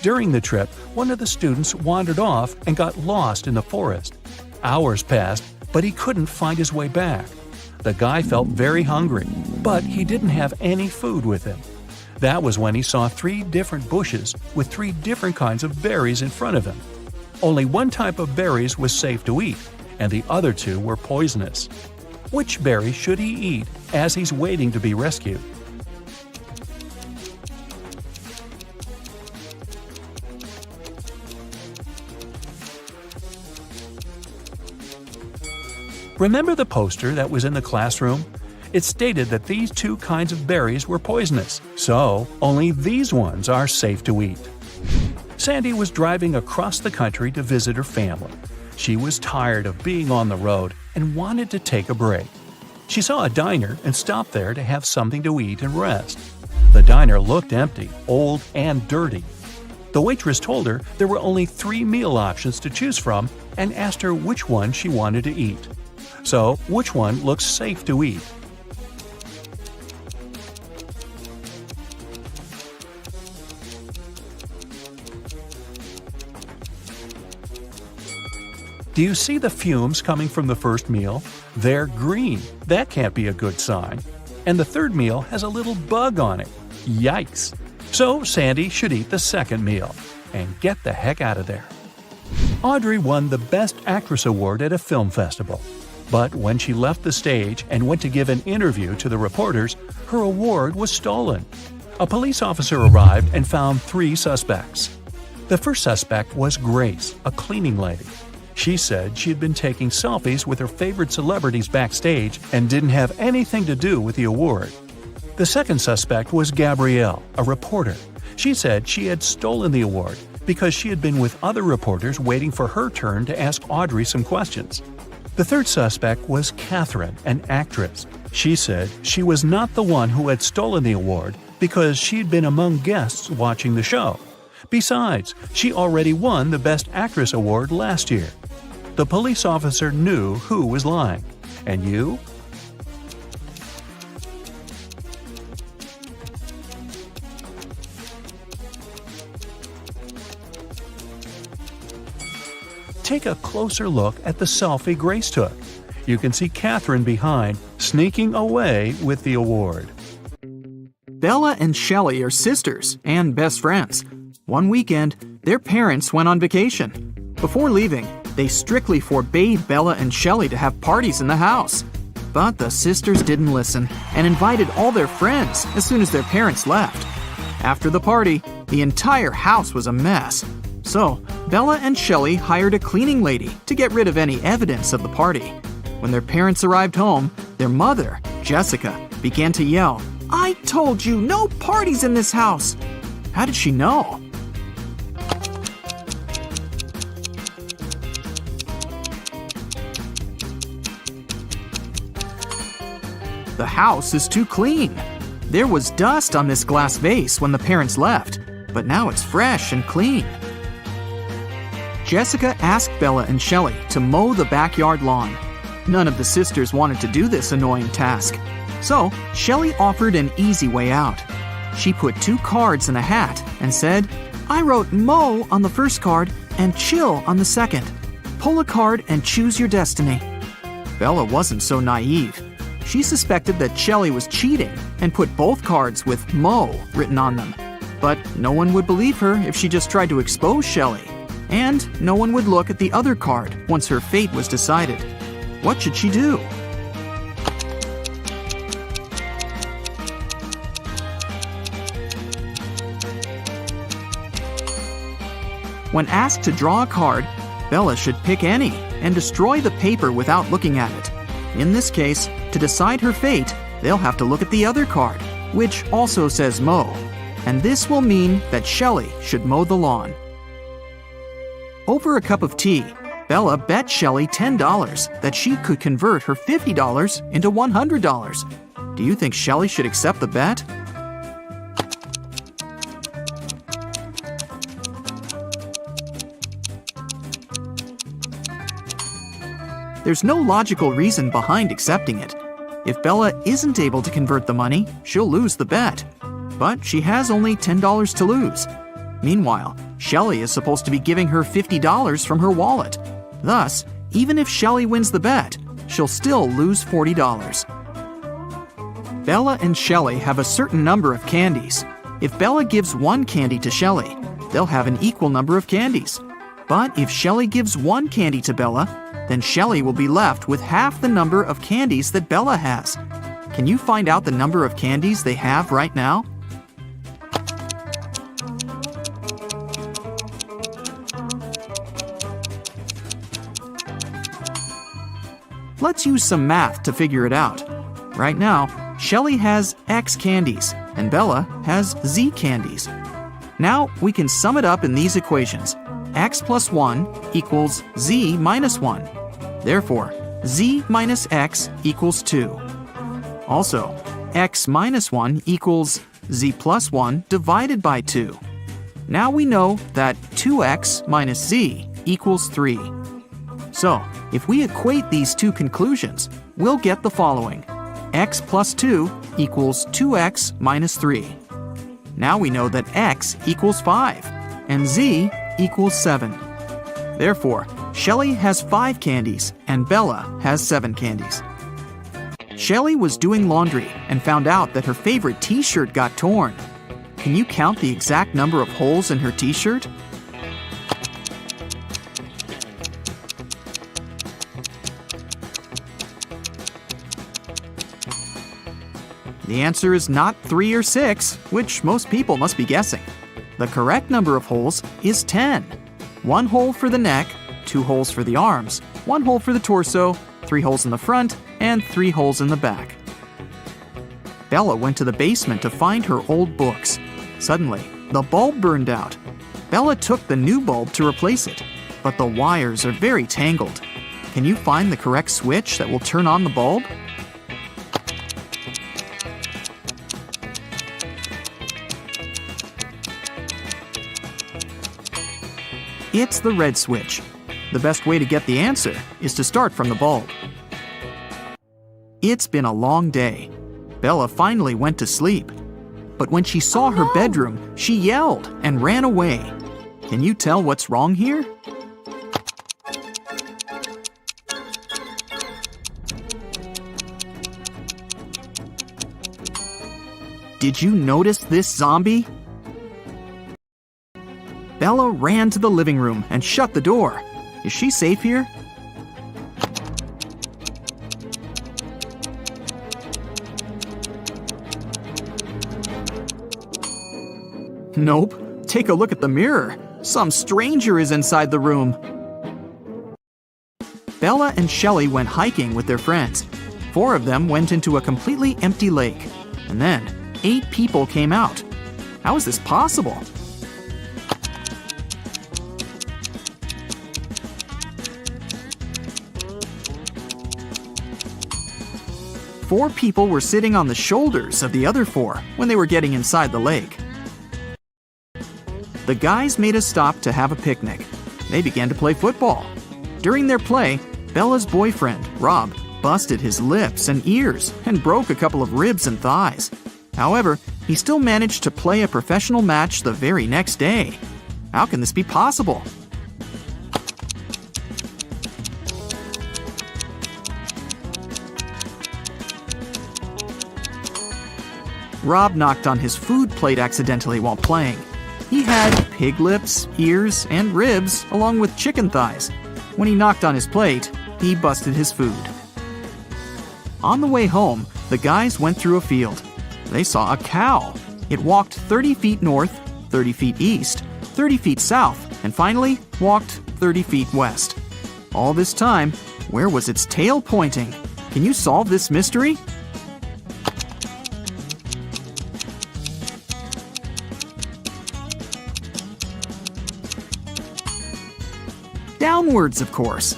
During the trip, one of the students wandered off and got lost in the forest. Hours passed, but he couldn't find his way back. The guy felt very hungry, but he didn't have any food with him. That was when he saw 3 different bushes with 3 different kinds of berries in front of him. Only one type of berries was safe to eat, and the other 2 were poisonous. Which berry should he eat as he's waiting to be rescued? Remember the poster that was in the classroom? It stated that these 2 kinds of berries were poisonous, so only these ones are safe to eat. Sandy was driving across the country to visit her family. She was tired of being on the road and wanted to take a break. She saw a diner and stopped there to have something to eat and rest. The diner looked empty, old, and dirty. The waitress told her there were only 3 meal options to choose from and asked her which one she wanted to eat. So, which one looks safe to eat? Do you see the fumes coming from the first meal? They're green. That can't be a good sign. And the third meal has a little bug on it. Yikes! So Sandy should eat the second meal and get the heck out of there. Audrey won the Best Actress award at a film festival. But when she left the stage and went to give an interview to the reporters, her award was stolen. A police officer arrived and found 3 suspects. The first suspect was Grace, a cleaning lady. She said she had been taking selfies with her favorite celebrities backstage and didn't have anything to do with the award. The second suspect was Gabrielle, a reporter. She said she had stolen the award because she had been with other reporters waiting for her turn to ask Audrey some questions. The third suspect was Catherine, an actress. She said she was not the one who had stolen the award because she'd been among guests watching the show. Besides, she already won the Best Actress award last year. The police officer knew who was lying. And you? Take a closer look at the selfie Grace took. You can see Catherine behind, sneaking away with the award. Bella and Shelley are sisters and best friends. One weekend, their parents went on vacation. Before leaving, they strictly forbade Bella and Shelley to have parties in the house. But the sisters didn't listen and invited all their friends as soon as their parents left. After the party, the entire house was a mess. So, Bella and Shelley hired a cleaning lady to get rid of any evidence of the party. When their parents arrived home, their mother, Jessica, began to yell, "I told you, no parties in this house!" How did she know? The house is too clean. There was dust on this glass vase when the parents left, but now it's fresh and clean. Jessica asked Bella and Shelley to mow the backyard lawn. None of the sisters wanted to do this annoying task. So, Shelley offered an easy way out. She put 2 cards in a hat and said, "I wrote mow on the first card and chill on the second. Pull a card and choose your destiny." Bella wasn't so naive. She suspected that Shelley was cheating and put both cards with mow written on them. But no one would believe her if she just tried to expose Shelley. And no one would look at the other card once her fate was decided. What should she do? When asked to draw a card, Bella should pick any and destroy the paper without looking at it. In this case, to decide her fate, they'll have to look at the other card, which also says mow. And this will mean that Shelley should mow the lawn. Over a cup of tea, Bella bet Shelley $10 that she could convert her $50 into $100. Do you think Shelley should accept the bet? There's no logical reason behind accepting it. If Bella isn't able to convert the money, she'll lose the bet. But she has only $10 to lose. Meanwhile, Shelley is supposed to be giving her $50 from her wallet. Thus, even if Shelley wins the bet, she'll still lose $40. Bella and Shelley have a certain number of candies. If Bella gives 1 candy to Shelley, they'll have an equal number of candies. But if Shelley gives 1 candy to Bella, then Shelley will be left with half the number of candies that Bella has. Can you find out the number of candies they have right now? Let's use some math to figure it out. Right now, Shelley has X candies and Bella has Z candies. Now we can sum it up in these equations. X plus 1 equals Z minus 1. Therefore, Z minus X equals 2. Also, X minus 1 equals Z plus 1 divided by 2. Now we know that 2X minus Z equals 3. So, if we equate these two conclusions, we'll get the following. X plus 2 equals 2X minus 3. Now we know that X equals 5 and Z equals 7. Therefore, Shelley has 5 candies and Bella has 7 candies. Shelley was doing laundry and found out that her favorite t-shirt got torn. Can you count the exact number of holes in her t-shirt? The answer is not 3 or 6, which most people must be guessing. The correct number of holes is 10. 1 hole for the neck, 2 holes for the arms, 1 hole for the torso, 3 holes in the front, and 3 holes in the back. Bella went to the basement to find her old books. Suddenly, the bulb burned out. Bella took the new bulb to replace it, but the wires are very tangled. Can you find the correct switch that will turn on the bulb? It's the red switch. The best way to get the answer is to start from the bulb. It's been a long day. Bella finally went to sleep. But when she saw her bedroom, she yelled and ran away. Can you tell what's wrong here? Did you notice this zombie? Bella ran to the living room and shut the door. Is she safe here? Nope. Take a look at the mirror. Some stranger is inside the room. Bella and Shelley went hiking with their friends. 4 of them went into a completely empty lake. And then 8 people came out. How is this possible? Four people were sitting on the shoulders of the other 4 when they were getting inside the lake. The guys made a stop to have a picnic. They began to play football. During their play, Bella's boyfriend, Rob, busted his lips and ears and broke a couple of ribs and thighs. However, he still managed to play a professional match the very next day. How can this be possible? Rob knocked on his food plate accidentally while playing. He had pig lips, ears, and ribs, along with chicken thighs. When he knocked on his plate, he busted his food. On the way home, the guys went through a field. They saw a cow. It walked 30 feet north, 30 feet east, 30 feet south, and finally walked 30 feet west. All this time, where was its tail pointing? Can you solve this mystery? Downwards, of course.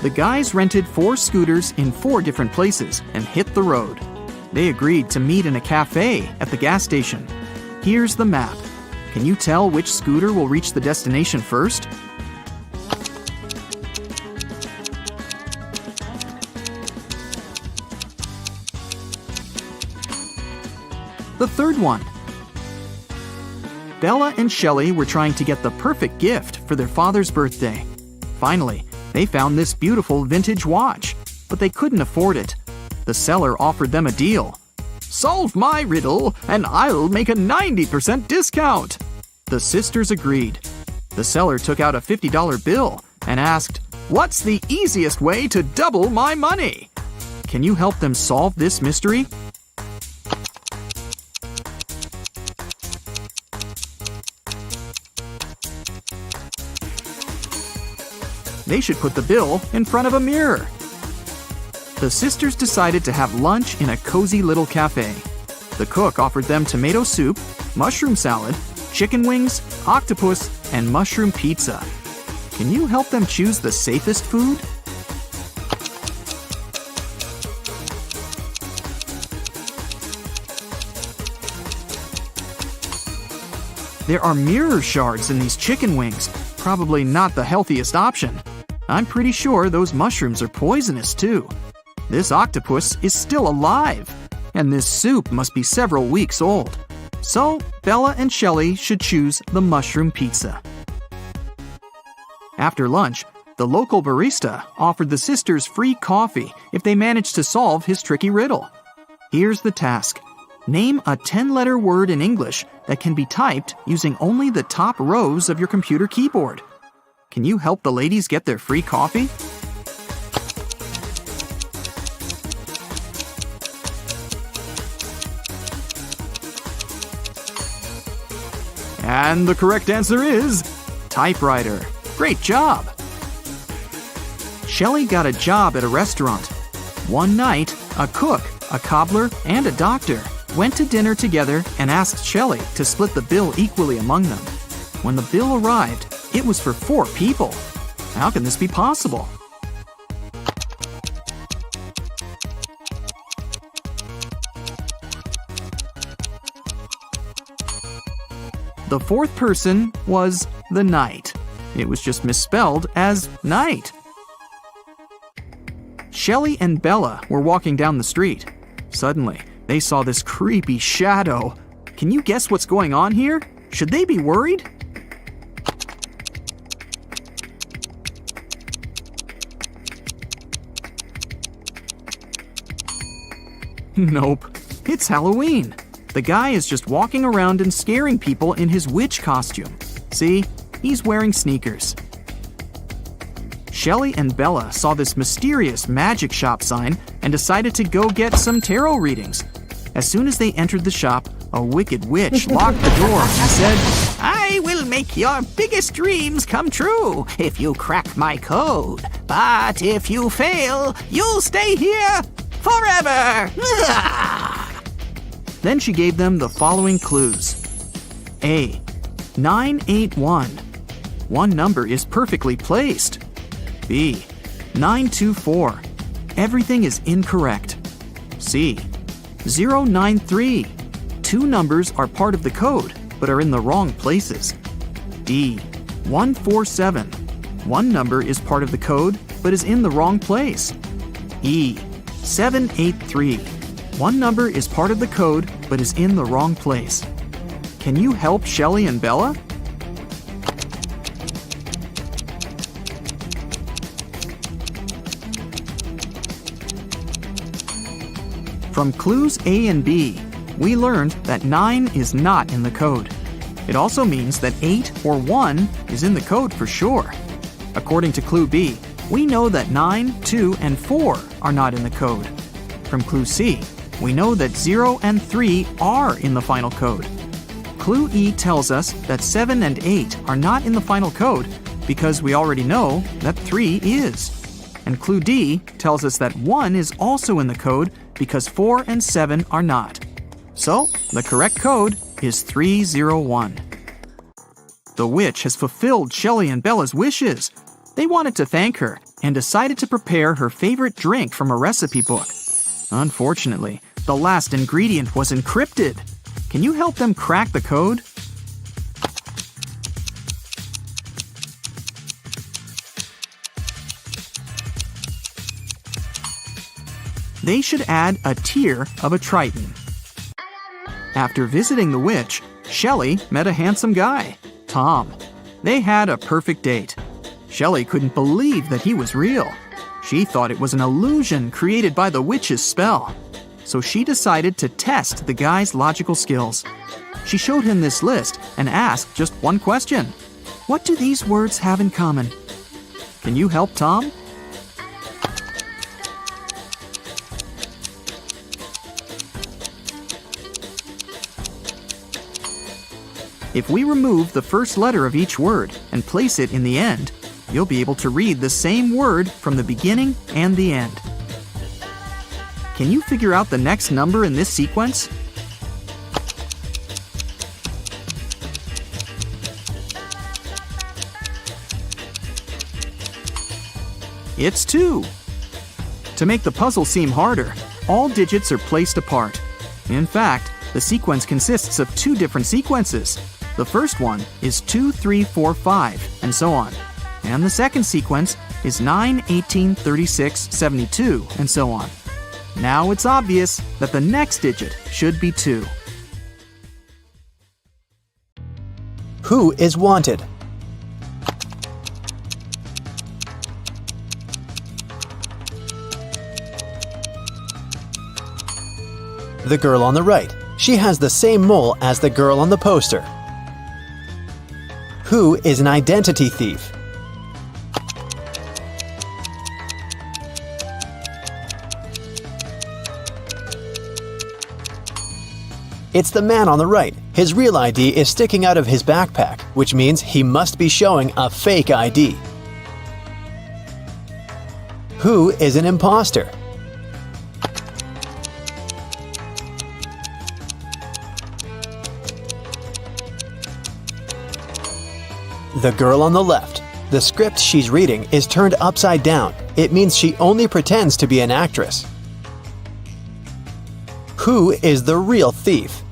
The guys rented 4 scooters in 4 different places and hit the road. They agreed to meet in a cafe at the gas station. Here's the map. Can you tell which scooter will reach the destination first? The third one. Bella and Shelley were trying to get the perfect gift for their father's birthday. Finally, they found this beautiful vintage watch, but they couldn't afford it. The seller offered them a deal. "Solve my riddle, and I'll make a 90% discount." The sisters agreed. The seller took out a $50 bill and asked, "What's the easiest way to double my money?" Can you help them solve this mystery? They should put the bill in front of a mirror. The sisters decided to have lunch in a cozy little cafe. The cook offered them tomato soup, mushroom salad, chicken wings, octopus, and mushroom pizza. Can you help them choose the safest food? There are mirror shards in these chicken wings. Probably not the healthiest option. I'm pretty sure those mushrooms are poisonous too. This octopus is still alive, and this soup must be several weeks old. So, Bella and Shelley should choose the mushroom pizza. After lunch, the local barista offered the sisters free coffee if they managed to solve his tricky riddle. Here's the task. Name a 10-letter word in English that can be typed using only the top rows of your computer keyboard. Can you help the ladies get their free coffee? And the correct answer is typewriter. Great job! Shelley got a job at a restaurant. One night, a cook, a cobbler, and a doctor went to dinner together and asked Shelley to split the bill equally among them. When the bill arrived, it was for 4 people. How can this be possible? The 4th person was the knight. It was just misspelled as night. Shelley and Bella were walking down the street. Suddenly, they saw this creepy shadow. Can you guess what's going on here? Should they be worried? Nope, it's Halloween. The guy is just walking around and scaring people in his witch costume. See, he's wearing sneakers. Shelley and Bella saw this mysterious magic shop sign and decided to go get some tarot readings. As soon as they entered the shop, a wicked witch locked the door and said, "I will make your biggest dreams come true if you crack my code. But if you fail, you'll stay here forever." Then she gave them the following clues. A. 981. One number is perfectly placed. B. 924. Everything is incorrect. C. 093. 2 numbers are part of the code, but are in the wrong places. D. 147. One number is part of the code, but is in the wrong place. E. 783. One number is part of the code, but is in the wrong place. Can you help Shelley and Bella? From clues A and B, we learned that 9 is not in the code. It also means that 8 or 1 is in the code for sure. According to clue B, we know that 9, 2, and 4 are not in the code. From clue C, we know that 0 and 3 are in the final code. Clue E tells us that 7 and 8 are not in the final code because we already know that 3 is. And clue D tells us that 1 is also in the code because 4 and 7 are not. So, the correct code is 301. The witch has fulfilled Shelley and Bella's wishes. They wanted to thank her and decided to prepare her favorite drink from a recipe book. Unfortunately, the last ingredient was encrypted. Can you help them crack the code? They should add a tear of a triton. After visiting the witch, Shelley met a handsome guy, Tom. They had a perfect date. Shelley couldn't believe that he was real. She thought it was an illusion created by the witch's spell. So she decided to test the guy's logical skills. She showed him this list and asked just one question. What do these words have in common? Can you help Tom? If we remove the first letter of each word and place it in the end, you'll be able to read the same word from the beginning and the end. Can you figure out the next number in this sequence? It's 2. To make the puzzle seem harder, all digits are placed apart. In fact, the sequence consists of 2 different sequences. The first one is 2, 3, 4, 5, and so on. And the second sequence is 9, 18, 36, 72, and so on. Now it's obvious that the next digit should be 2. Who is wanted? The girl on the right. She has the same mole as the girl on the poster. Who is an identity thief? It's the man on the right. His real ID is sticking out of his backpack, which means he must be showing a fake ID. Who is an imposter? The girl on the left. The script she's reading is turned upside down. It means she only pretends to be an actress. Who is the real thief?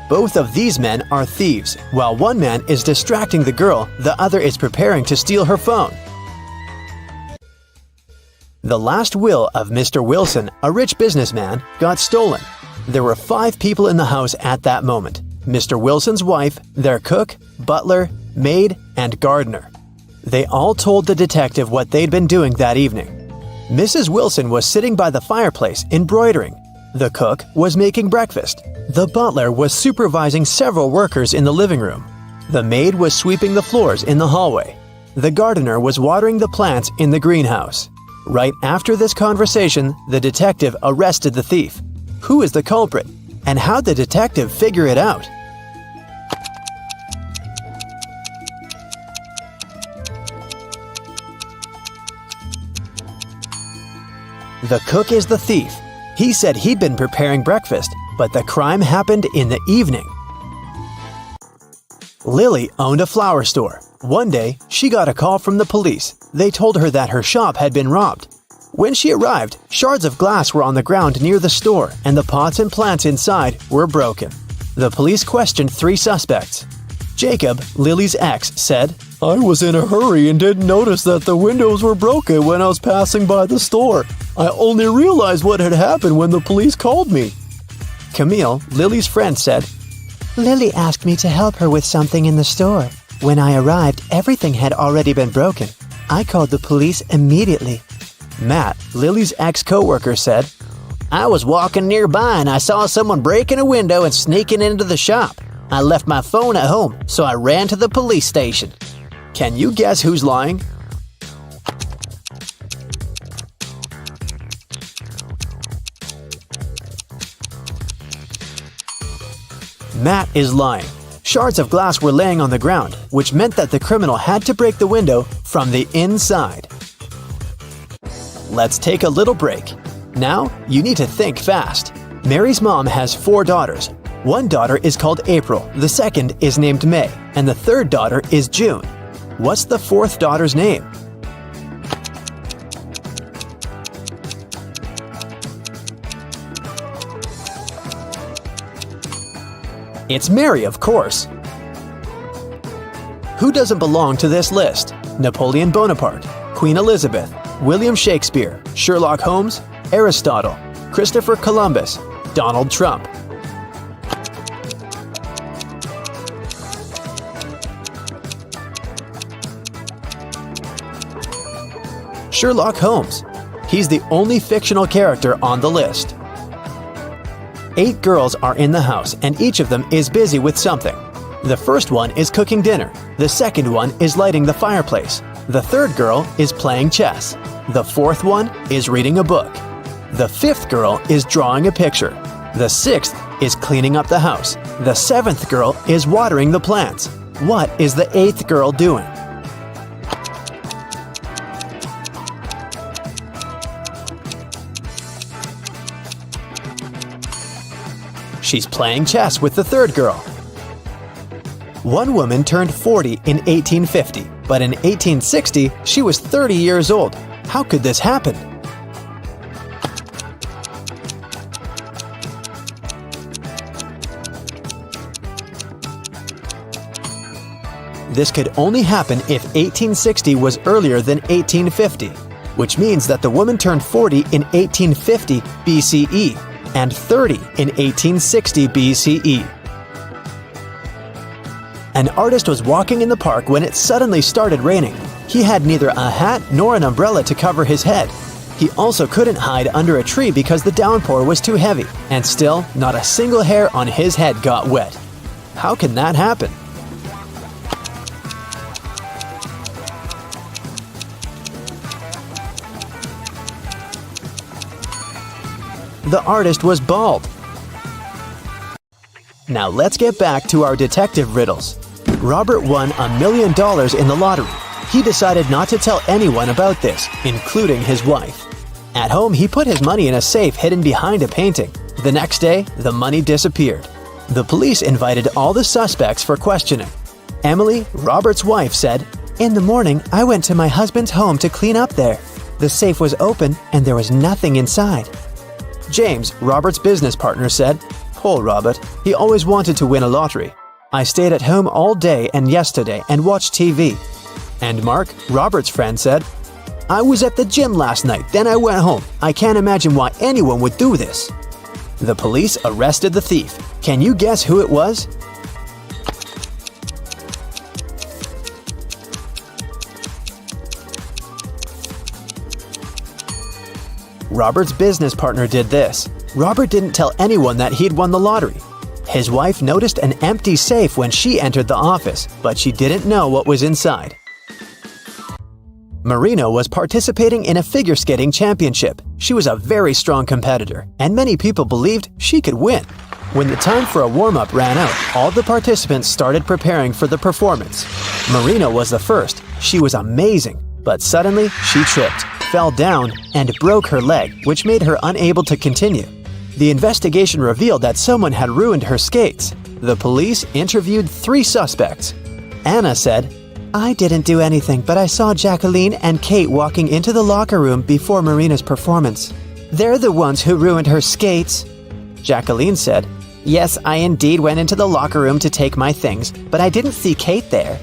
Both of these men are thieves. While one man is distracting the girl, the other is preparing to steal her phone. The last will of Mr. Wilson, a rich businessman, got stolen. There were 5 people in the house at that moment: Mr. Wilson's wife, their cook, butler, maid, and gardener. They all told the detective what they'd been doing that evening. Mrs. Wilson was sitting by the fireplace embroidering. The cook was making breakfast. The butler was supervising several workers in the living room. The maid was sweeping the floors in the hallway. The gardener was watering the plants in the greenhouse. Right after this conversation, the detective arrested the thief. Who is the culprit? And how'd the detective figure it out? The cook is the thief. He said he'd been preparing breakfast, but the crime happened in the evening. Lily owned a flower store. One day, she got a call from the police. They told her that her shop had been robbed. When she arrived, shards of glass were on the ground near the store, and the pots and plants inside were broken. The police questioned 3 suspects. Jacob, Lily's ex, said, "I was in a hurry and didn't notice that the windows were broken when I was passing by the store. I only realized what had happened when the police called me." Camille, Lily's friend, said, "Lily asked me to help her with something in the store. When I arrived, everything had already been broken. I called the police immediately." Matt, Lily's ex-coworker, said, "I was walking nearby and I saw someone breaking a window and sneaking into the shop. I left my phone at home, so I ran to the police station." Can you guess who's lying? Matt is lying. Shards of glass were laying on the ground, which meant that the criminal had to break the window from the inside. Let's take a little break. Now, you need to think fast. Mary's mom has 4 daughters. One daughter is called April, the second is named May, and the third daughter is June. What's the 4th daughter's name? It's Mary, of course. Who doesn't belong to this list? Napoleon Bonaparte, Queen Elizabeth, William Shakespeare, Sherlock Holmes, Aristotle, Christopher Columbus, Donald Trump. Sherlock Holmes. He's the only fictional character on the list. 8 girls are in the house and each of them is busy with something. The first one is cooking dinner. The second one is lighting the fireplace. The third girl is playing chess. The fourth one is reading a book. The fifth girl is drawing a picture. The sixth is cleaning up the house. The seventh girl is watering the plants. What is the eighth girl doing? She's playing chess with the third girl. One woman turned 40 in 1850, but in 1860 she was 30 years old. How could this happen? This could only happen if 1860 was earlier than 1850, which means that the woman turned 40 in 1850 BCE and 30 in 1860 BCE. An artist was walking in the park when it suddenly started raining. He had neither a hat nor an umbrella to cover his head. He also couldn't hide under a tree because the downpour was too heavy, and still, not a single hair on his head got wet. How can that happen? The artist was bald. Now let's get back to our detective riddles. Robert won $1 million in the lottery. He decided not to tell anyone about this, including his wife. At home, he put his money in a safe hidden behind a painting. The next day, the money disappeared. The police invited all the suspects for questioning. Emily, Robert's wife, said, "In the morning, I went to my husband's home to clean up there. The safe was open and there was nothing inside." James, Robert's business partner, said, "Poor Robert, he always wanted to win a lottery. I stayed at home all day and yesterday and watched TV." And Mark, Robert's friend, said, "I was at the gym last night, then I went home. I can't imagine why anyone would do this." The police arrested the thief. Can you guess who it was? Robert's business partner did this. Robert didn't tell anyone that he'd won the lottery. His wife noticed an empty safe when she entered the office, but she didn't know what was inside. Marina was participating in a figure skating championship. She was a very strong competitor, and many people believed she could win. When the time for a warm-up ran out, all the participants started preparing for the performance. Marina was the first. She was amazing, but suddenly she tripped, fell down, and broke her leg, which made her unable to continue. The investigation revealed that someone had ruined her skates. The police interviewed 3 suspects. Anna said, "I didn't do anything, but I saw Jacqueline and Kate walking into the locker room before Marina's performance. They're the ones who ruined her skates." Jacqueline said, "Yes, I indeed went into the locker room to take my things, but I didn't see Kate there."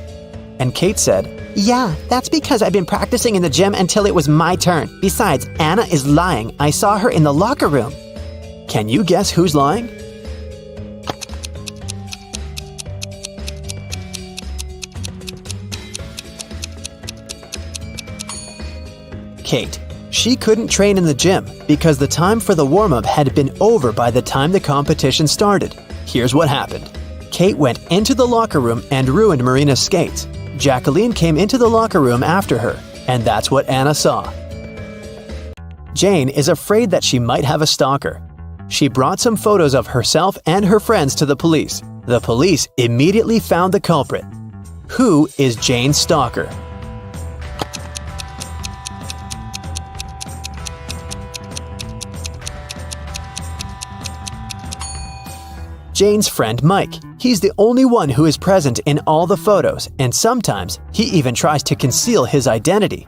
And Kate said, "Yeah, that's because I've been practicing in the gym until it was my turn. Besides, Anna is lying. I saw her in the locker room." Can you guess who's lying? Kate. She couldn't train in the gym because the time for the warm-up had been over by the time the competition started. Here's what happened. Kate went into the locker room and ruined Marina's skates. Jacqueline came into the locker room after her, and that's what Anna saw. Jane is afraid that she might have a stalker. She brought some photos of herself and her friends to the police. The police immediately found the culprit. Who is Jane's stalker? Jane's friend Mike. He's the only one who is present in all the photos, and sometimes he even tries to conceal his identity.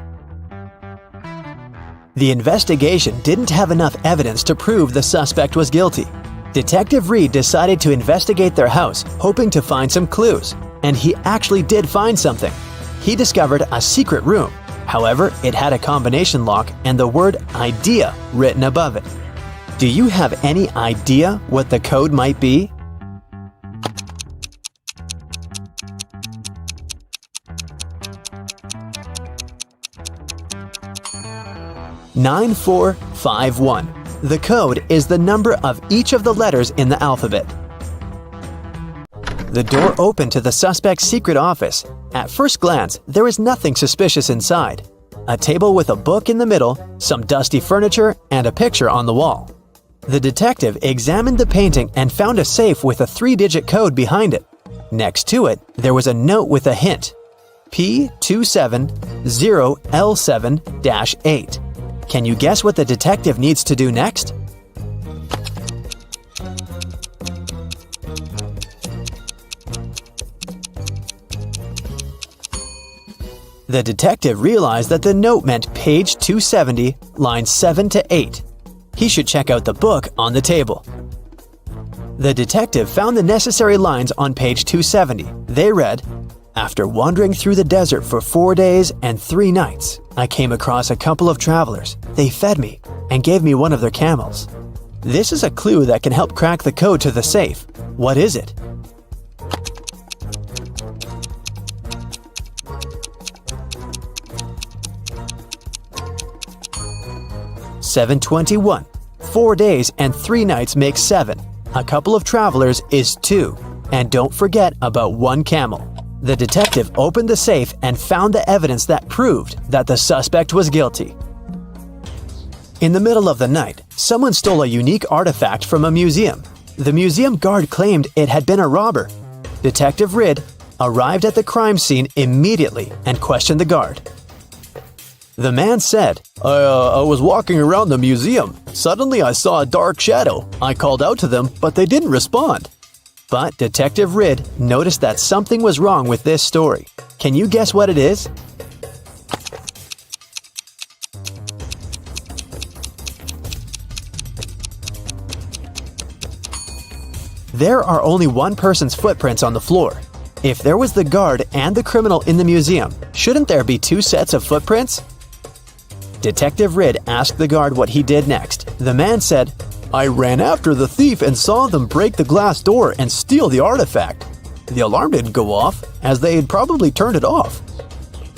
The investigation didn't have enough evidence to prove the suspect was guilty. Detective Reed decided to investigate their house, hoping to find some clues, and he actually did find something. He discovered a secret room. However, it had a combination lock and the word "idea" written above it. Do you have any idea what the code might be? "9451. The code is the number of each of the letters in the alphabet. The door opened to the suspect's secret office. At first glance, there was nothing suspicious inside. A table with a book in the middle, some dusty furniture, and a picture on the wall. The detective examined the painting and found a safe with a 3-digit code behind it. Next to it, there was a note with a hint. P270L7-8. Can you guess what the detective needs to do next? The detective realized that the note meant page 270, lines 7 to 8. He should check out the book on the table. The detective found the necessary lines on page 270. They read, "After wandering through the desert for 4 days and 3 nights, I came across a couple of travelers. They fed me and gave me one of their camels." This is a clue that can help crack the code to the safe. What is it? "721. 4 days and 3 nights make 7. A couple of travelers is 2. And don't forget about 1 camel." The detective opened the safe and found the evidence that proved that the suspect was guilty. In the middle of the night, someone stole a unique artifact from a museum. The museum guard claimed it had been a robber. Detective Ridd arrived at the crime scene immediately and questioned the guard. The man said, I was walking around the museum. Suddenly I saw a dark shadow. I called out to them, but they didn't respond. But Detective Ridd noticed that something was wrong with this story. Can you guess what it is? There are only one person's footprints on the floor. If there was the guard and the criminal in the museum, shouldn't there be two sets of footprints? Detective Ridd asked the guard what he did next. The man said, I ran after the thief and saw them break the glass door and steal the artifact. The alarm didn't go off, as they had probably turned it off.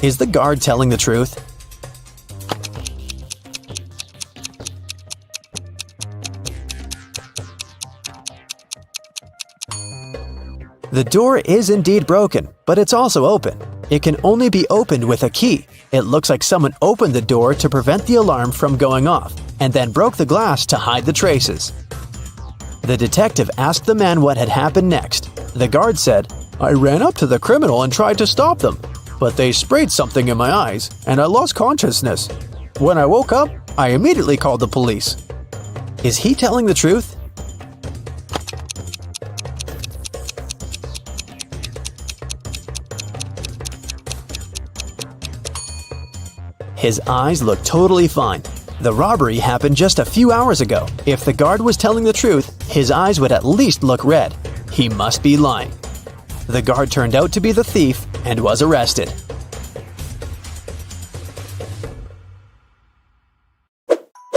Is the guard telling the truth? The door is indeed broken, but it's also open. It can only be opened with a key. It looks like someone opened the door to prevent the alarm from going off, and then broke the glass to hide the traces. The detective asked the man what had happened next. The guard said, I ran up to the criminal and tried to stop them, but they sprayed something in my eyes, and I lost consciousness. When I woke up, I immediately called the police. Is he telling the truth? His eyes look totally fine. The robbery happened just a few hours ago. If the guard was telling the truth, his eyes would at least look red. He must be lying. The guard turned out to be the thief and was arrested.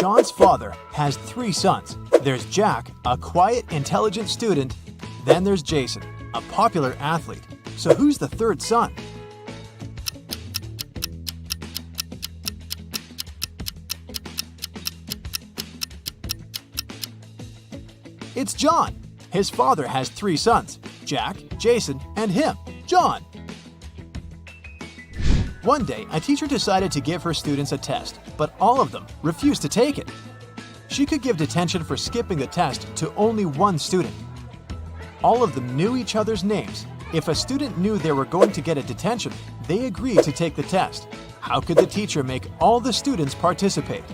John's father has 3 sons. There's Jack, a quiet, intelligent student. Then there's Jason, a popular athlete. So who's the 3rd son? It's John. His father has 3 sons, Jack, Jason, and him, John. One day, a teacher decided to give her students a test, but all of them refused to take it. She could give detention for skipping the test to only one student. All of them knew each other's names. If a student knew they were going to get a detention, they agreed to take the test. How could the teacher make all the students participate?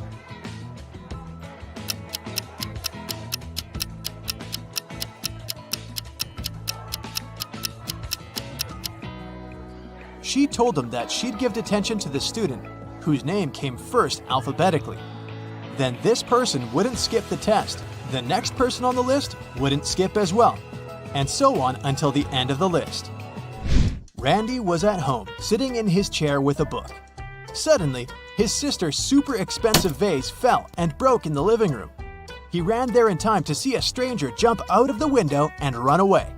She told them that she'd give detention to the student whose name came first alphabetically. Then this person wouldn't skip the test. The next person on the list wouldn't skip as well, and so on until the end of the list. Randy was at home, sitting in his chair with a book. Suddenly, his sister's super expensive vase fell and broke in the living room. He ran there in time to see a stranger jump out of the window and run away.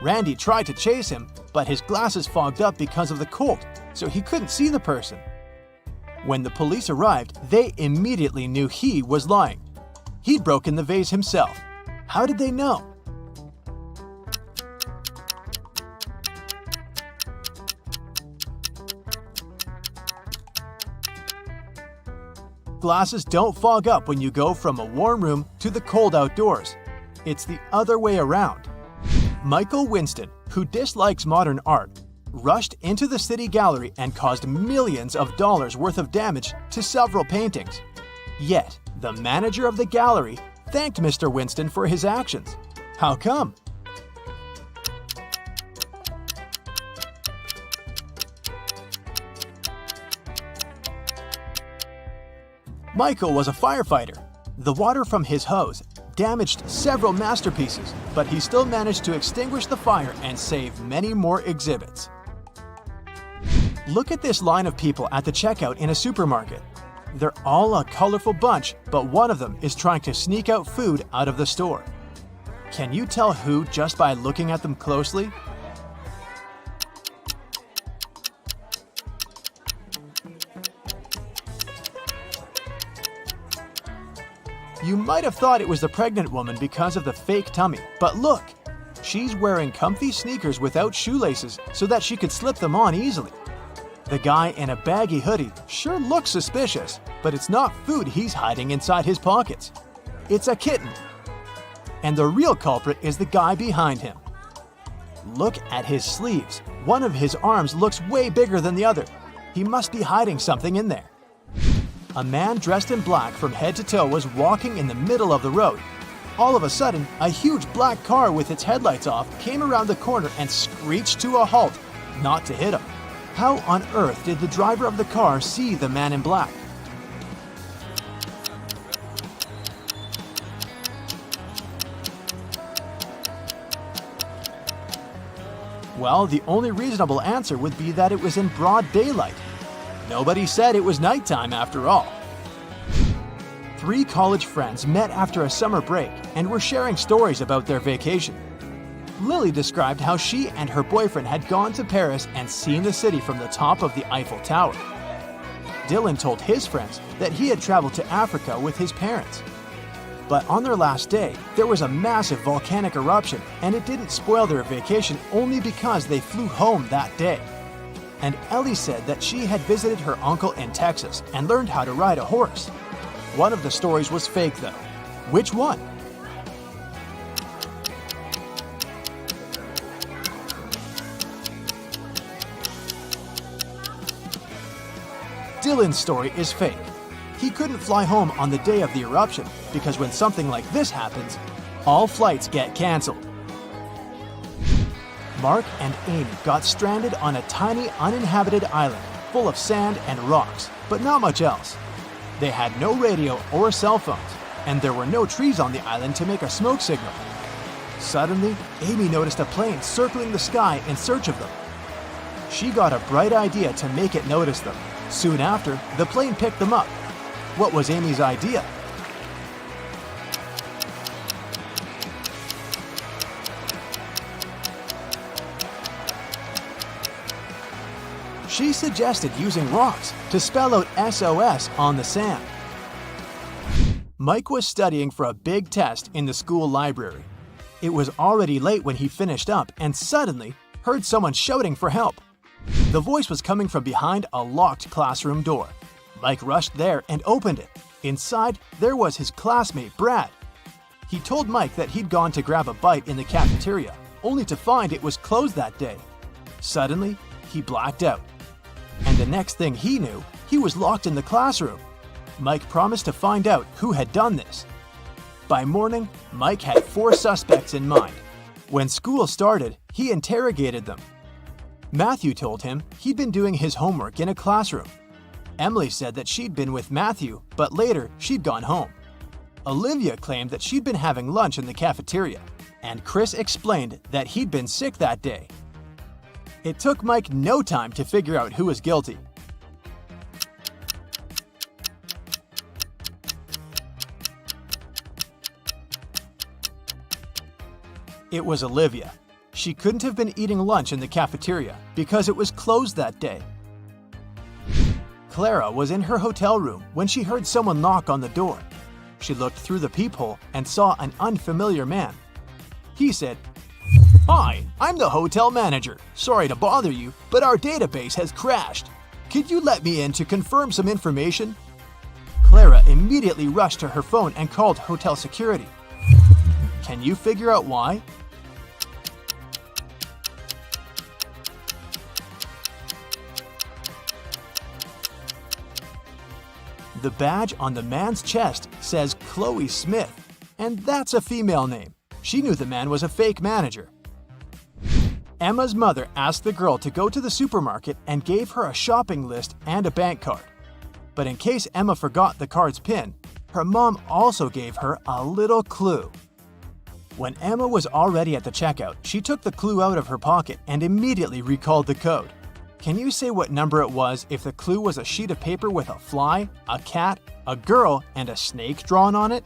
Randy tried to chase him, but his glasses fogged up because of the cold, so he couldn't see the person. When the police arrived, they immediately knew he was lying. He'd broken the vase himself. How did they know? Glasses don't fog up when you go from a warm room to the cold outdoors. It's the other way around. Michael Winston, who dislikes modern art, rushed into the city gallery and caused millions of dollars worth of damage to several paintings. Yet, the manager of the gallery thanked Mr. Winston for his actions. How come? Michael was a firefighter. The water from his hose damaged several masterpieces, but he still managed to extinguish the fire and save many more exhibits. Look at this line of people at the checkout in a supermarket. They're all a colorful bunch, but one of them is trying to sneak out food out of the store. Can you tell who just by looking at them closely? You might have thought it was the pregnant woman because of the fake tummy, but look! She's wearing comfy sneakers without shoelaces so that she could slip them on easily. The guy in a baggy hoodie sure looks suspicious, but it's not food he's hiding inside his pockets. It's a kitten. And the real culprit is the guy behind him. Look at his sleeves. One of his arms looks way bigger than the other. He must be hiding something in there. A man dressed in black from head to toe was walking in the middle of the road. All of a sudden, a huge black car with its headlights off came around the corner and screeched to a halt, not to hit him. How on earth did the driver of the car see the man in black? Well, the only reasonable answer would be that it was in broad daylight. Nobody said it was nighttime after all. 3 college friends met after a summer break and were sharing stories about their vacation. Lily described how she and her boyfriend had gone to Paris and seen the city from the top of the Eiffel Tower. Dylan told his friends that he had traveled to Africa with his parents. But on their last day, there was a massive volcanic eruption, and it didn't spoil their vacation only because they flew home that day. And Ellie said that she had visited her uncle in Texas and learned how to ride a horse. One of the stories was fake though. Which one? Dylan's story is fake. He couldn't fly home on the day of the eruption because when something like this happens, all flights get canceled. Mark and Amy got stranded on a tiny uninhabited island full of sand and rocks, but not much else. They had no radio or cell phones, and there were no trees on the island to make a smoke signal. Suddenly, Amy noticed a plane circling the sky in search of them. She got a bright idea to make it notice them. Soon after, the plane picked them up. What was Amy's idea? She suggested using rocks to spell out SOS on the sand. Mike was studying for a big test in the school library. It was already late when he finished up and suddenly heard someone shouting for help. The voice was coming from behind a locked classroom door. Mike rushed there and opened it. Inside, there was his classmate, Brad. He told Mike that he'd gone to grab a bite in the cafeteria, only to find it was closed that day. Suddenly, he blacked out. And the next thing he knew, he was locked in the classroom. Mike promised to find out who had done this. By morning, Mike had 4 suspects in mind. When school started, he interrogated them. Matthew told him he'd been doing his homework in a classroom. Emily said that she'd been with Matthew, but later she'd gone home. Olivia claimed that she'd been having lunch in the cafeteria, and Chris explained that he'd been sick that day. It took Mike no time to figure out who was guilty. It was Olivia. She couldn't have been eating lunch in the cafeteria because it was closed that day. Clara was in her hotel room when she heard someone knock on the door. She looked through the peephole and saw an unfamiliar man. He said, "Hi, I'm the hotel manager. Sorry to bother you, but our database has crashed. Could you let me in to confirm some information?" Clara immediately rushed to her phone and called hotel security. Can you figure out why? The badge on the man's chest says Chloe Smith, and that's a female name. She knew the man was a fake manager. Emma's mother asked the girl to go to the supermarket and gave her a shopping list and a bank card. But in case Emma forgot the card's PIN, her mom also gave her a little clue. When Emma was already at the checkout, she took the clue out of her pocket and immediately recalled the code. Can you say what number it was if the clue was a sheet of paper with a fly, a cat, a girl, and a snake drawn on it?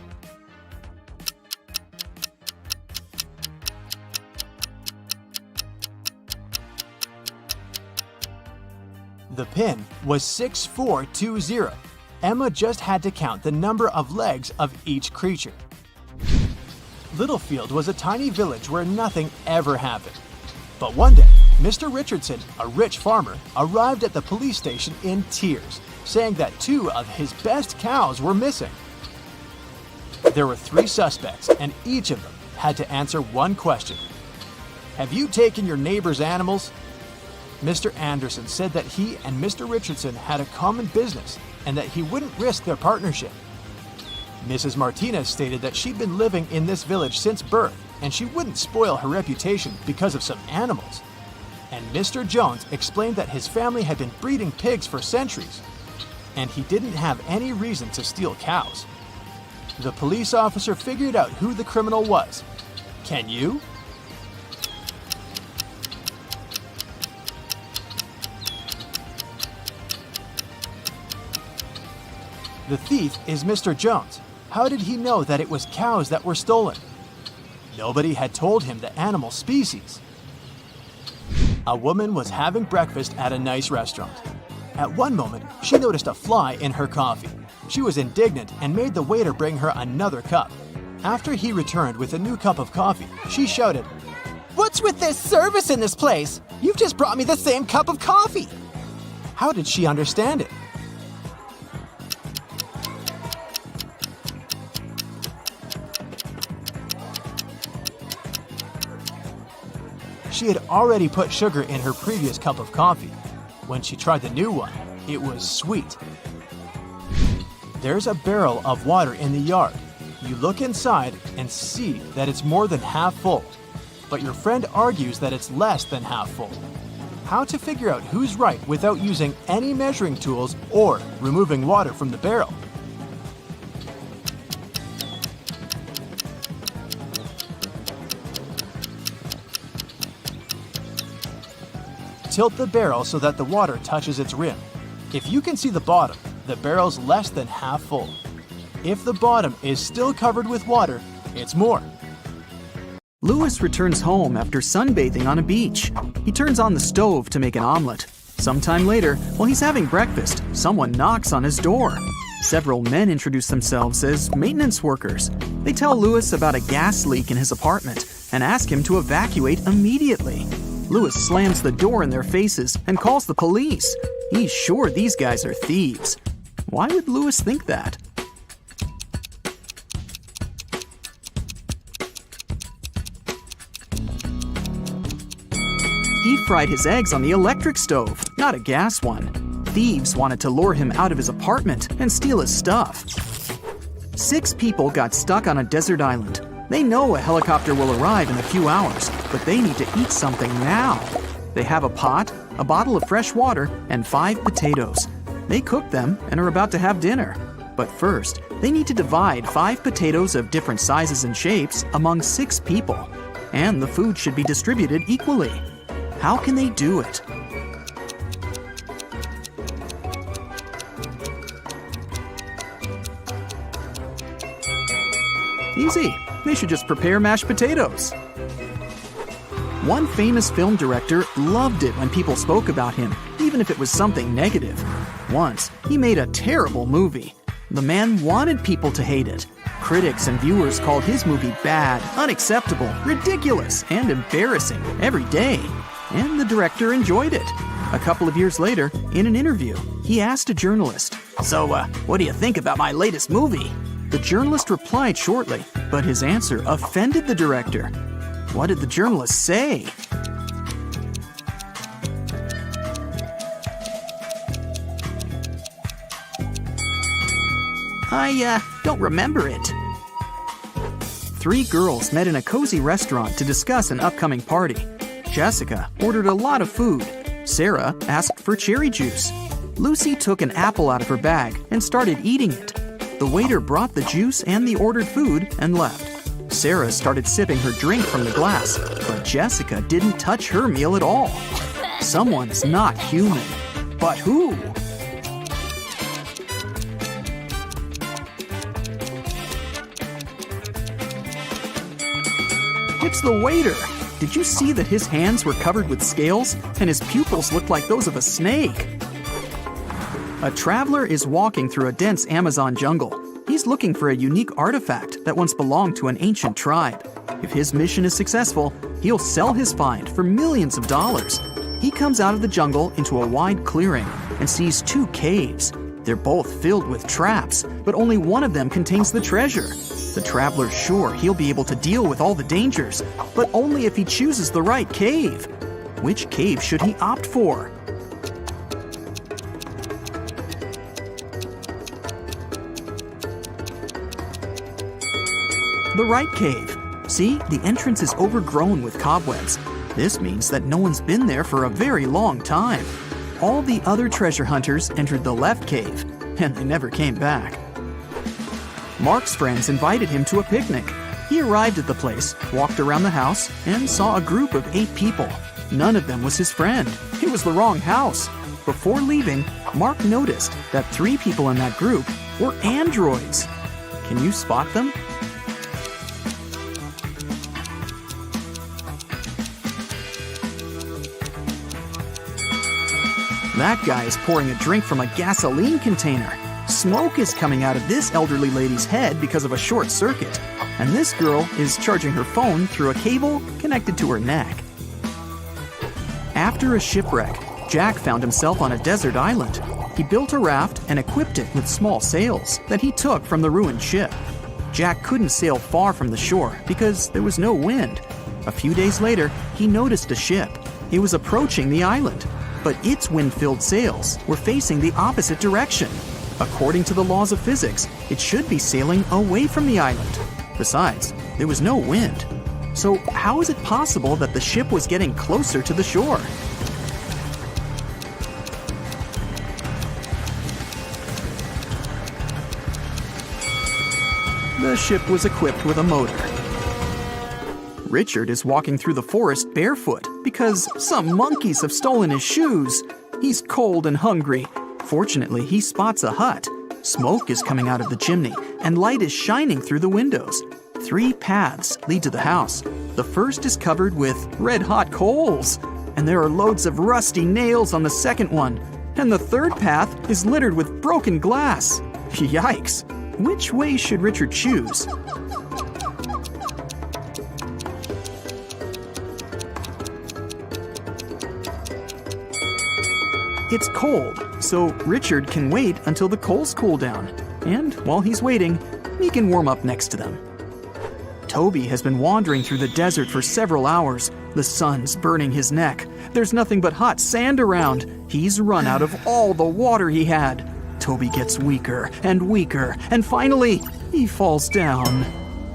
The PIN was 6420. Emma just had to count the number of legs of each creature. Littlefield was a tiny village where nothing ever happened. But one day, Mr. Richardson, a rich farmer, arrived at the police station in tears, saying that 2 of his best cows were missing. There were 3 suspects, and each of them had to answer one question. Have you taken your neighbor's animals? Mr. Anderson said that he and Mr. Richardson had a common business and that he wouldn't risk their partnership. Mrs. Martinez stated that she'd been living in this village since birth and she wouldn't spoil her reputation because of some animals. And Mr. Jones explained that his family had been breeding pigs for centuries and he didn't have any reason to steal cows. The police officer figured out who the criminal was. Can you? The thief is Mr. Jones. How did he know that it was cows that were stolen? Nobody had told him the animal species. A woman was having breakfast at a nice restaurant. At one moment, she noticed a fly in her coffee. She was indignant and made the waiter bring her another cup. After he returned with a new cup of coffee, she shouted, "What's with this service in this place? You've just brought me the same cup of coffee." How did she understand it? She had already put sugar in her previous cup of coffee. When she tried the new one, it was sweet. There's a barrel of water in the yard. You look inside and see that it's more than half full, but your friend argues that it's less than half full. How to figure out who's right without using any measuring tools or removing water from the barrel? Tilt the barrel so that the water touches its rim. If you can see the bottom, the barrel's less than half full. If the bottom is still covered with water, it's more. Louis returns home after sunbathing on a beach. He turns on the stove to make an omelet. Sometime later, while he's having breakfast, someone knocks on his door. Several men introduce themselves as maintenance workers. They tell Louis about a gas leak in his apartment and ask him to evacuate immediately. Louis slams the door in their faces and calls the police. He's sure these guys are thieves. Why would Louis think that? He fried his eggs on the electric stove, not a gas one. Thieves wanted to lure him out of his apartment and steal his stuff. 6 people got stuck on a desert island. They know a helicopter will arrive in a few hours, but they need to eat something now. They have a pot, a bottle of fresh water, and 5 potatoes. They cook them and are about to have dinner. But first, they need to divide 5 potatoes of different sizes and shapes among 6 people. And the food should be distributed equally. How can they do it? Easy. They should just prepare mashed potatoes. One famous film director loved it when people spoke about him, even if it was something negative. Once, he made a terrible movie. The man wanted people to hate it. Critics and viewers called his movie bad, unacceptable, ridiculous, and embarrassing every day. And the director enjoyed it. A couple of years later, in an interview, he asked a journalist, "So, what do you think about my latest movie?" The journalist replied shortly, but his answer offended the director. What did the journalist say? I don't remember it. 3 girls met in a cozy restaurant to discuss an upcoming party. Jessica ordered a lot of food. Sarah asked for cherry juice. Lucy took an apple out of her bag and started eating it. The waiter brought the juice and the ordered food and left. Sarah started sipping her drink from the glass, but Jessica didn't touch her meal at all. Someone's not human. But who? It's the waiter. Did you see that his hands were covered with scales and his pupils looked like those of a snake? A traveler is walking through a dense Amazon jungle. He's looking for a unique artifact that once belonged to an ancient tribe. If his mission is successful, he'll sell his find for millions of dollars. He comes out of the jungle into a wide clearing and sees 2 caves. They're both filled with traps, but only one of them contains the treasure. The traveler's sure he'll be able to deal with all the dangers, but only if he chooses the right cave. Which cave should he opt for? The right cave. See, the entrance is overgrown with cobwebs. This means that no one's been there for a very long time. All the other treasure hunters entered the left cave, and they never came back. Mark's friends invited him to a picnic. He arrived at the place, walked around the house, and saw a group of 8 people. None of them was his friend. It was the wrong house. Before leaving, Mark noticed that 3 people in that group were androids. Can you spot them? That guy is pouring a drink from a gasoline container. Smoke is coming out of this elderly lady's head because of a short circuit. And this girl is charging her phone through a cable connected to her neck. After a shipwreck, Jack found himself on a desert island. He built a raft and equipped it with small sails that he took from the ruined ship. Jack couldn't sail far from the shore because there was no wind. A few days later, he noticed a ship. It was approaching the island, but its wind-filled sails were facing the opposite direction. According to the laws of physics, it should be sailing away from the island. Besides, there was no wind. So how is it possible that the ship was getting closer to the shore? The ship was equipped with a motor. Richard is walking through the forest barefoot because some monkeys have stolen his shoes. He's cold and hungry. Fortunately, he spots a hut. Smoke is coming out of the chimney, and light is shining through the windows. 3 paths lead to the house. The first is covered with red-hot coals, and there are loads of rusty nails on the second one. And the third path is littered with broken glass. Yikes! Which way should Richard choose? It's cold, so Richard can wait until the coals cool down. And while he's waiting, he can warm up next to them. Toby has been wandering through the desert for several hours. The sun's burning his neck. There's nothing but hot sand around. He's run out of all the water he had. Toby gets weaker and weaker, and finally, he falls down.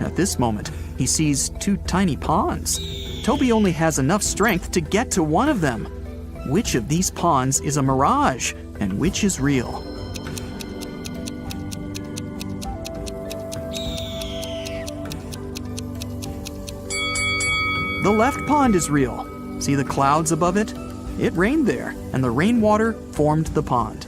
At this moment, he sees 2 tiny ponds. Toby only has enough strength to get to one of them. Which of these ponds is a mirage, and which is real? The left pond is real. See the clouds above it? It rained there, and the rainwater formed the pond.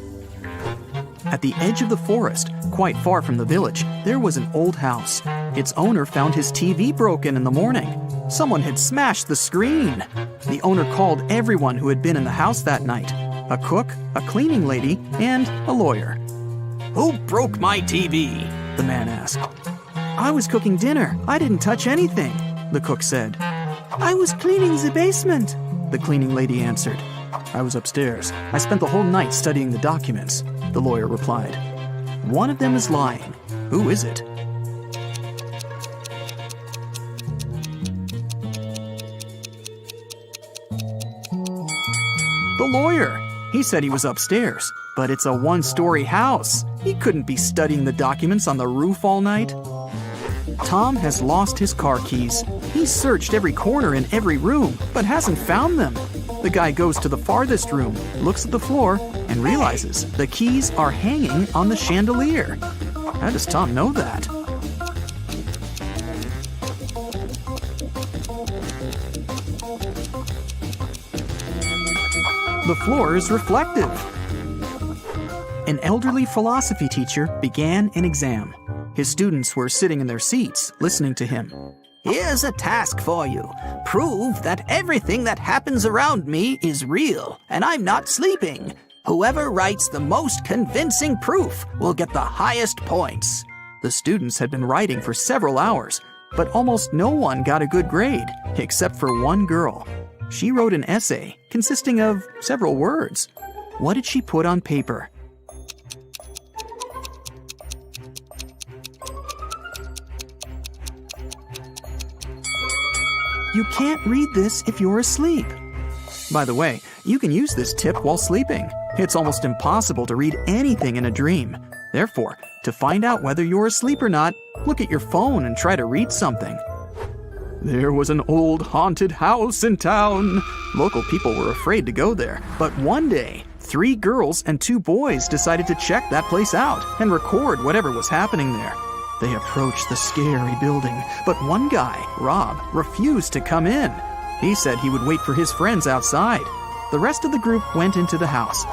At the edge of the forest, quite far from the village, there was an old house. Its owner found his TV broken in the morning. Someone had smashed the screen. The owner called everyone who had been in the house that night: a cook, a cleaning lady, and a lawyer. "Who broke my TV?" the man asked. "I was cooking dinner. I didn't touch anything," the cook said. "I was cleaning the basement," the cleaning lady answered. "I was upstairs. I spent the whole night studying the documents," the lawyer replied. One of them is lying. Who is it? The lawyer. He said he was upstairs, but it's a 1-story house. He couldn't be studying the documents on the roof all night. Tom has lost his car keys. He's searched every corner in every room, but hasn't found them. The guy goes to the farthest room, looks at the floor, and realizes the keys are hanging on the chandelier. How does Tom know that? The floor is reflective. An elderly philosophy teacher began an exam. His students were sitting in their seats, listening to him. "Here's a task for you. Prove that everything that happens around me is real, and I'm not sleeping. Whoever writes the most convincing proof will get the highest points." The students had been writing for several hours, but almost no one got a good grade, except for one girl. She wrote an essay consisting of several words. What did she put on paper? You can't read this if you're asleep. By the way, you can use this tip while sleeping. It's almost impossible to read anything in a dream. Therefore, to find out whether you're asleep or not, look at your phone and try to read something. There was an old haunted house in town. Local people were afraid to go there, but one day, 3 girls and 2 boys decided to check that place out and record whatever was happening there. They approached the scary building, but one guy, Rob, refused to come in. He said he would wait for his friends outside. The rest of the group went into the house.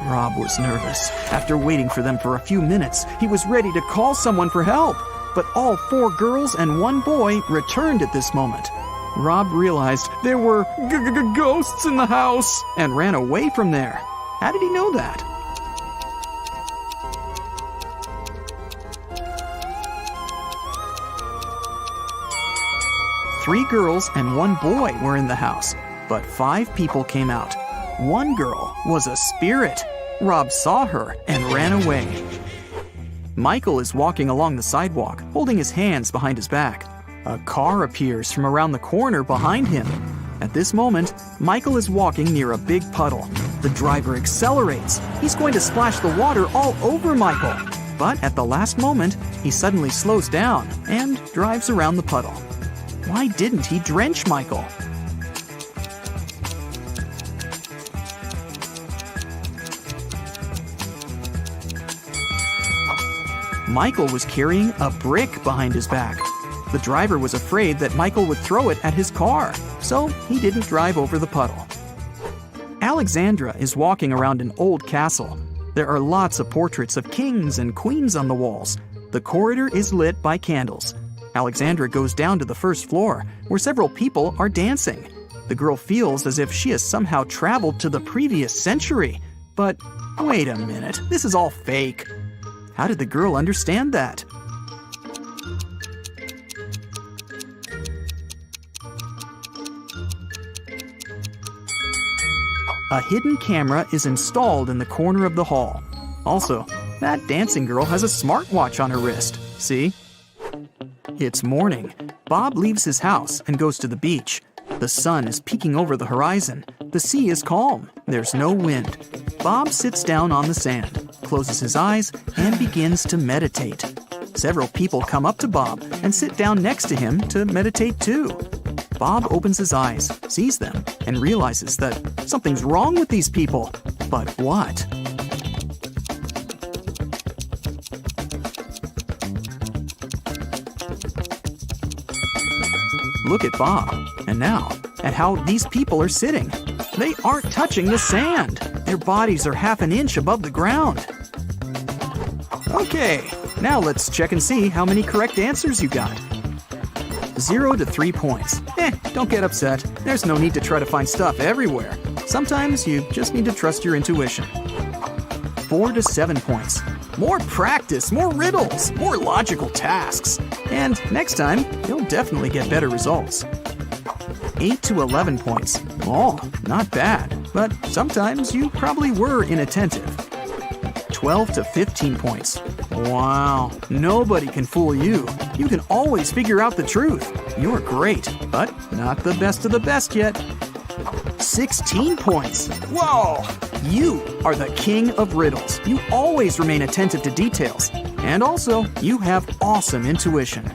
Rob was nervous. After waiting for them for a few minutes, he was ready to call someone for help. But all 4 girls and 1 boy returned at this moment. Rob realized there were ghosts in the house and ran away from there. How did he know that? Three girls and 1 boy were in the house, but 5 people came out. 1 girl was a spirit. Rob saw her and ran away. Michael is walking along the sidewalk, holding his hands behind his back. A car appears from around the corner behind him. At this moment, Michael is walking near a big puddle. The driver accelerates. He's going to splash the water all over Michael. But at the last moment, he suddenly slows down and drives around the puddle. Why didn't he drench Michael? Michael was carrying a brick behind his back. The driver was afraid that Michael would throw it at his car, so he didn't drive over the puddle. Alexandra is walking around an old castle. There are lots of portraits of kings and queens on the walls. The corridor is lit by candles. Alexandra goes down to the first floor, where several people are dancing. The girl feels as if she has somehow traveled to the previous century. But wait a minute, this is all fake. How did the girl understand that? A hidden camera is installed in the corner of the hall. Also, that dancing girl has a smartwatch on her wrist. See? It's morning. Bob leaves his house and goes to the beach. The sun is peeking over the horizon. The sea is calm. There's no wind. Bob sits down on the sand, closes his eyes, and begins to meditate. Several people come up to Bob and sit down next to him to meditate too. Bob opens his eyes, sees them, and realizes that something's wrong with these people. But what? Look at Bob, and now at how these people are sitting. They aren't touching the sand. Their bodies are half an inch above the ground. Okay, now let's check and see how many correct answers you got. 0 to 3 points. Don't get upset. There's no need to try to find stuff everywhere. Sometimes you just need to trust your intuition. 4 to 7 points. More practice, more riddles, more logical tasks. And next time, you'll definitely get better results. 8 to 11 points. Oh, not bad, but sometimes you probably were inattentive. 12 to 15 points. Wow, nobody can fool you. You can always figure out the truth. You're great, but not the best of the best yet. 16 points. Whoa! You are the king of riddles. You always remain attentive to details. And also, you have awesome intuition.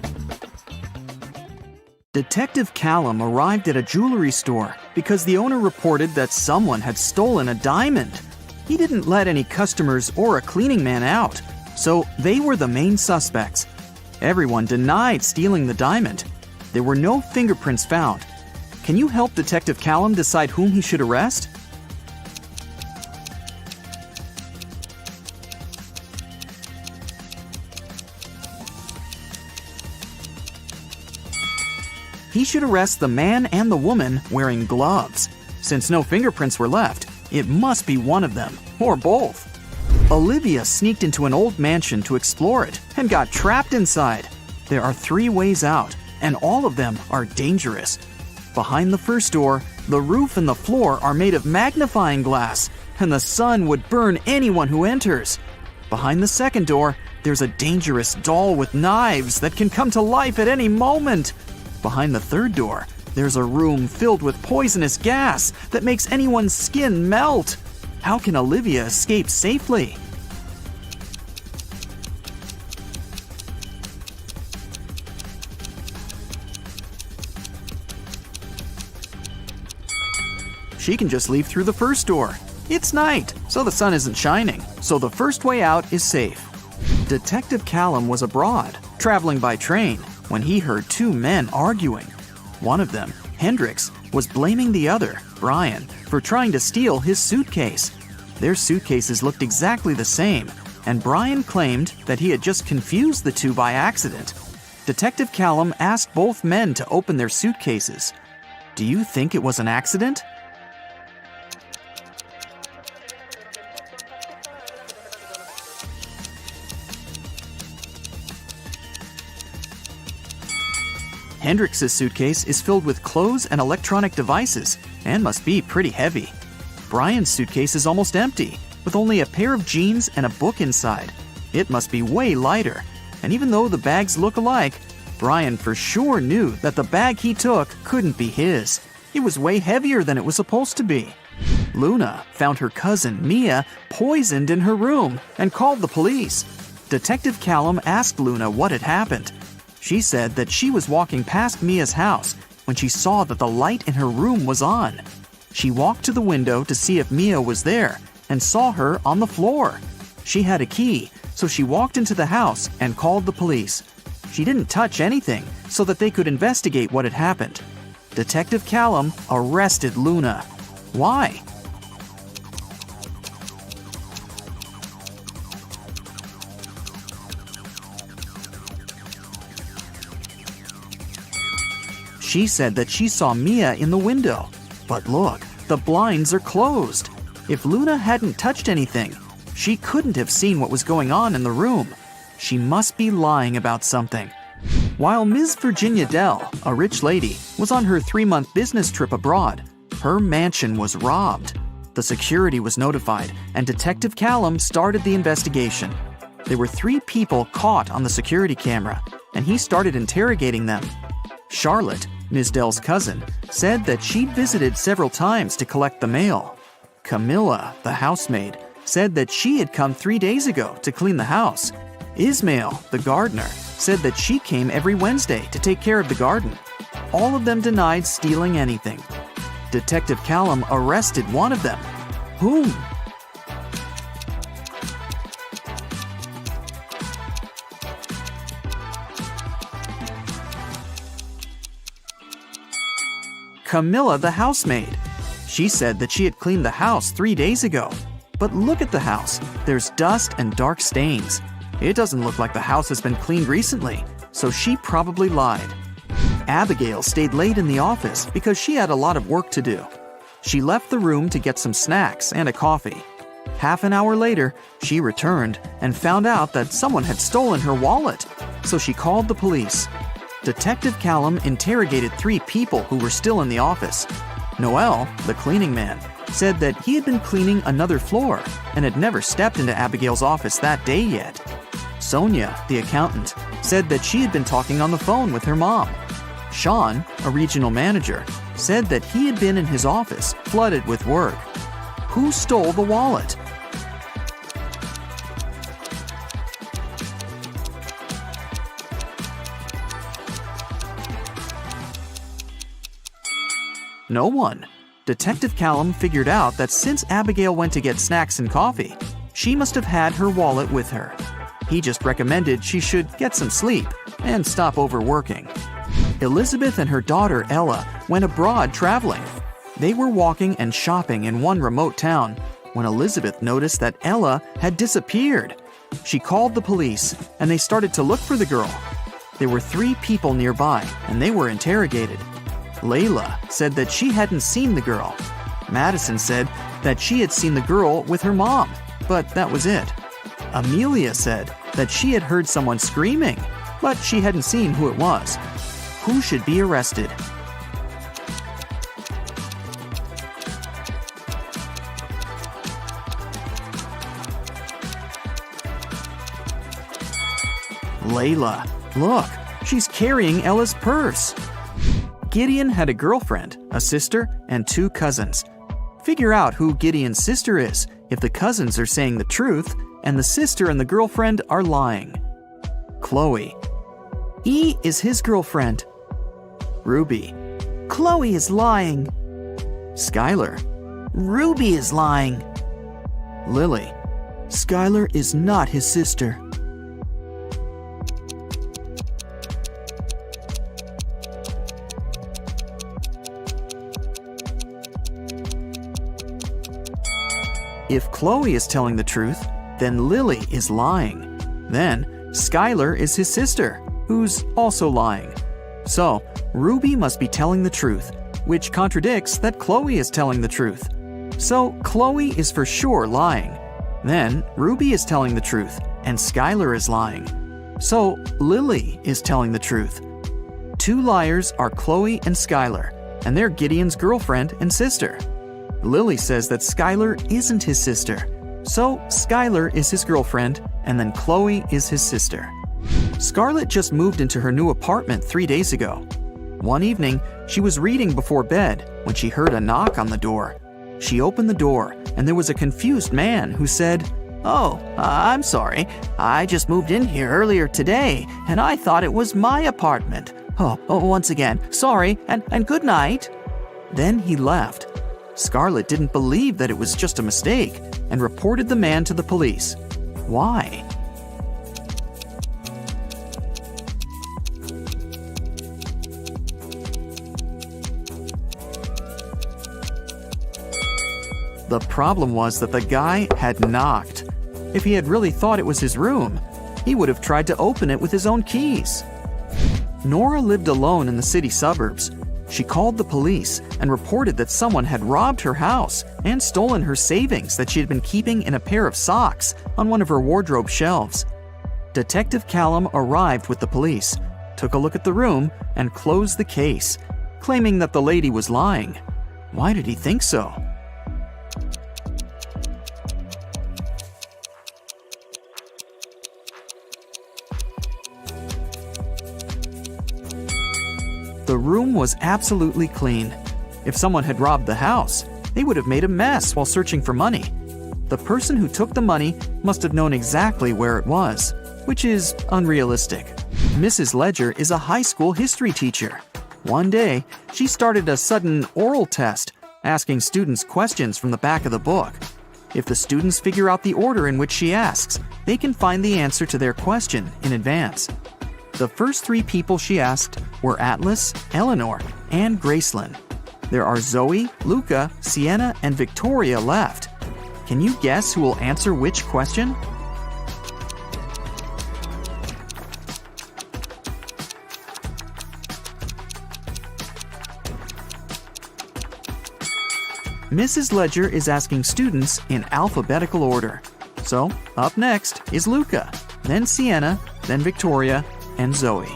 Detective Callum arrived at a jewelry store because the owner reported that someone had stolen a diamond. He didn't let any customers or a cleaning man out, so they were the main suspects. Everyone denied stealing the diamond. There were no fingerprints found. Can you help Detective Callum decide whom he should arrest? He should arrest the man and the woman wearing gloves. Since no fingerprints were left, it must be one of them, or both. Olivia sneaked into an old mansion to explore it and got trapped inside. There are 3 ways out, and all of them are dangerous. Behind the first door, The roof and the floor are made of magnifying glass, and the sun would burn anyone who enters. Behind the second door, there's a dangerous doll with knives that can come to life at any moment. Behind the third door, there's a room filled with poisonous gas that makes anyone's skin melt. How can Olivia escape safely? She can just leave through the first door. It's night, so the sun isn't shining, so the first way out is safe. Detective Callum was abroad, traveling by train, when he heard two men arguing. One of them, Hendrix, was blaming the other, Brian, for trying to steal his suitcase. Their suitcases looked exactly the same, and Brian claimed that he had just confused the two by accident. Detective Callum asked both men to open their suitcases. Do you think it was an accident? Hendrix's suitcase is filled with clothes and electronic devices and must be pretty heavy. Brian's suitcase is almost empty, with only a pair of jeans and a book inside. It must be way lighter, and even though the bags look alike, Brian for sure knew that the bag he took couldn't be his. It was way heavier than it was supposed to be. Luna found her cousin Mia poisoned in her room and called the police. Detective Callum asked Luna what had happened. She said that she was walking past Mia's house when she saw that the light in her room was on. She walked to the window to see if Mia was there and saw her on the floor. She had a key, so she walked into the house and called the police. She didn't touch anything so that they could investigate what had happened. Detective Callum arrested Luna. Why? She said that she saw Mia in the window. But look, the blinds are closed. If Luna hadn't touched anything, she couldn't have seen what was going on in the room. She must be lying about something. While Ms. Virginia Dell, a rich lady, was on her 3-month business trip abroad, her mansion was robbed. The security was notified, and Detective Callum started the investigation. There were 3 people caught on the security camera, and he started interrogating them. Charlotte, Ms. Dell's cousin, said that she'd visited several times to collect the mail. Camilla, the housemaid, said that she had come 3 days ago to clean the house. Ismail, the gardener, said that she came every Wednesday to take care of the garden. All of them denied stealing anything. Detective Callum arrested one of them. Whom? Camilla, the housemaid. She said that she had cleaned the house 3 days ago. But look at the house. There's dust and dark stains. It doesn't look like the house has been cleaned recently, so she probably lied. Abigail stayed late in the office because she had a lot of work to do. She left the room to get some snacks and a coffee. Half an hour later, she returned and found out that someone had stolen her wallet, so she called the police. Detective Callum interrogated 3 people who were still in the office. Noel, the cleaning man, said that he had been cleaning another floor and had never stepped into Abigail's office that day yet. Sonia, the accountant, said that she had been talking on the phone with her mom. Sean, a regional manager, said that he had been in his office, flooded with work. Who stole the wallet? No one. Detective Callum figured out that since Abigail went to get snacks and coffee, she must have had her wallet with her. He just recommended she should get some sleep and stop overworking. Elizabeth and her daughter Ella went abroad traveling. They were walking and shopping in one remote town when Elizabeth noticed that Ella had disappeared. She called the police and they started to look for the girl. There were 3 people nearby and they were interrogated. Layla said that she hadn't seen the girl. Madison said that she had seen the girl with her mom, but that was it. Amelia said that she had heard someone screaming, but she hadn't seen who it was. Who should be arrested? Layla. Look, she's carrying Ella's purse. Gideon had a girlfriend, a sister, and 2 cousins. Figure out who Gideon's sister is if the cousins are saying the truth and the sister and the girlfriend are lying. Chloe. E is his girlfriend. Ruby. Chloe is lying. Skylar. Ruby is lying. Lily. Skylar is not his sister. If Chloe is telling the truth, then Lily is lying. Then Skylar is his sister, who's also lying. So Ruby must be telling the truth, which contradicts that Chloe is telling the truth. So Chloe is for sure lying. Then Ruby is telling the truth, and Skylar is lying. So Lily is telling the truth. 2 liars are Chloe and Skylar, and they're Gideon's girlfriend and sister. Lily says that Skylar isn't his sister. So Skylar is his girlfriend, and then Chloe is his sister. Scarlett just moved into her new apartment 3 days ago. One evening, she was reading before bed when she heard a knock on the door. She opened the door, and there was a confused man who said, "Oh, I'm sorry. I just moved in here earlier today, and I thought it was my apartment. Once again, sorry, and good night." Then he left. Scarlett didn't believe that it was just a mistake and reported the man to the police. Why? The problem was that the guy had knocked. If he had really thought it was his room, he would have tried to open it with his own keys. Nora lived alone in the city suburbs. She called the police and reported that someone had robbed her house and stolen her savings that she had been keeping in a pair of socks on one of her wardrobe shelves. Detective Callum arrived with the police, took a look at the room, and closed the case, claiming that the lady was lying. Why did he think so? The room was absolutely clean. If someone had robbed the house, they would have made a mess while searching for money. The person who took the money must have known exactly where it was, which is unrealistic. Mrs. Ledger is a high school history teacher. One day, she started a sudden oral test, asking students questions from the back of the book. If the students figure out the order in which she asks, they can find the answer to their question in advance. The first 3 people she asked were Atlas, Eleanor, and Gracelyn. There are Zoe, Luca, Sienna, and Victoria left. Can you guess who will answer which question? Mrs. Ledger is asking students in alphabetical order. So, up next is Luca, then Sienna, then Victoria, and Zoe.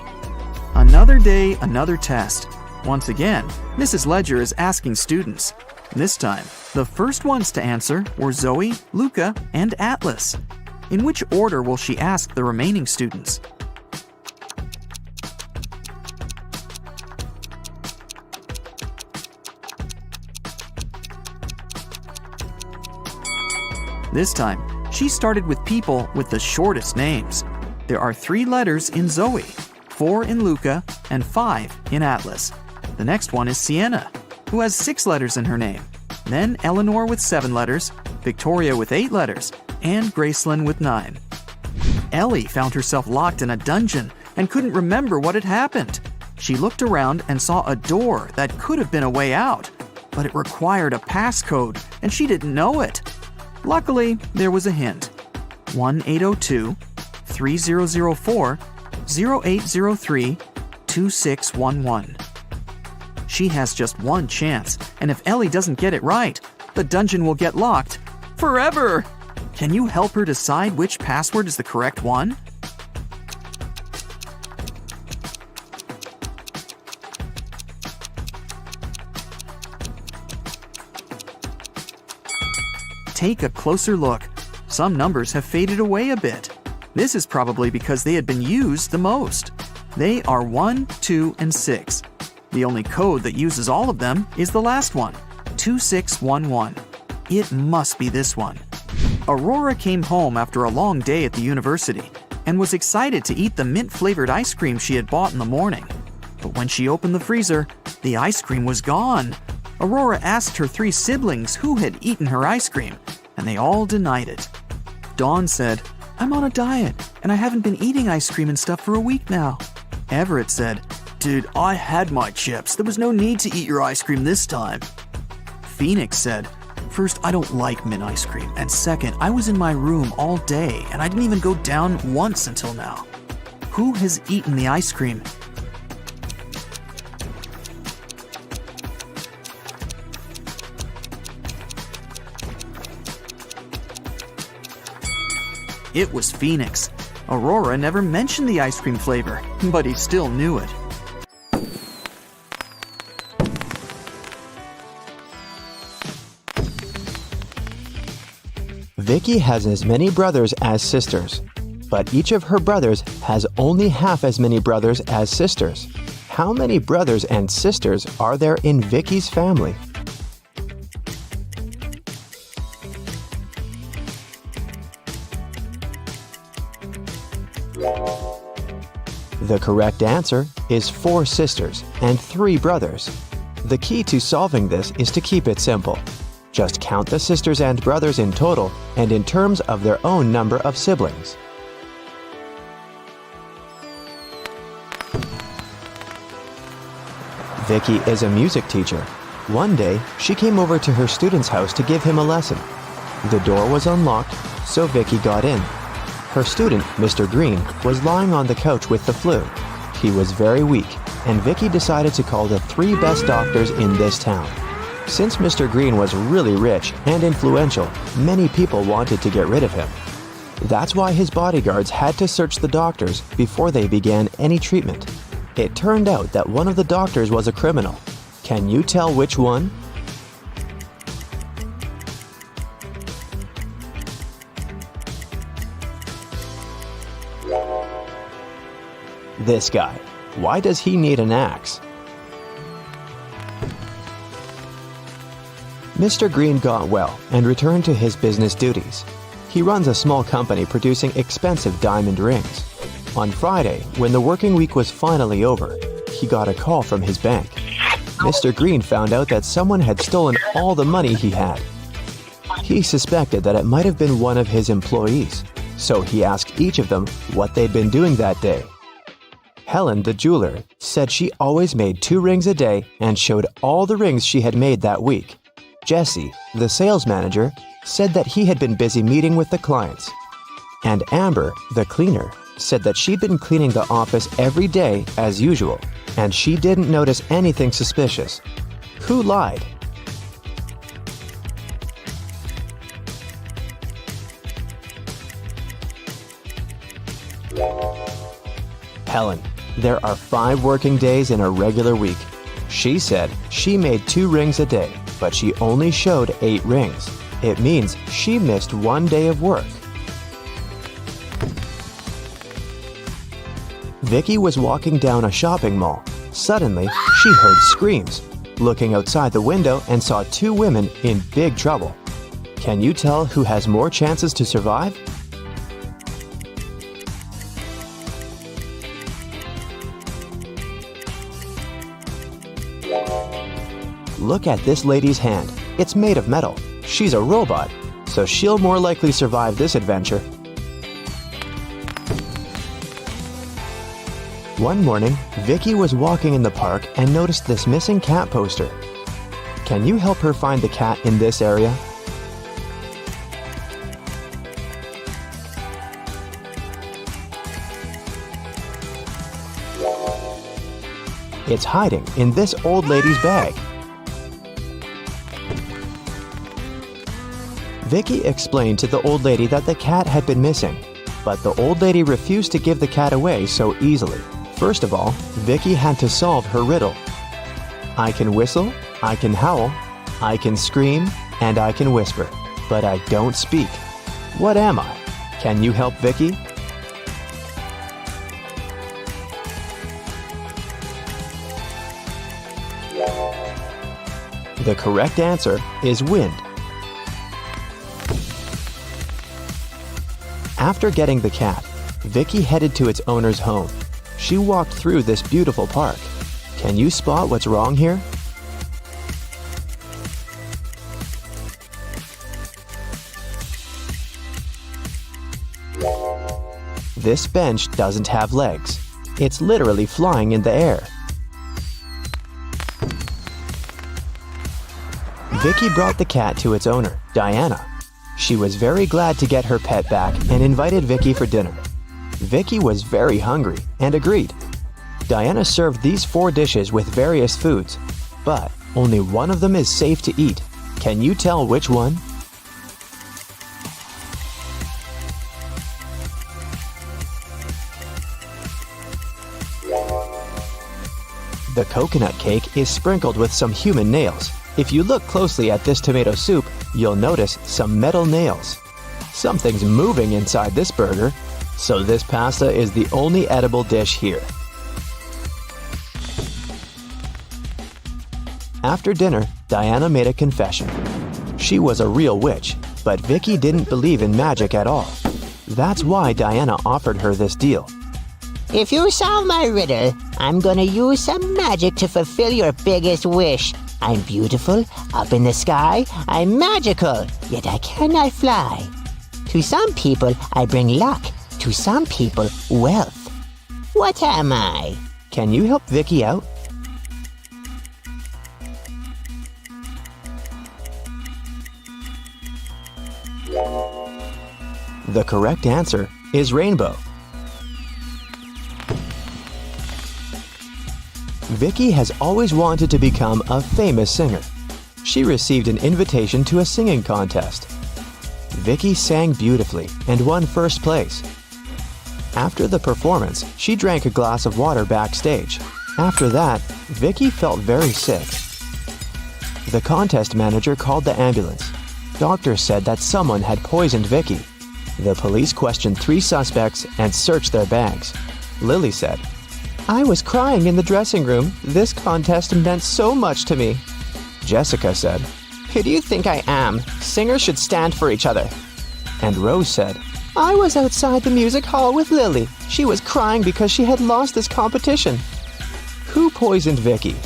Another day, another test. Once again, Mrs. Ledger is asking students. This time, the first ones to answer were Zoe, Luca, and Atlas. In which order will she ask the remaining students? This time, she started with people with the shortest names. There are 3 letters in Zoe, 4 in Luca, and 5 in Atlas. The next one is Sienna, who has 6 letters in her name. Then Eleanor with 7 letters, Victoria with 8 letters, and Gracelyn with 9. Ellie found herself locked in a dungeon and couldn't remember what had happened. She looked around and saw a door that could have been a way out, but it required a passcode, and she didn't know it. Luckily, there was a hint. 1-802-3004-0803-2611. She has just one chance, and if Ellie doesn't get it right, the dungeon will get locked forever. Can you help her decide which password is the correct one? Take a closer look. Some numbers have faded away a bit. This is probably because they had been used the most. They are 1, 2, and 6. The only code that uses all of them is the last one, 2611. It must be this one. Aurora came home after a long day at the university and was excited to eat the mint-flavored ice cream she had bought in the morning. But when she opened the freezer, the ice cream was gone. Aurora asked her 3 siblings who had eaten her ice cream, and they all denied it. Dawn said, "I'm on a diet, and I haven't been eating ice cream and stuff for a week now." Everett said, "Dude, I had my chips. There was no need to eat your ice cream this time." Phoenix said, "First, I don't like mint ice cream, and second, I was in my room all day, and I didn't even go down once until now. Who has eaten the ice cream?" It was Phoenix. Aurora never mentioned the ice cream flavor, but he still knew it. Vicky has as many brothers as sisters, but each of her brothers has only half as many brothers as sisters. How many brothers and sisters are there in Vicky's family? The correct answer is 4 sisters and 3 brothers. The key to solving this is to keep it simple. Just count the sisters and brothers in total and in terms of their own number of siblings. Vicky is a music teacher. One day, she came over to her student's house to give him a lesson. The door was unlocked, so Vicky got in. Her student, Mr. Green, was lying on the couch with the flu. He was very weak, and Vicky decided to call the 3 best doctors in this town. Since Mr. Green was really rich and influential, many people wanted to get rid of him. That's why his bodyguards had to search the doctors before they began any treatment. It turned out that one of the doctors was a criminal. Can you tell which one? This guy. Why does he need an axe? Mr. Green got well and returned to his business duties. He runs a small company producing expensive diamond rings. On Friday, when the working week was finally over, he got a call from his bank. Mr. Green found out that someone had stolen all the money he had. He suspected that it might have been one of his employees, so he asked each of them what they'd been doing that day. Helen, the jeweler, said she always made 2 rings a day and showed all the rings she had made that week. Jesse, the sales manager, said that he had been busy meeting with the clients. And Amber, the cleaner, said that she'd been cleaning the office every day as usual, and she didn't notice anything suspicious. Who lied? Helen. There are 5 working days in a regular week. She said she made 2 rings a day, but she only showed 8 rings. It means she missed 1 day of work. Vicky was walking down a shopping mall. Suddenly, she heard screams. Looking outside the window and saw 2 women in big trouble. Can you tell who has more chances to survive? Look at this lady's hand. It's made of metal. She's a robot, so she'll more likely survive this adventure. One morning, Vicky was walking in the park and noticed this missing cat poster. Can you help her find the cat in this area? It's hiding in this old lady's bag. Vicky explained to the old lady that the cat had been missing, but the old lady refused to give the cat away so easily. First of all, Vicky had to solve her riddle. I can whistle, I can howl, I can scream, and I can whisper, but I don't speak. What am I? Can you help Vicky? The correct answer is wind. After getting the cat, Vicky headed to its owner's home. She walked through this beautiful park. Can you spot what's wrong here? This bench doesn't have legs. It's literally flying in the air. Vicky brought the cat to its owner, Diana. She was very glad to get her pet back and invited Vicky for dinner. Vicky was very hungry and agreed. Diana served these 4 dishes with various foods, but only one of them is safe to eat. Can you tell which one? The coconut cake is sprinkled with some human nails. If you look closely at this tomato soup, you'll notice some metal nails. Something's moving inside this burger, so this pasta is the only edible dish here. After dinner, Diana made a confession. She was a real witch, but Vicky didn't believe in magic at all. That's why Diana offered her this deal. If you solve my riddle, I'm gonna use some magic to fulfill your biggest wish. I'm beautiful, up in the sky, I'm magical, yet I cannot fly. To some people, I bring luck. To some people, wealth. What am I? Can you help Vicky out? The correct answer is rainbow. Vicky has always wanted to become a famous singer. She received an invitation to a singing contest. Vicky sang beautifully and won first place. After the performance, she drank a glass of water backstage. After that, Vicky felt very sick. The contest manager called the ambulance. Doctors said that someone had poisoned Vicky. The police questioned 3 suspects and searched their bags. Lily said, "I was crying in the dressing room. This contest meant so much to me." Jessica said, "Who do you think I am? Singers should stand for each other." And Rose said, "I was outside the music hall with Lily. She was crying because she had lost this competition." Who poisoned Vicky?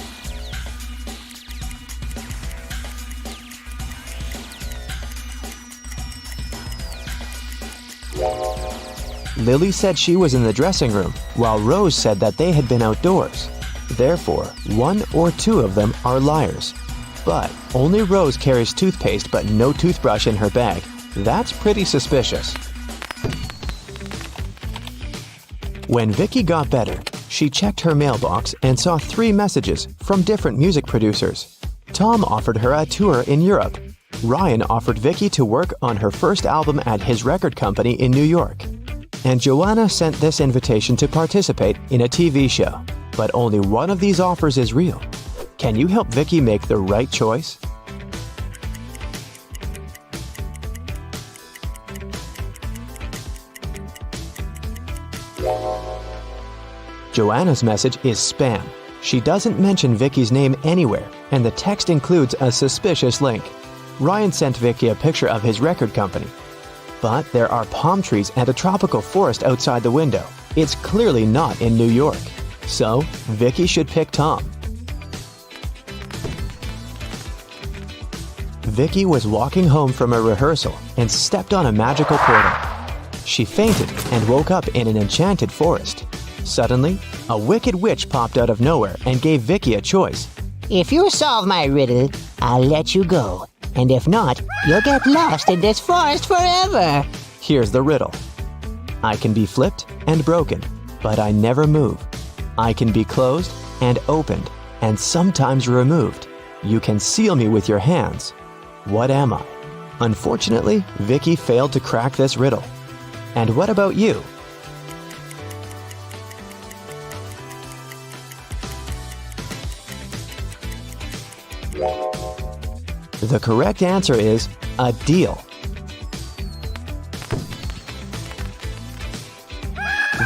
Lily said she was in the dressing room, while Rose said that they had been outdoors. Therefore, 1 or 2 of them are liars. But only Rose carries toothpaste but no toothbrush in her bag. That's pretty suspicious. When Vicky got better, she checked her mailbox and saw 3 messages from different music producers. Tom offered her a tour in Europe. Ryan offered Vicky to work on her first album at his record company in New York. And Joanna sent this invitation to participate in a TV show. But only one of these offers is real. Can you help Vicky make the right choice? Joanna's message is spam. She doesn't mention Vicky's name anywhere, and the text includes a suspicious link. Ryan sent Vicky a picture of his record company. But there are palm trees and a tropical forest outside the window. It's clearly not in New York. So, Vicky should pick Tom. Vicky was walking home from a rehearsal and stepped on a magical portal. She fainted and woke up in an enchanted forest. Suddenly, a wicked witch popped out of nowhere and gave Vicky a choice. If you solve my riddle, I'll let you go. And if not, you'll get lost in this forest forever. Here's the riddle. I can be flipped and broken, but I never move. I can be closed and opened, and sometimes removed. You can seal me with your hands. What am I? Unfortunately, Vicky failed to crack this riddle. And what about you? The correct answer is a deal.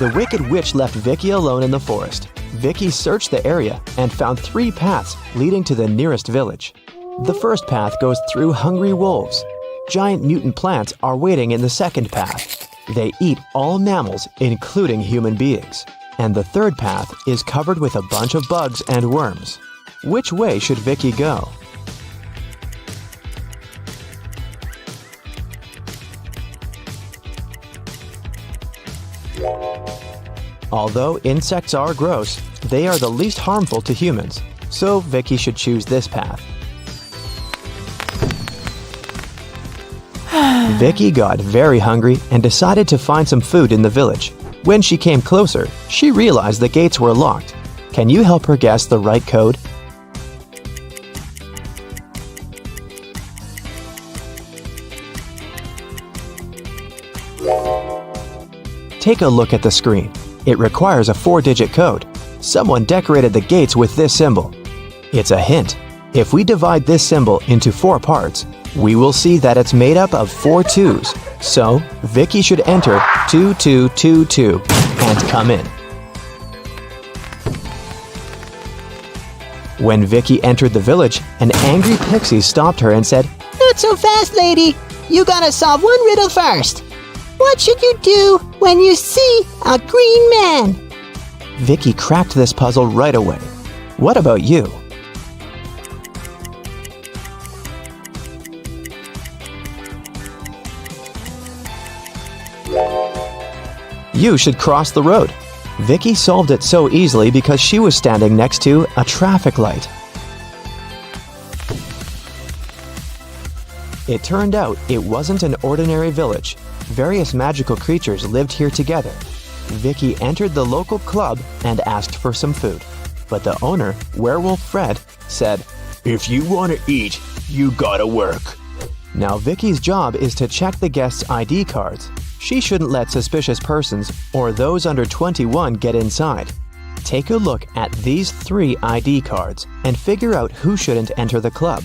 The wicked witch left Vicky alone in the forest. Vicky searched the area and found 3 paths leading to the nearest village. The first path goes through hungry wolves. Giant mutant plants are waiting in the second path. They eat all mammals, including human beings. And the third path is covered with a bunch of bugs and worms. Which way should Vicky go? Although insects are gross, they are the least harmful to humans, so Vicky should choose this path. Vicky got very hungry and decided to find some food in the village. When she came closer, she realized the gates were locked. Can you help her guess the right code? Take a look at the screen. It requires a 4-digit code. Someone decorated the gates with this symbol. It's a hint. If we divide this symbol into 4 parts, we will see that it's made up of 4 2s. So, Vicky should enter 2222 and come in. When Vicky entered the village, an angry pixie stopped her and said, Not so fast, lady. You gotta solve one riddle first. What should you do when you see a green man? Vicky cracked this puzzle right away. What about you? You should cross the road. Vicky solved it so easily because she was standing next to a traffic light. It turned out it wasn't an ordinary village. Various magical creatures lived here together. Vicky entered the local club and asked for some food. But the owner, Werewolf Fred, said, "If you want to eat, you gotta work." Now Vicky's job is to check the guests' ID cards. She shouldn't let suspicious persons or those under 21 get inside. Take a look at these 3 ID cards and figure out who shouldn't enter the club.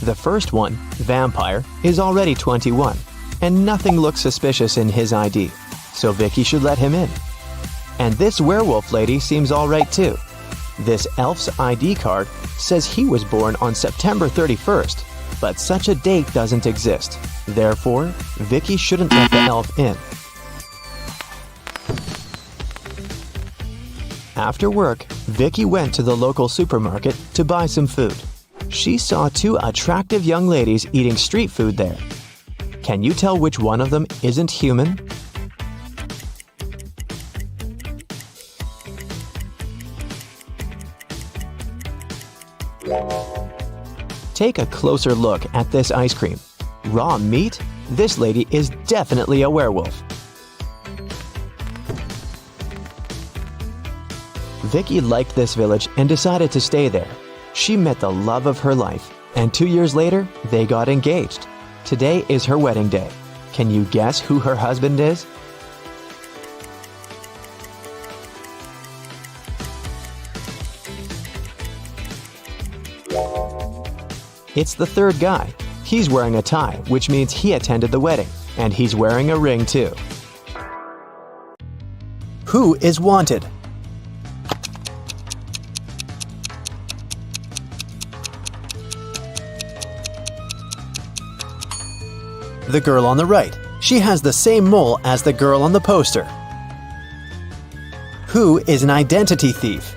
The first one, Vampire, is already 21, and nothing looks suspicious in his ID, so Vicky should let him in. And this werewolf lady seems alright too. This elf's ID card says he was born on September 31st, but such a date doesn't exist. Therefore, Vicky shouldn't let the elf in. After work, Vicky went to the local supermarket to buy some food. She saw 2 attractive young ladies eating street food there. Can you tell which one of them isn't human? Take a closer look at this ice cream. Raw meat? This lady is definitely a werewolf. Vicky liked this village and decided to stay there. She met the love of her life, and 2 years later, they got engaged. Today is her wedding day. Can you guess who her husband is? It's the third guy. He's wearing a tie, which means he attended the wedding, and he's wearing a ring too. Who is wanted? The girl on the right. She has the same mole as the girl on the poster. Who is an identity thief?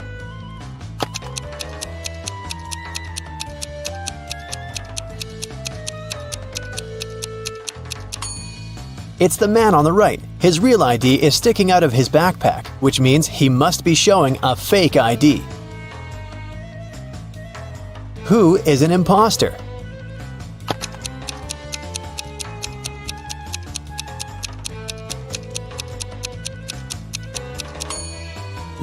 It's the man on the right. His real ID is sticking out of his backpack, which means he must be showing a fake ID. Who is an imposter?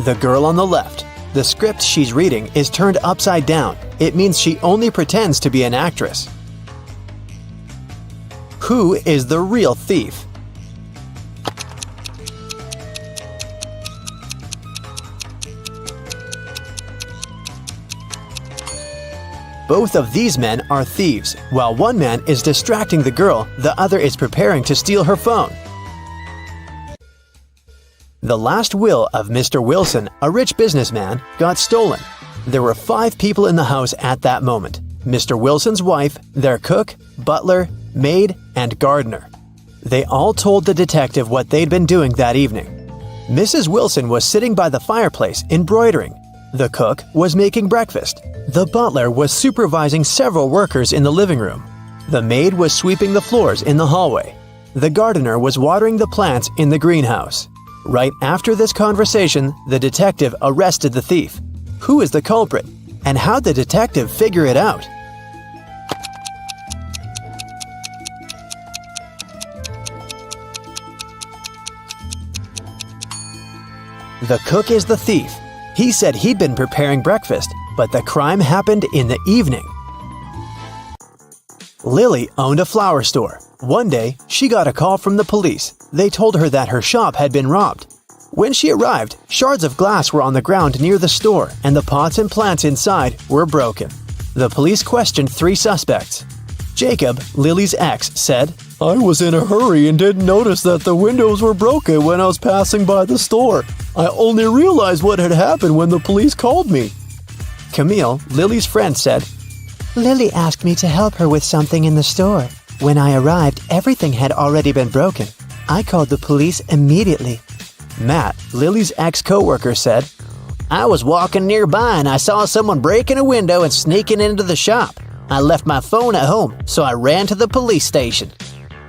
The girl on the left. The script she's reading is turned upside down. It means she only pretends to be an actress. Who is the real thief? Both of these men are thieves. While one man is distracting the girl, the other is preparing to steal her phone. The last will of Mr. Wilson, a rich businessman, got stolen. There were 5 people in the house at that moment: Mr. Wilson's wife, their cook, butler, maid, and gardener. They all told the detective what they'd been doing that evening. Mrs. Wilson was sitting by the fireplace embroidering. The cook was making breakfast. The butler was supervising several workers in the living room. The maid was sweeping the floors in the hallway. The gardener was watering the plants in the greenhouse. Right after this conversation, the detective arrested the thief. Who is the culprit? And how'd the detective figure it out? The cook is the thief. He said he'd been preparing breakfast, but the crime happened in the evening. Lily owned a flower store. One day, she got a call from the police. They told her that her shop had been robbed. When she arrived, shards of glass were on the ground near the store, and the pots and plants inside were broken. The police questioned 3 suspects. Jacob, Lily's ex, said, "I was in a hurry and didn't notice that the windows were broken when I was passing by the store. I only realized what had happened when the police called me." Camille, Lily's friend, said, Lily asked me to help her with something in the store. When I arrived, everything had already been broken. I called the police immediately. Matt, Lily's ex-coworker, said, I was walking nearby and I saw someone breaking a window and sneaking into the shop. I left my phone at home, so I ran to the police station.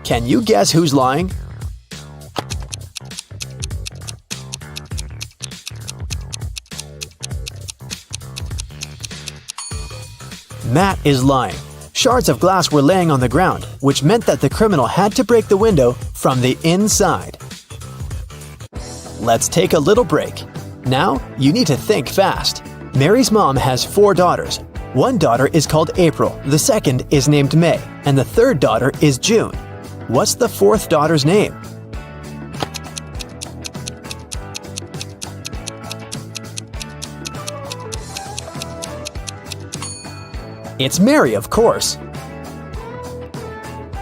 Can you guess who's lying? Matt is lying. Shards of glass were laying on the ground, which meant that the criminal had to break the window from the inside. Let's take a little break. Now, you need to think fast. Mary's mom has 4 daughters. One daughter is called April, the second is named May, and the third daughter is June. What's the 4th daughter's name? It's Mary, of course.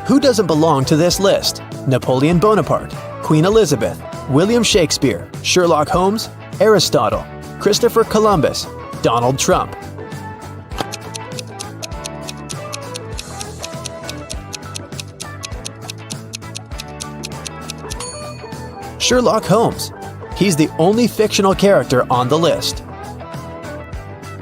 Who doesn't belong to this list? Napoleon Bonaparte, Queen Elizabeth, William Shakespeare, Sherlock Holmes, Aristotle, Christopher Columbus, Donald Trump. Sherlock Holmes. He's the only fictional character on the list.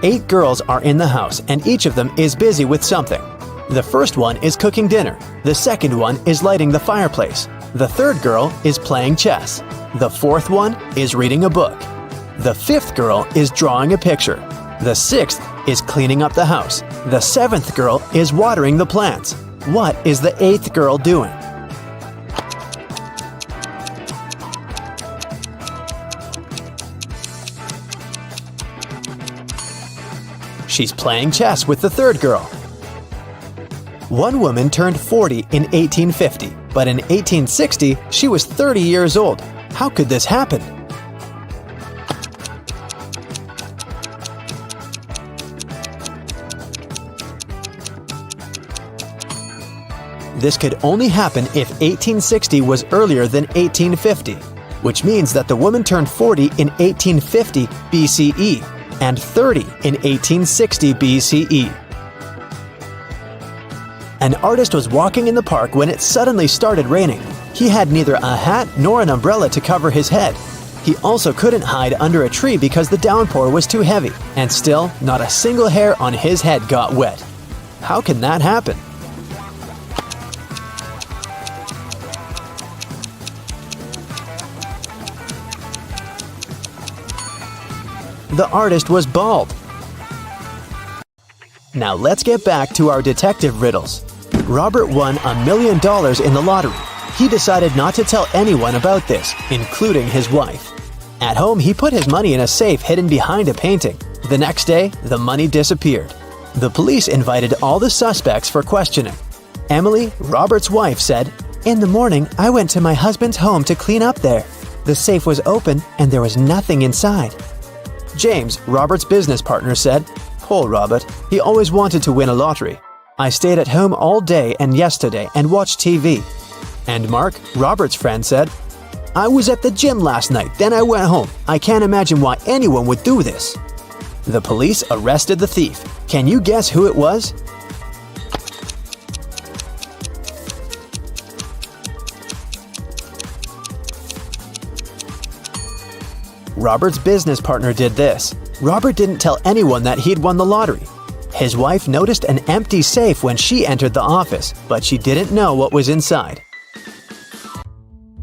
8 girls are in the house, and each of them is busy with something. The first one is cooking dinner. The second one is lighting the fireplace. The third girl is playing chess. The fourth one is reading a book. The fifth girl is drawing a picture. The sixth is cleaning up the house. The seventh girl is watering the plants. What is the eighth girl doing? She's playing chess with the third girl. One woman turned 40 in 1850, but in 1860 she was 30 years old. How could this happen? This could only happen if 1860 was earlier than 1850, which means that the woman turned 40 in 1850 BCE and 30 in 1860 BCE. An artist was walking in the park when it suddenly started raining. He had neither a hat nor an umbrella to cover his head. He also couldn't hide under a tree because the downpour was too heavy, and still, not a single hair on his head got wet. How can that happen? The artist was bald. Now let's get back to our detective riddles. Robert won $1 million in the lottery. He decided not to tell anyone about this, including his wife. At home, he put his money in a safe hidden behind a painting. The next day, the money disappeared. The police invited all the suspects for questioning. Emily, Robert's wife, said, "In the morning, I went to my husband's home to clean up there. The safe was open and there was nothing inside." James, Robert's business partner, said, "Poor Robert, he always wanted to win a lottery. I stayed at home all day and yesterday and watched TV." And Mark, Robert's friend, said, I was at the gym last night, then I went home. I can't imagine why anyone would do this." The police arrested the thief. Can you guess who it was? Robert's business partner did this. Robert didn't tell anyone that he'd won the lottery. His wife noticed an empty safe when she entered the office, but she didn't know what was inside.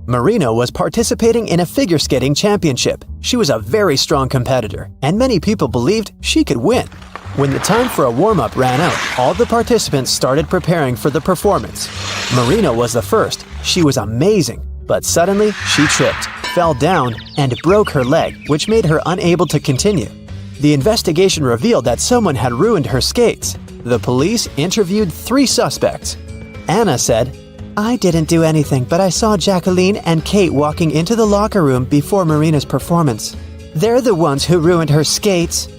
Marina was participating in a figure skating championship. She was a very strong competitor, and many people believed she could win. When the time for a warm-up ran out, all the participants started preparing for the performance. Marina was the first. She was amazing, but suddenly she tripped, fell down, and broke her leg, which made her unable to continue. The investigation revealed that someone had ruined her skates. The police interviewed 3 suspects. Anna said, "I didn't do anything, but I saw Jacqueline and Kate walking into the locker room before Marina's performance. They're the ones who ruined her skates."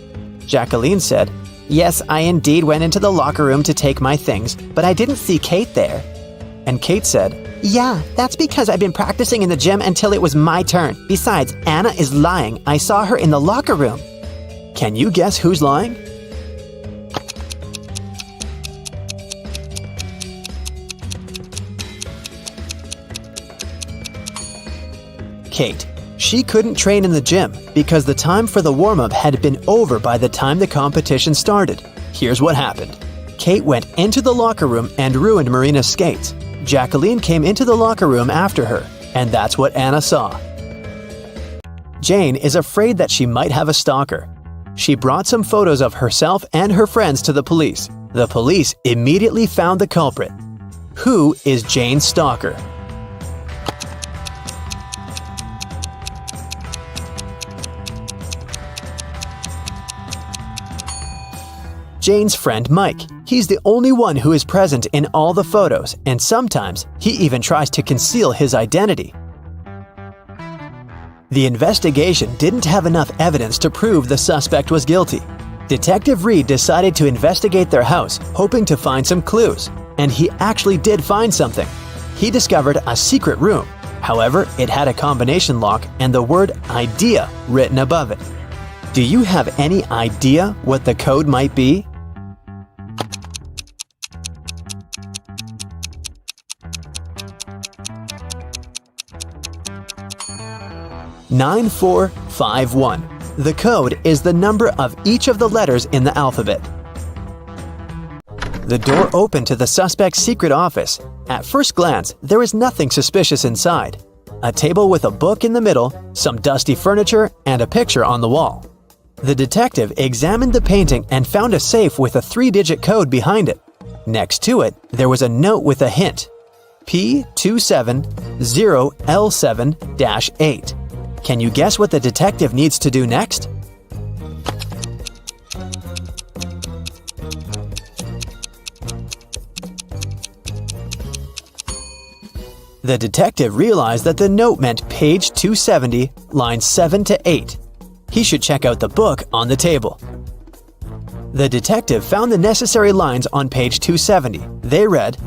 Jacqueline said, "Yes, I indeed went into the locker room to take my things, but I didn't see Kate there." And Kate said, "Yeah, that's because I've been practicing in the gym until it was my turn. Besides, Anna is lying. I saw her in the locker room." Can you guess who's lying? Kate. She couldn't train in the gym because the time for the warm-up had been over by the time the competition started. Here's what happened. Kate went into the locker room and ruined Marina's skates. Jacqueline came into the locker room after her, and that's what Anna saw. Jane is afraid that she might have a stalker. She brought some photos of herself and her friends to the police. The police immediately found the culprit. Who is Jane's stalker? Jane's friend Mike. He's the only one who is present in all the photos, and sometimes he even tries to conceal his identity. The investigation didn't have enough evidence to prove the suspect was guilty. Detective Reed decided to investigate their house, hoping to find some clues, and he actually did find something. He discovered a secret room. However, it had a combination lock and the word "idea" written above it. Do you have any idea what the code might be? "9451. The code is the number of each of the letters in the alphabet. The door opened to the suspect's secret office. At first glance, there is nothing suspicious inside. A table with a book in the middle, some dusty furniture, and a picture on the wall. The detective examined the painting and found a safe with a 3-digit code behind it. Next to it, there was a note with a hint. P270L7-8. Can you guess what the detective needs to do next? The detective realized that the note meant page 270, lines 7 to 8. He should check out the book on the table. The detective found the necessary lines on page 270. They read,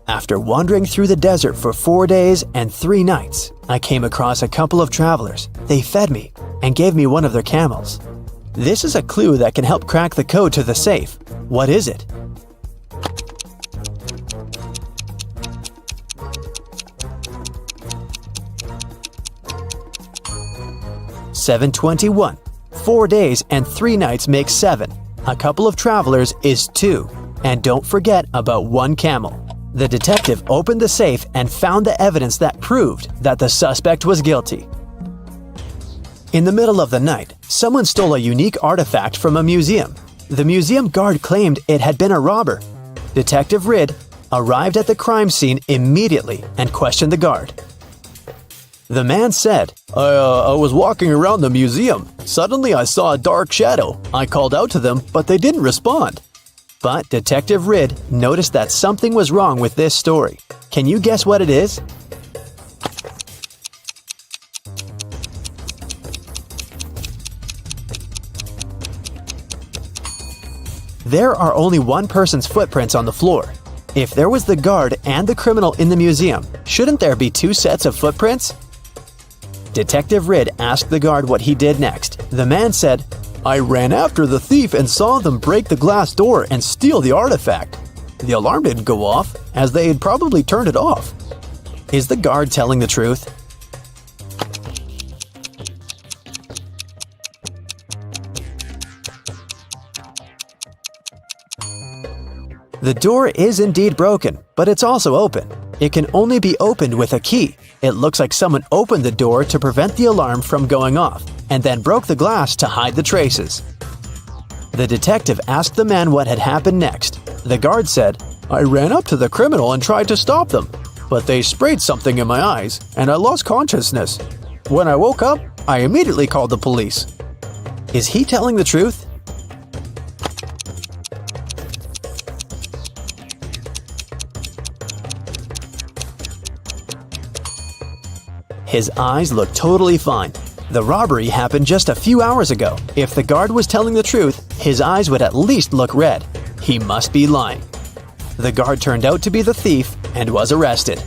"After wandering through the desert for 4 days and 3 nights, I came across a couple of travelers. They fed me and gave me one of their camels." This is a clue that can help crack the code to the safe. What is it? $721. 4 days and 3 nights make 7. A couple of travelers is 2. And don't forget about 1 camel. The detective opened the safe and found the evidence that proved that the suspect was guilty. In the middle of the night, someone stole a unique artifact from a museum. The museum guard claimed it had been a robber. Detective Reed arrived at the crime scene immediately and questioned the guard. The man said, I was walking around the museum. Suddenly I saw a dark shadow. I called out to them, but they didn't respond." But Detective Reed noticed that something was wrong with this story. Can you guess what it is? There are only one person's footprints on the floor. If there was the guard and the criminal in the museum, shouldn't there be 2 sets of footprints? Detective Ridd asked the guard what he did next. The man said, "I ran after the thief and saw them break the glass door and steal the artifact. The alarm didn't go off, as they had probably turned it off." Is the guard telling the truth? The door is indeed broken, but it's also open. It can only be opened with a key. It looks like someone opened the door to prevent the alarm from going off, and then broke the glass to hide the traces. The detective asked the man what had happened next. The guard said, "I ran up to the criminal and tried to stop them, but they sprayed something in my eyes, and I lost consciousness. When I woke up, I immediately called the police." Is he telling the truth? His eyes look totally fine. The robbery happened just a few hours ago. If the guard was telling the truth, his eyes would at least look red. He must be lying. The guard turned out to be the thief and was arrested.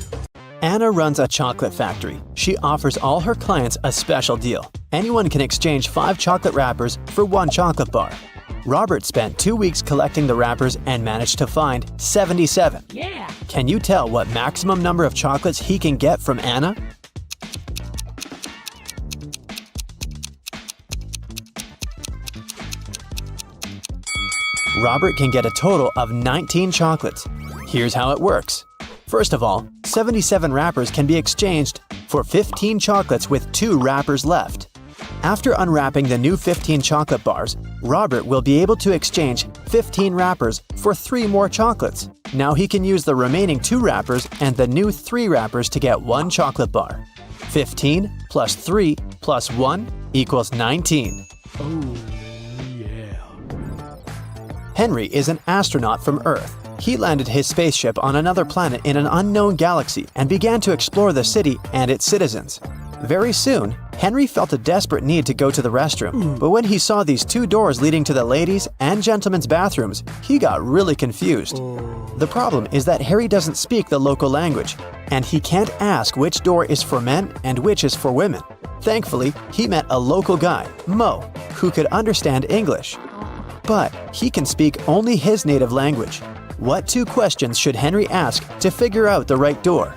Anna runs a chocolate factory. She offers all her clients a special deal. Anyone can exchange 5 chocolate wrappers for 1 chocolate bar. Robert spent 2 weeks collecting the wrappers and managed to find 77. Yeah. Can you tell what maximum number of chocolates he can get from Anna? Robert can get a total of 19 chocolates. Here's how it works. First of all, 77 wrappers can be exchanged for 15 chocolates with 2 wrappers left. After unwrapping the new 15 chocolate bars, Robert will be able to exchange 15 wrappers for 3 more chocolates. Now he can use the remaining 2 wrappers and the new 3 wrappers to get 1 chocolate bar. 15 plus 3 plus 1 equals 19. Henry is an astronaut from Earth. He landed his spaceship on another planet in an unknown galaxy and began to explore the city and its citizens. Very soon, Henry felt a desperate need to go to the restroom, but when he saw these 2 doors leading to the ladies' and gentlemen's bathrooms, he got really confused. The problem is that Harry doesn't speak the local language, and he can't ask which door is for men and which is for women. Thankfully, he met a local guy, Mo, who could understand English. But he can speak only his native language. What 2 questions should Henry ask to figure out the right door?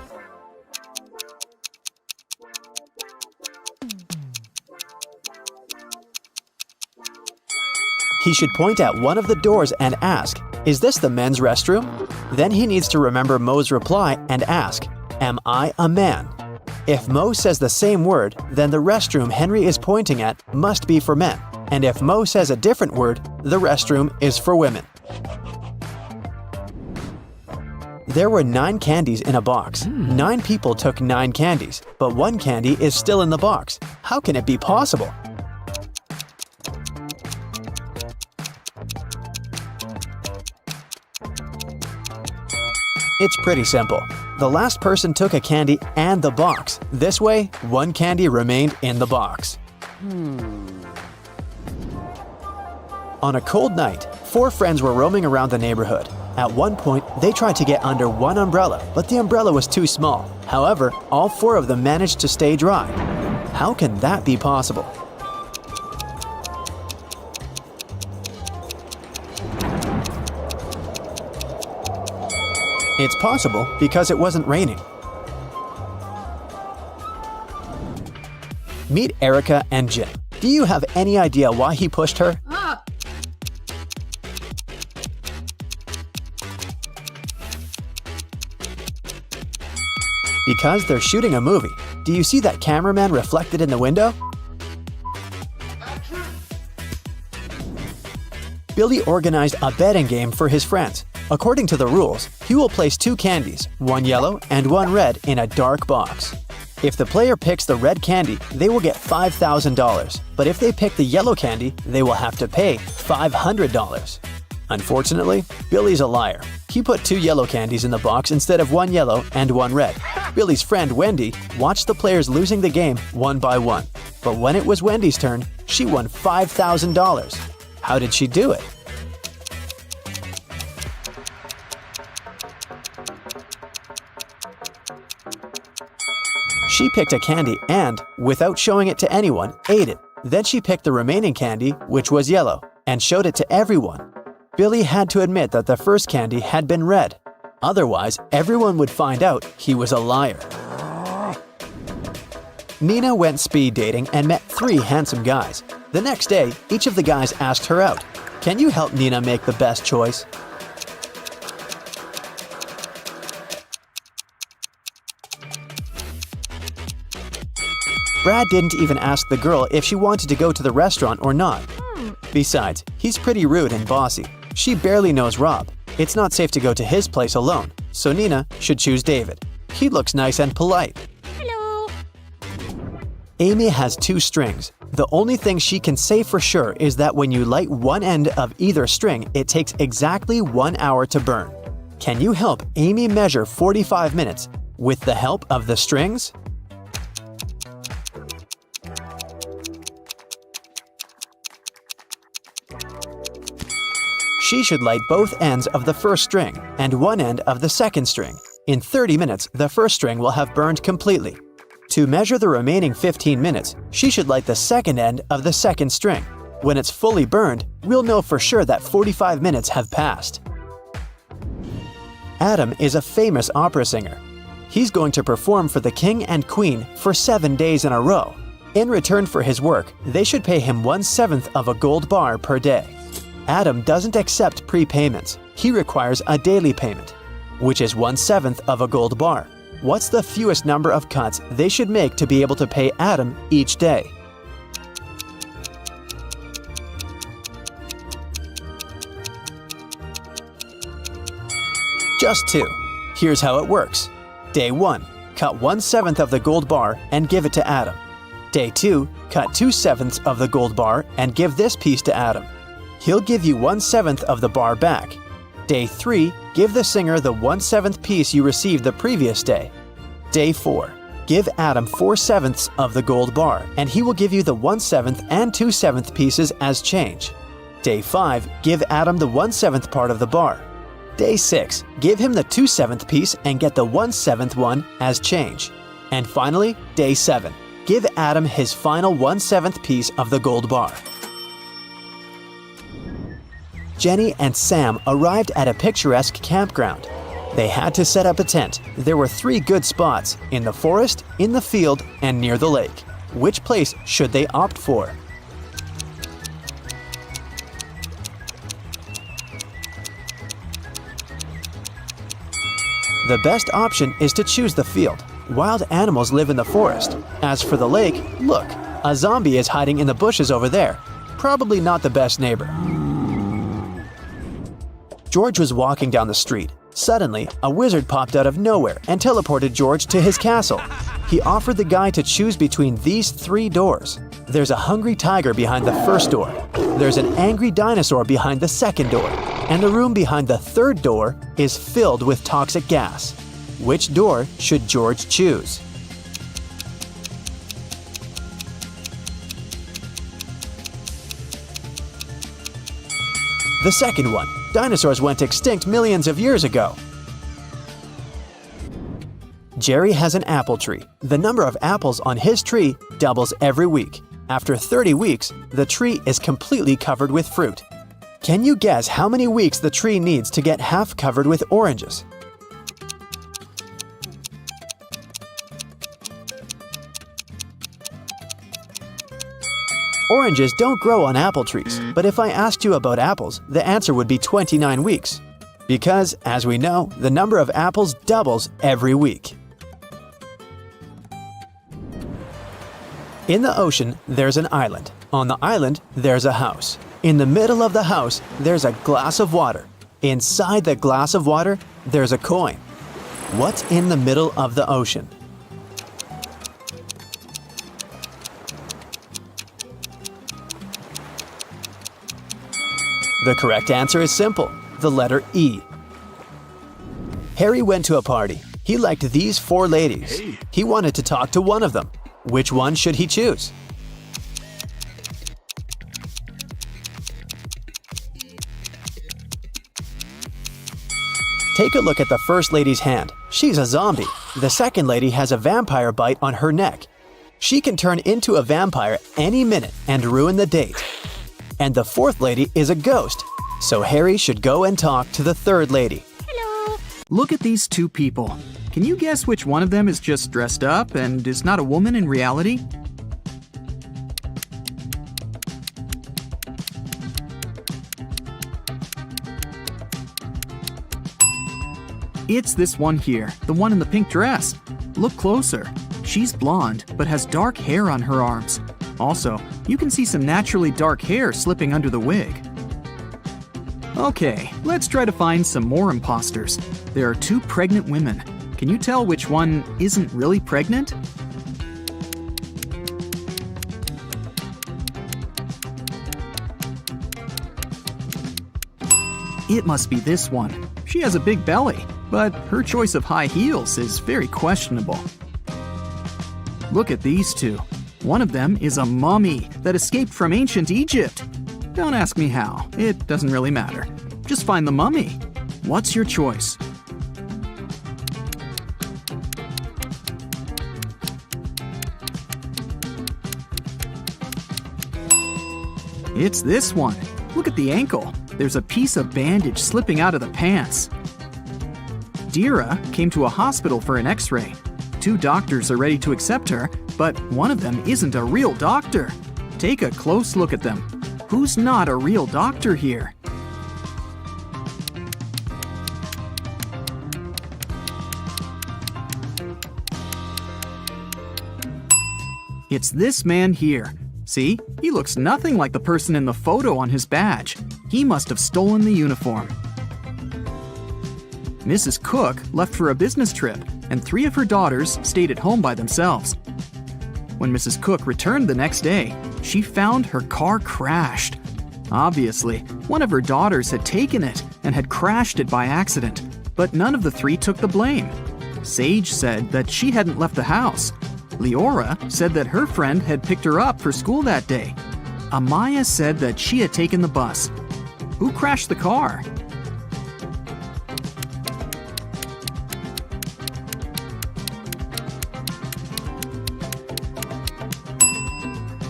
He should point at one of the doors and ask, "Is this the men's restroom?" Then he needs to remember Mo's reply and ask, "Am I a man?" If Mo says the same word, then the restroom Henry is pointing at must be for men. And if Mo says a different word, the restroom is for women. There were 9 candies in a box. 9 people took 9 candies, but 1 candy is still in the box. How can it be possible? It's pretty simple. The last person took a candy and the box. This way, 1 candy remained in the box. On a cold night, 4 friends were roaming around the neighborhood. At one point, they tried to get under one umbrella, but the umbrella was too small. However, all 4 of them managed to stay dry. How can that be possible? It's possible because it wasn't raining. Meet Erica and Jim. Do you have any idea why he pushed her? Because they're shooting a movie. Do you see that cameraman reflected in the window? Billy organized a betting game for his friends. According to the rules, he will place 2 candies, 1 yellow and 1 red, in a dark box. If the player picks the red candy, they will get $5,000. But if they pick the yellow candy, they will have to pay $500. Unfortunately, Billy's a liar. He put 2 yellow candies in the box instead of 1 yellow and 1 red. Billy's friend Wendy watched the players losing the game one by one. But when it was Wendy's turn, she won $5,000. How did she do it? She picked a candy and, without showing it to anyone, ate it. Then she picked the remaining candy, which was yellow, and showed it to everyone. Billy had to admit that the first candy had been red. Otherwise, everyone would find out he was a liar. Nina went speed dating and met 3 handsome guys. The next day, each of the guys asked her out. Can you help Nina make the best choice? Brad didn't even ask the girl if she wanted to go to the restaurant or not. Besides, he's pretty rude and bossy. She barely knows Rob. It's not safe to go to his place alone, so Nina should choose David. He looks nice and polite. Hello. Amy has 2 strings. The only thing she can say for sure is that when you light one end of either string, it takes exactly 1 hour to burn. Can you help Amy measure 45 minutes with the help of the strings? She should light both ends of the first string and one end of the second string. In 30 minutes, the first string will have burned completely. To measure the remaining 15 minutes, she should light the second end of the second string. When it's fully burned, we'll know for sure that 45 minutes have passed. Adam is a famous opera singer. He's going to perform for the king and queen for 7 days in a row. In return for his work, they should pay him 1/7 of a gold bar per day. Adam doesn't accept prepayments. He requires a daily payment, which is 1/7 of a gold bar. What's the fewest number of cuts they should make to be able to pay Adam each day? Just 2. Here's how it works. Day 1. Cut 1/7 of the gold bar and give it to Adam. Day 2. Cut 2/7 of the gold bar and give this piece to Adam. He'll give you 1/7 of the bar back. Day 3, give the singer the 1/7 piece you received the previous day. Day 4, give Adam 4/7 of the gold bar, and he will give you the 1/7 and 2/7 pieces as change. Day 5, give Adam the 1/7 part of the bar. Day 6, give him the 2/7 piece and get the 1/7 one as change. And finally, Day 7, give Adam his final 1/7 piece of the gold bar. Jenny and Sam arrived at a picturesque campground. They had to set up a tent. There were 3 good spots: in the forest, in the field, and near the lake. Which place should they opt for? The best option is to choose the field. Wild animals live in the forest. As for the lake, look, a zombie is hiding in the bushes over there. Probably not the best neighbor. George was walking down the street. Suddenly, a wizard popped out of nowhere and teleported George to his castle. He offered the guy to choose between these 3 doors. There's a hungry tiger behind the first door. There's an angry dinosaur behind the second door. And the room behind the third door is filled with toxic gas. Which door should George choose? The second one. Dinosaurs went extinct millions of years ago. Jerry has an apple tree. The number of apples on his tree doubles every week. After 30 weeks, the tree is completely covered with fruit. Can you guess how many weeks the tree needs to get half covered with oranges? Oranges don't grow on apple trees, but if I asked you about apples, the answer would be 29 weeks. Because, as we know, the number of apples doubles every week. In the ocean, there's an island. On the island, there's a house. In the middle of the house, there's a glass of water. Inside the glass of water, there's a coin. What's in the middle of the ocean? The correct answer is simple, the letter E. Harry went to a party. He liked these 4 ladies. He wanted to talk to one of them. Which one should he choose? Take a look at the first lady's hand. She's a zombie. The second lady has a vampire bite on her neck. She can turn into a vampire any minute and ruin the date. And the fourth lady is a ghost, so Harry should go and talk to the third lady. Look at these two people. Can you guess which one of them is just dressed up and is not a woman in reality? It's this one here, the one in the pink dress. Look closer. She's blonde, but has dark hair on her arms. Also, you can see some naturally dark hair slipping under the wig. Okay, let's try to find some more imposters. There are two pregnant women. Can you tell which one isn't really pregnant? It must be this one. She has a big belly, but her choice of high heels is very questionable. Look at these two. One of them is a mummy that escaped from ancient Egypt. Don't ask me how. It doesn't really matter. Just find the mummy. What's your choice? It's this one. Look at the ankle. There's a piece of bandage slipping out of the pants. Dira came to a hospital for an x-ray. Two doctors are ready to accept her, but one of them isn't a real doctor. Take a close look at them. Who's not a real doctor here? It's this man here. See, he looks nothing like the person in the photo on his badge. He must have stolen the uniform. Mrs. Cook left for a business trip, and 3 of her daughters stayed at home by themselves. When Mrs. Cook returned the next day, she found her car crashed. Obviously, one of her daughters had taken it and had crashed it by accident, but none of the 3 took the blame. Sage said that she hadn't left the house. Leora said that her friend had picked her up for school that day. Amaya said that she had taken the bus. Who crashed the car?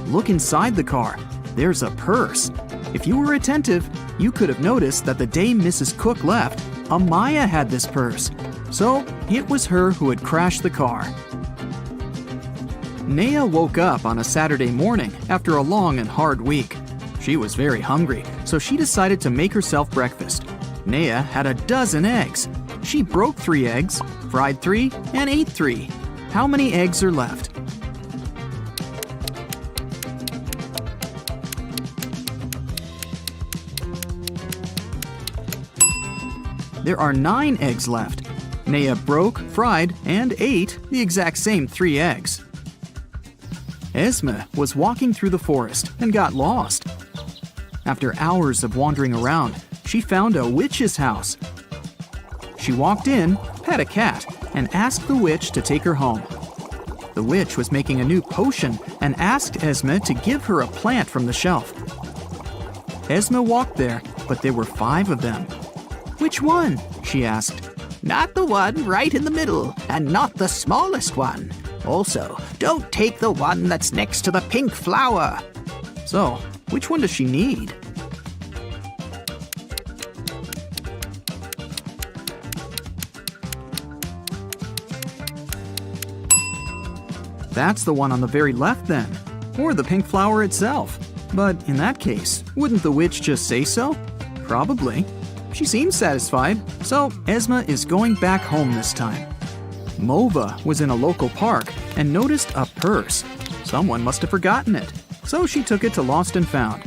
Look inside the car. There's a purse. If you were attentive, you could have noticed that the day Mrs. Cook left, Amaya had this purse. So, it was her who had crashed the car. Naya woke up on a Saturday morning after a long and hard week. She was very hungry, so she decided to make herself breakfast. Naya had a dozen eggs. She broke 3 eggs, fried 3, and ate 3. How many eggs are left? There are 9 eggs left. Naya broke, fried, and ate the exact same 3 eggs. Esme was walking through the forest and got lost. After hours of wandering around, she found a witch's house. She walked in, pet a cat, and asked the witch to take her home. The witch was making a new potion and asked Esme to give her a plant from the shelf. Esme walked there, but there were 5 of them. "Which one?" she asked. Not the one right in the middle, and not the smallest one. Also, don't take the one that's next to the pink flower. So, which one does she need? That's the one on the very left then, or the pink flower itself. But in that case, wouldn't the witch just say so? Probably. She seems satisfied, so Esme is going back home this time. Mova was in a local park and noticed a purse. Someone must have forgotten it, so she took it to Lost and Found.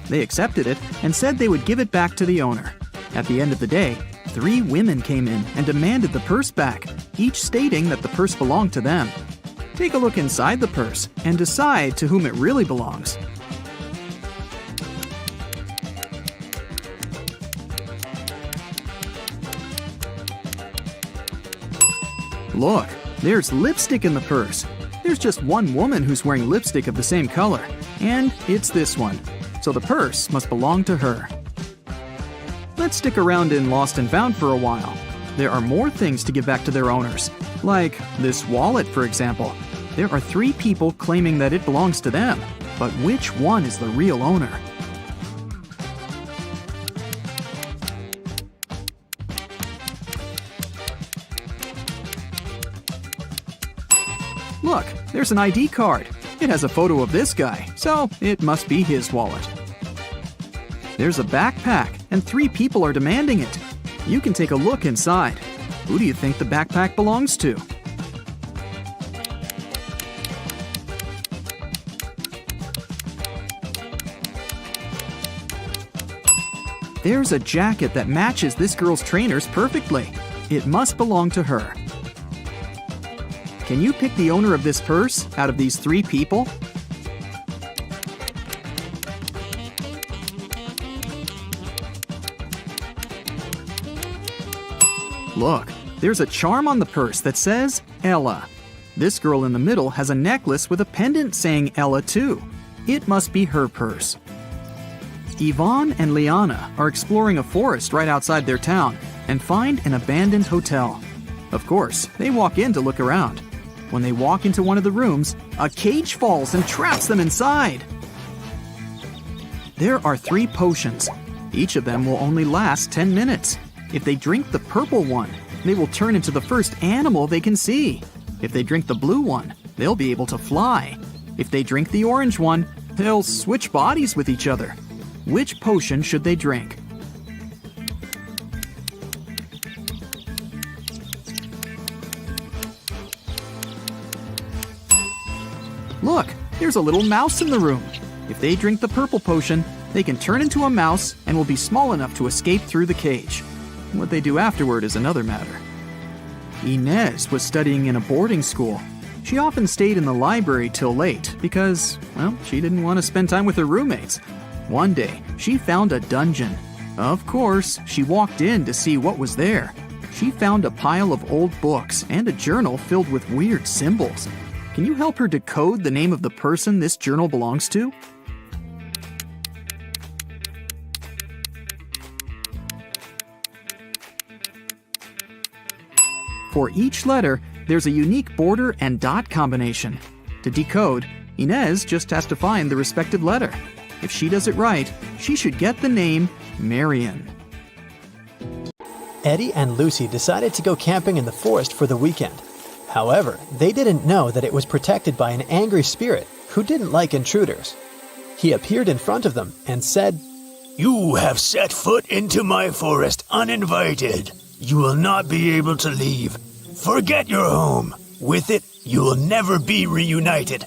They accepted it and said they would give it back to the owner. At the end of the day, 3 women came in and demanded the purse back, each stating that the purse belonged to them. Take a look inside the purse and decide to whom it really belongs. Look, there's lipstick in the purse. There's just one woman who's wearing lipstick of the same color, and it's this one. So the purse must belong to her. Let's stick around in Lost and Found for a while. There are more things to give back to their owners. Like this wallet, for example. There are 3 people claiming that it belongs to them. But which one is the real owner? Look, there's an ID card. It has a photo of this guy, so it must be his wallet. There's a backpack, and 3 people are demanding it. You can take a look inside. Who do you think the backpack belongs to? There's a jacket that matches this girl's trainers perfectly. It must belong to her. Can you pick the owner of this purse out of these 3 people? Look, there's a charm on the purse that says Ella. This girl in the middle has a necklace with a pendant saying Ella too. It must be her purse. Yvonne and Liana are exploring a forest right outside their town and find an abandoned hotel. Of course, they walk in to look around. When they walk into one of the rooms, a cage falls and traps them inside. There are 3 potions. Each of them will only last 10 minutes. If they drink the purple one, they will turn into the first animal they can see. If they drink the blue one, they'll be able to fly. If they drink the orange one, they'll switch bodies with each other. Which potion should they drink? Look, there's a little mouse in the room. If they drink the purple potion, they can turn into a mouse and will be small enough to escape through the cage. What they do afterward is another matter. Inez was studying in a boarding school. She often stayed in the library till late because, well, she didn't want to spend time with her roommates. One day, she found a dungeon. Of course, she walked in to see what was there. She found a pile of old books and a journal filled with weird symbols. Can you help her decode the name of the person this journal belongs to? For each letter, there's a unique border and dot combination. To decode, Inez just has to find the respective letter. If she does it right, she should get the name Marion. Eddie and Lucy decided to go camping in the forest for the weekend. However, they didn't know that it was protected by an angry spirit who didn't like intruders. He appeared in front of them and said, "You have set foot into my forest uninvited. You will not be able to leave. Forget your home. With it, you will never be reunited."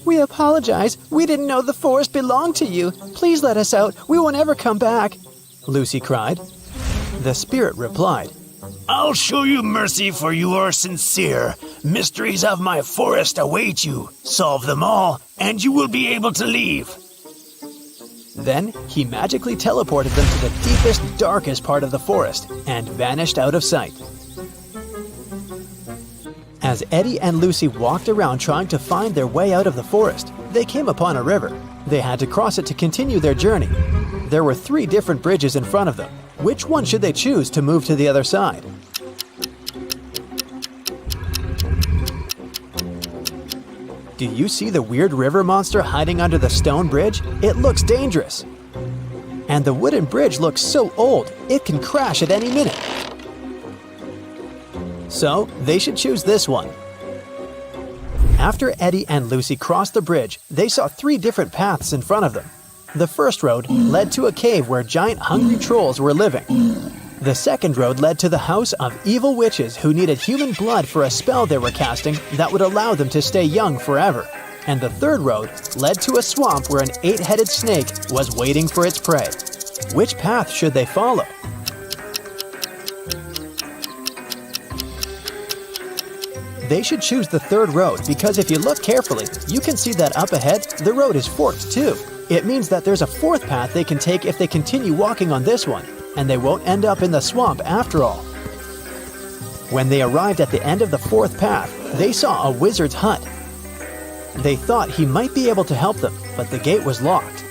"We apologize. We didn't know the forest belonged to you. Please let us out. We won't ever come back," Lucy cried. The spirit replied, "I'll show you mercy, for you are sincere. Mysteries of my forest await you. Solve them all, and you will be able to leave." Then he magically teleported them to the deepest, darkest part of the forest and vanished out of sight. As Eddie and Lucy walked around trying to find their way out of the forest, they came upon a river. They had to cross it to continue their journey. There were 3 different bridges in front of them. Which one should they choose to move to the other side? Do you see the weird river monster hiding under the stone bridge? It looks dangerous. And the wooden bridge looks so old, it can crash at any minute. So, they should choose this one. After Eddie and Lucy crossed the bridge, they saw 3 different paths in front of them. The first road led to a cave where giant hungry trolls were living. The second road led to the house of evil witches who needed human blood for a spell they were casting that would allow them to stay young forever. And the third road led to a swamp where an 8-headed snake was waiting for its prey. Which path should they follow? They should choose the third road because if you look carefully, you can see that up ahead, the road is forked too. It means that there's a 4th path they can take if they continue walking on this one, and they won't end up in the swamp after all. When they arrived at the end of the 4th path, they saw a wizard's hut. They thought he might be able to help them, but the gate was locked.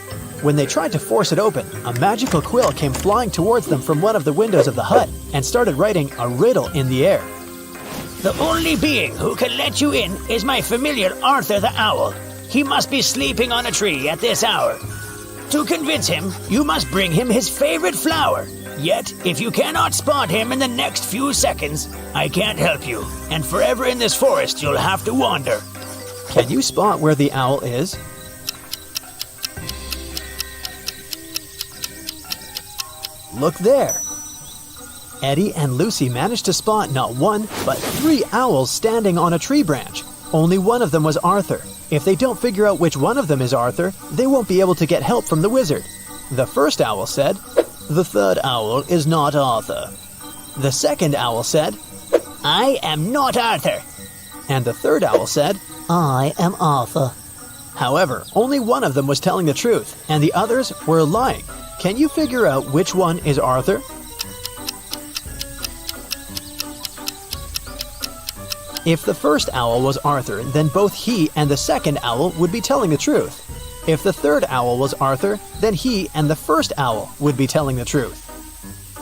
When they tried to force it open, a magical quill came flying towards them from one of the windows of the hut and started writing a riddle in the air. The only being who can let you in is my familiar Arthur the Owl. He must be sleeping on a tree at this hour. To convince him, you must bring him his favorite flower. Yet, if you cannot spot him in the next few seconds, I can't help you, and forever in this forest you'll have to wander. Can you spot where the owl is? Look there. Eddie and Lucy managed to spot not one, but 3 owls standing on a tree branch. Only one of them was Arthur. If they don't figure out which one of them is Arthur, they won't be able to get help from the wizard. The first owl said, "The third owl is not Arthur." The second owl said, I am not Arthur. and the third owl said, I am Arthur. However, only one of them was telling the truth, and the others were lying. Can you figure out which one is Arthur? If the first owl was Arthur, then both he and the second owl would be telling the truth. If the third owl was Arthur, then he and the first owl would be telling the truth.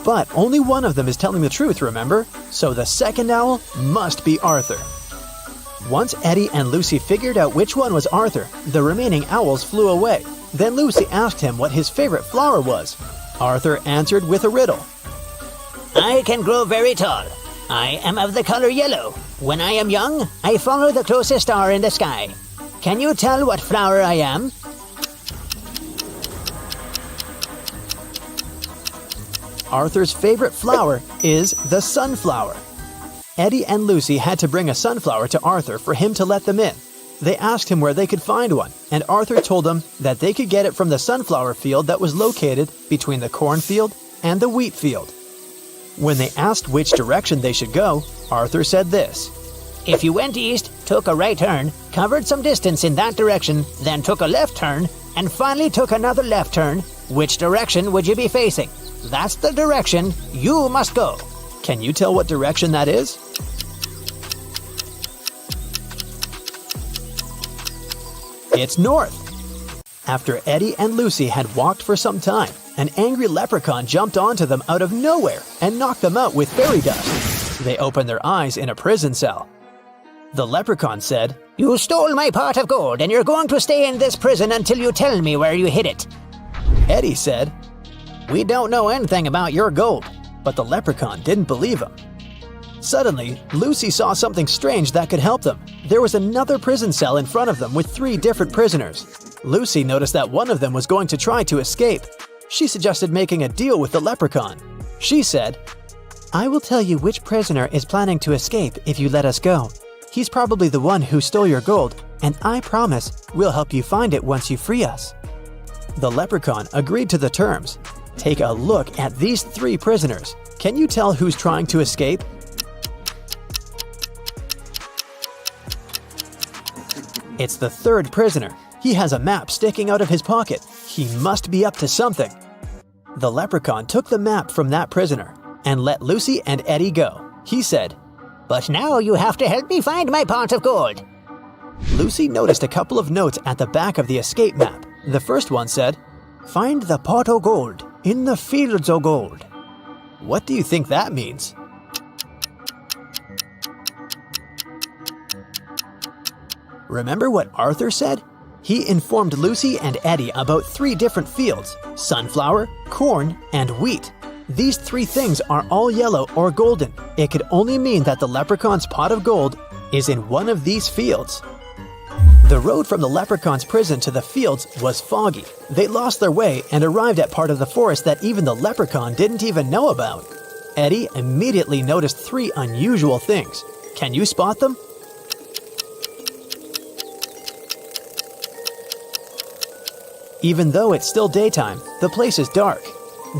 But only one of them is telling the truth, remember? So the second owl must be Arthur. Once Eddie and Lucy figured out which one was Arthur, the remaining owls flew away. Then Lucy asked him what his favorite flower was. Arthur answered with a riddle. I can grow very tall. I am of the color yellow. When I am young, I follow the closest star in the sky. Can you tell what flower I am? Arthur's favorite flower is the sunflower. Eddie and Lucy had to bring a sunflower to Arthur for him to let them in. They asked him where they could find one, and Arthur told them that they could get it from the sunflower field that was located between the cornfield and the wheat field. When they asked which direction they should go, Arthur said this. If you went east, took a right turn, covered some distance in that direction, then took a left turn, and finally took another left turn, which direction would you be facing? That's the direction you must go. Can you tell what direction that is? It's north. After Eddie and Lucy had walked for some time, an angry leprechaun jumped onto them out of nowhere and knocked them out with fairy dust. They opened their eyes in a prison cell. The leprechaun said, You stole my pot of gold and you're going to stay in this prison until you tell me where you hid it. Eddie said, We don't know anything about your gold, but the leprechaun didn't believe him. Suddenly, Lucy saw something strange that could help them. There was another prison cell in front of them with 3 different prisoners. Lucy noticed that one of them was going to try to escape. She suggested making a deal with the leprechaun. She said, I will tell you which prisoner is planning to escape if you let us go. He's probably the one who stole your gold, and I promise we'll help you find it once you free us. The leprechaun agreed to the terms. Take a look at these 3 prisoners. Can you tell who's trying to escape? It's the 3rd prisoner. He has a map sticking out of his pocket. He must be up to something. The leprechaun took the map from that prisoner and let Lucy and Eddie go. He said, But now you have to help me find my pot of gold. Lucy noticed a couple of notes at the back of the escape map. The first one said, Find the pot o' gold in the fields o' gold. What do you think that means? Remember what Arthur said? He informed Lucy and Eddie about 3 different fields: sunflower, corn, and wheat. These 3 things are all yellow or golden. It could only mean that the leprechaun's pot of gold is in one of these fields. The road from the leprechaun's prison to the fields was foggy. They lost their way and arrived at part of the forest that even the leprechaun didn't even know about. Eddie immediately noticed 3 unusual things. Can you spot them? Even though it's still daytime, the place is dark.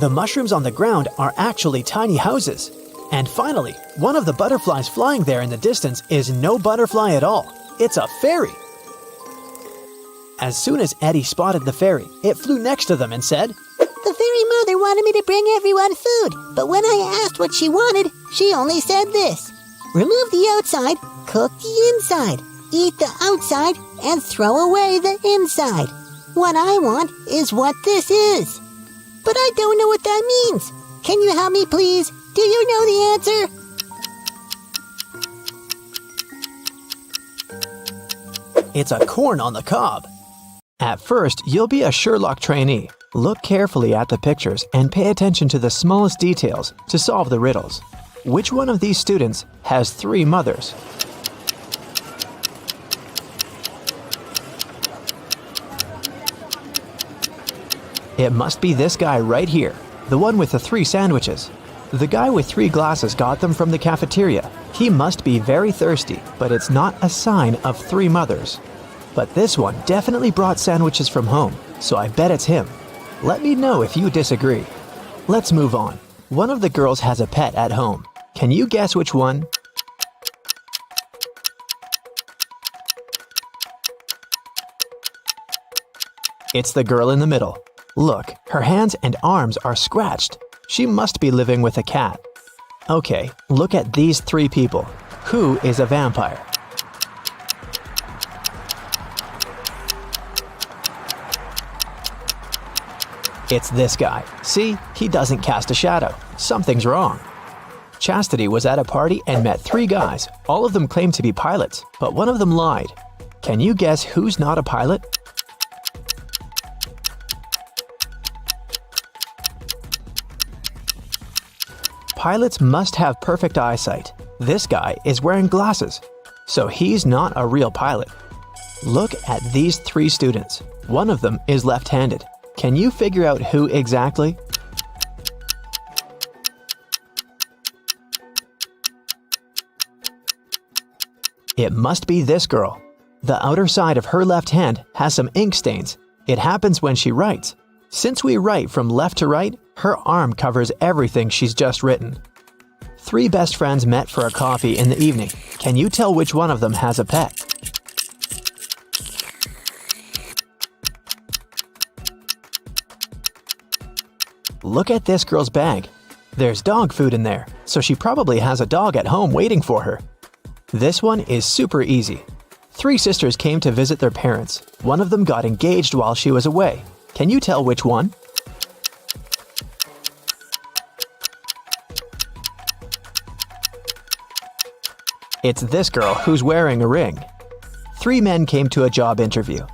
The mushrooms on the ground are actually tiny houses. And finally, one of the butterflies flying there in the distance is no butterfly at all. It's a fairy. As soon as Eddie spotted the fairy, it flew next to them and said, The fairy mother wanted me to bring everyone food, but when I asked what she wanted, she only said this. Remove the outside, cook the inside, eat the outside, and throw away the inside. What I want is what this is. But I don't know what that means. Can you help me, please? Do you know the answer? It's a corn on the cob. At first, you'll be a Sherlock trainee. Look carefully at the pictures and pay attention to the smallest details to solve the riddles. Which one of these students has 3 mothers? It must be this guy right here, the one with the 3 sandwiches. The guy with 3 glasses got them from the cafeteria. He must be very thirsty, but it's not a sign of 3 mothers. But this one definitely brought sandwiches from home, so I bet it's him. Let me know if you disagree. Let's move on. One of the girls has a pet at home. Can you guess which one? It's the girl in the middle. Look, her hands and arms are scratched. She must be living with a cat. Okay, look at these 3 people. Who is a vampire? It's this guy. See, he doesn't cast a shadow. Something's wrong. Chastity was at a party and met 3 guys. All of them claimed to be pilots, but one of them lied. Can you guess who's not a pilot? Pilots must have perfect eyesight. This guy is wearing glasses, so he's not a real pilot. Look at these 3 students. One of them is left-handed. Can you figure out who exactly? It must be this girl. The outer side of her left hand has some ink stains. It happens when she writes. Since we write from left to right, her arm covers everything she's just written. 3 best friends met for a coffee in the evening. Can you tell which one of them has a pet? Look at this girl's bag. There's dog food in there, so she probably has a dog at home waiting for her. This one is super easy. 3 sisters came to visit their parents. One of them got engaged while she was away. Can you tell which one? It's this girl who's wearing a ring. 3 men came to a job interview.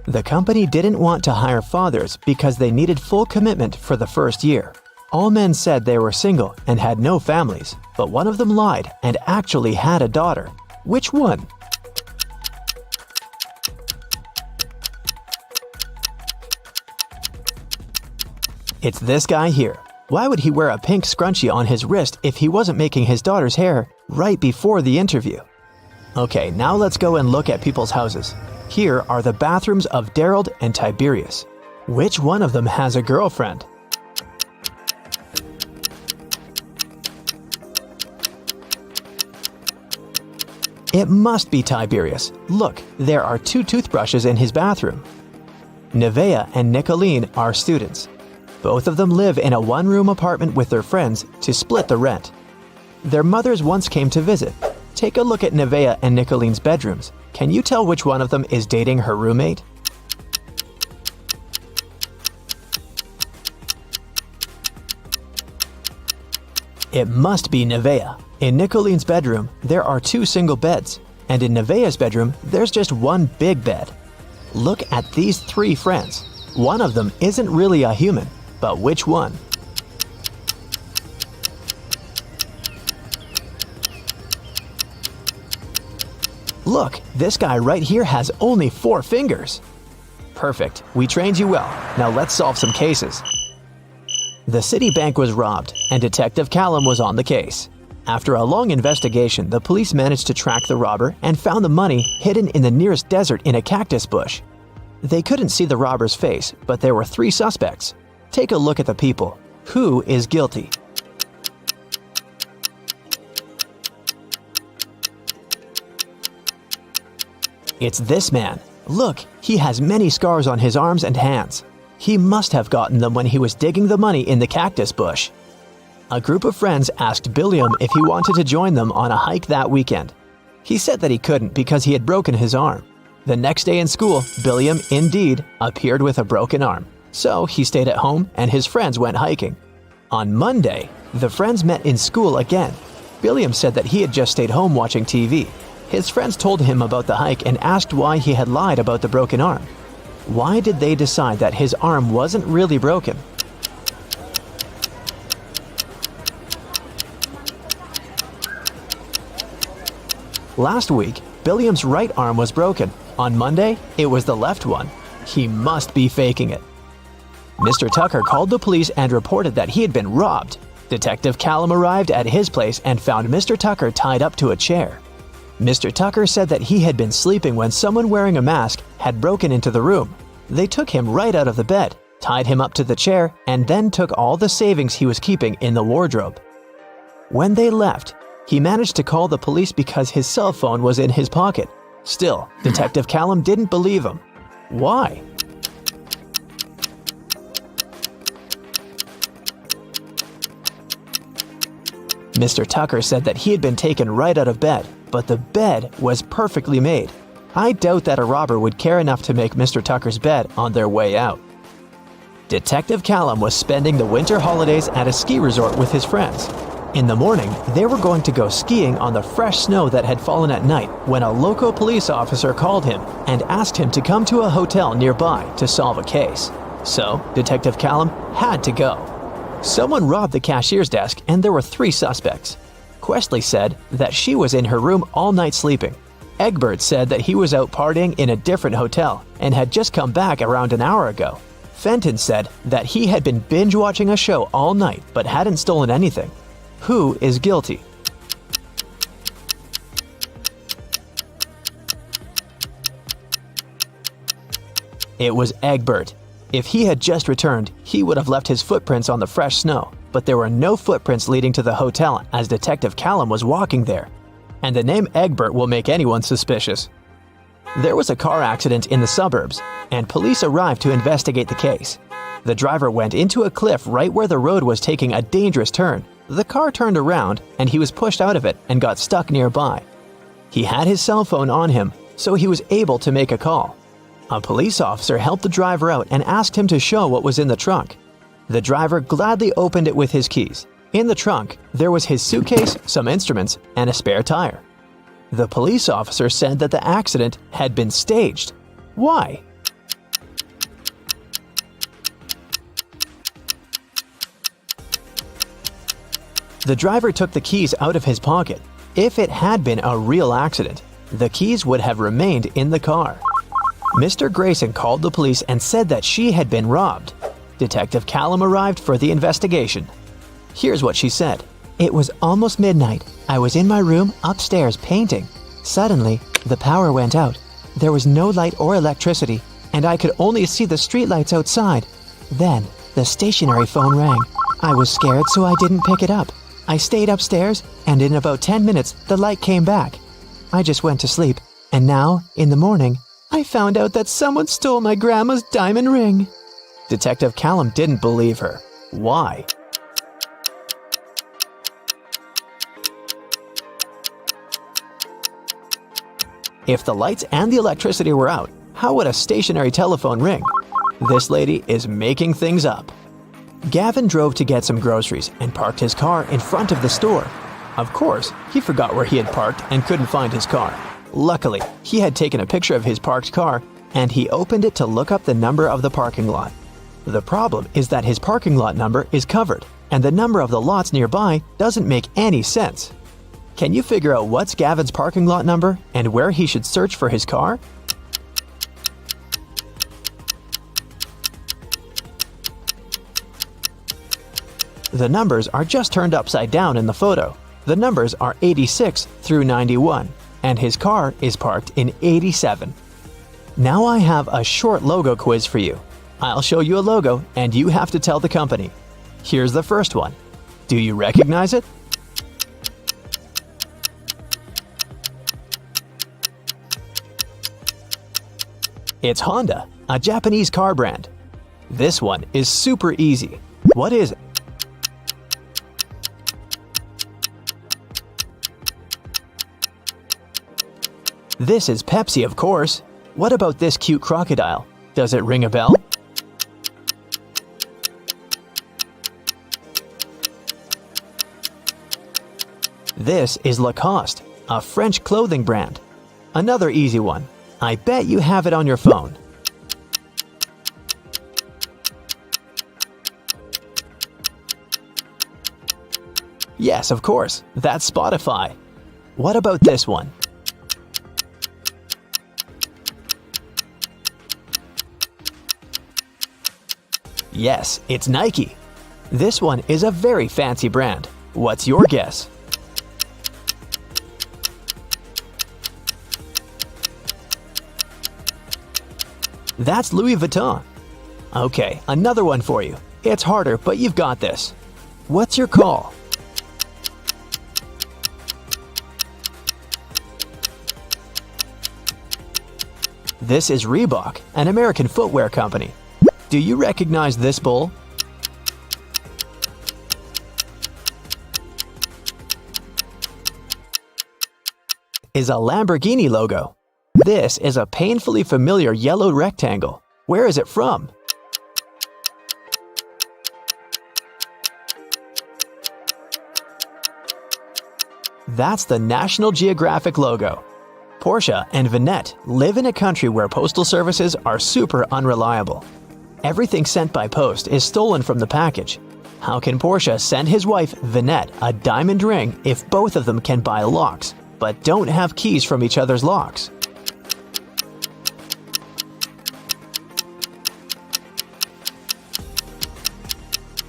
The company didn't want to hire fathers because they needed full commitment for the first year. All men said they were single and had no families, but one of them lied and actually had a daughter. Which one? It's this guy here. Why would he wear a pink scrunchie on his wrist if he wasn't making his daughter's hair right before the interview? Okay, now let's go and look at people's houses. Here are the bathrooms of Daryl and Tiberius. Which one of them has a girlfriend? It must be Tiberius. Look, there are 2 toothbrushes in his bathroom. Nevaeh and Nicolene are students. Both of them live in a 1-room apartment with their friends to split the rent. Their mothers once came to visit. Take a look at Nevaeh and Nicolene's bedrooms. Can you tell which one of them is dating her roommate? It must be Nevaeh. In Nicolene's bedroom, there are 2 single beds, and in Nevaeh's bedroom, there's just 1 big bed. Look at these 3 friends. One of them isn't really a human, but which one? Look, this guy right here has only 4 fingers. Perfect, we trained you well. Now let's solve some cases. The City Bank was robbed, and Detective Callum was on the case. After a long investigation, the police managed to track the robber and found the money hidden in the nearest desert in a cactus bush. They couldn't see the robber's face, but there were 3 suspects. Take a look at the people. Who is guilty? It's this man. Look, he has many scars on his arms and hands. He must have gotten them when he was digging the money in the cactus bush. A group of friends asked Billiam if he wanted to join them on a hike that weekend. He said that he couldn't because he had broken his arm. The next day in school, Billiam, indeed, appeared with a broken arm. So he stayed at home and his friends went hiking. On Monday, the friends met in school again. Billiam said that he had just stayed home watching TV. His friends told him about the hike and asked why he had lied about the broken arm. Why did they decide that his arm wasn't really broken? Last week, Billiam's right arm was broken. On Monday, it was the left one. He must be faking it. Mr. Tucker called the police and reported that he had been robbed. Detective Callum arrived at his place and found Mr. Tucker tied up to a chair. Mr. Tucker said that he had been sleeping when someone wearing a mask had broken into the room. They took him right out of the bed, tied him up to the chair, and then took all the savings he was keeping in the wardrobe. When they left, he managed to call the police because his cell phone was in his pocket. Still, Detective Callum didn't believe him. Why? Mr. Tucker said that he had been taken right out of bed, but the bed was perfectly made. I doubt that a robber would care enough to make Mr. Tucker's bed on their way out. Detective Callum was spending the winter holidays at a ski resort with his friends. In the morning, they were going to go skiing on the fresh snow that had fallen at night when a local police officer called him and asked him to come to a hotel nearby to solve a case. So, Detective Callum had to go. Someone robbed the cashier's desk and there were 3 suspects. Questley said that she was in her room all night sleeping. Egbert said that he was out partying in a different hotel and had just come back around an hour ago. Fenton said that he had been binge-watching a show all night but hadn't stolen anything. Who is guilty? It was Egbert. If he had just returned, he would have left his footprints on the fresh snow, but there were no footprints leading to the hotel as Detective Callum was walking there. And the name Egbert will make anyone suspicious. There was a car accident in the suburbs, and police arrived to investigate the case. The driver went into a cliff right where the road was taking a dangerous turn. The car turned around, and he was pushed out of it and got stuck nearby. He had his cell phone on him, so he was able to make a call. A police officer helped the driver out and asked him to show what was in the trunk. The driver gladly opened it with his keys. In the trunk, there was his suitcase, some instruments, and a spare tire. The police officer said that the accident had been staged. Why? The driver took the keys out of his pocket. If it had been a real accident, the keys would have remained in the car. Mr. Grayson called the police and said that she had been robbed. Detective Callum arrived for the investigation. Here's what she said. It was almost midnight. I was in my room upstairs painting. Suddenly, the power went out. There was no light or electricity, and I could only see the streetlights outside. Then, the stationary phone rang. I was scared, so I didn't pick it up. I stayed upstairs, and in about 10 minutes, the light came back. I just went to sleep, and now, in the morning, I found out that someone stole my grandma's diamond ring. Detective Callum didn't believe her. Why? If the lights and the electricity were out, how would a stationary telephone ring? This lady is making things up. Gavin drove to get some groceries and parked his car in front of the store. Of course, he forgot where he had parked and couldn't find his car. Luckily, he had taken a picture of his parked car and he opened it to look up the number of the parking lot. The problem is that his parking lot number is covered and the number of the lots nearby doesn't make any sense. Can you figure out what's Gavin's parking lot number and where he should search for his car? The numbers are just turned upside down in the photo. The numbers are 86 through 91, and his car is parked in 87. Now I have a short logo quiz for you. I'll show you a logo and you have to tell the company. Here's the first one. Do you recognize it? It's Honda, a Japanese car brand. This one is super easy. What is it? This is Pepsi, of course. What about this cute crocodile? Does it ring a bell? This is Lacoste, a French clothing brand. Another easy one. I bet you have it on your phone. Yes, of course. That's Spotify. What about this one? Yes, it's Nike. This one is a very fancy brand. What's your guess? That's Louis Vuitton. Okay, another one for you. It's harder, but you've got this. What's your call? This is Reebok, an American footwear company. Do you recognize this bull? Is a Lamborghini logo. This is a painfully familiar yellow rectangle. Where is it from? That's the National Geographic logo. Portia and Vinette live in a country where postal services are super unreliable. Everything sent by post is stolen from the package. How can Portia send his wife, Vinette, a diamond ring if both of them can buy locks, but don't have keys from each other's locks?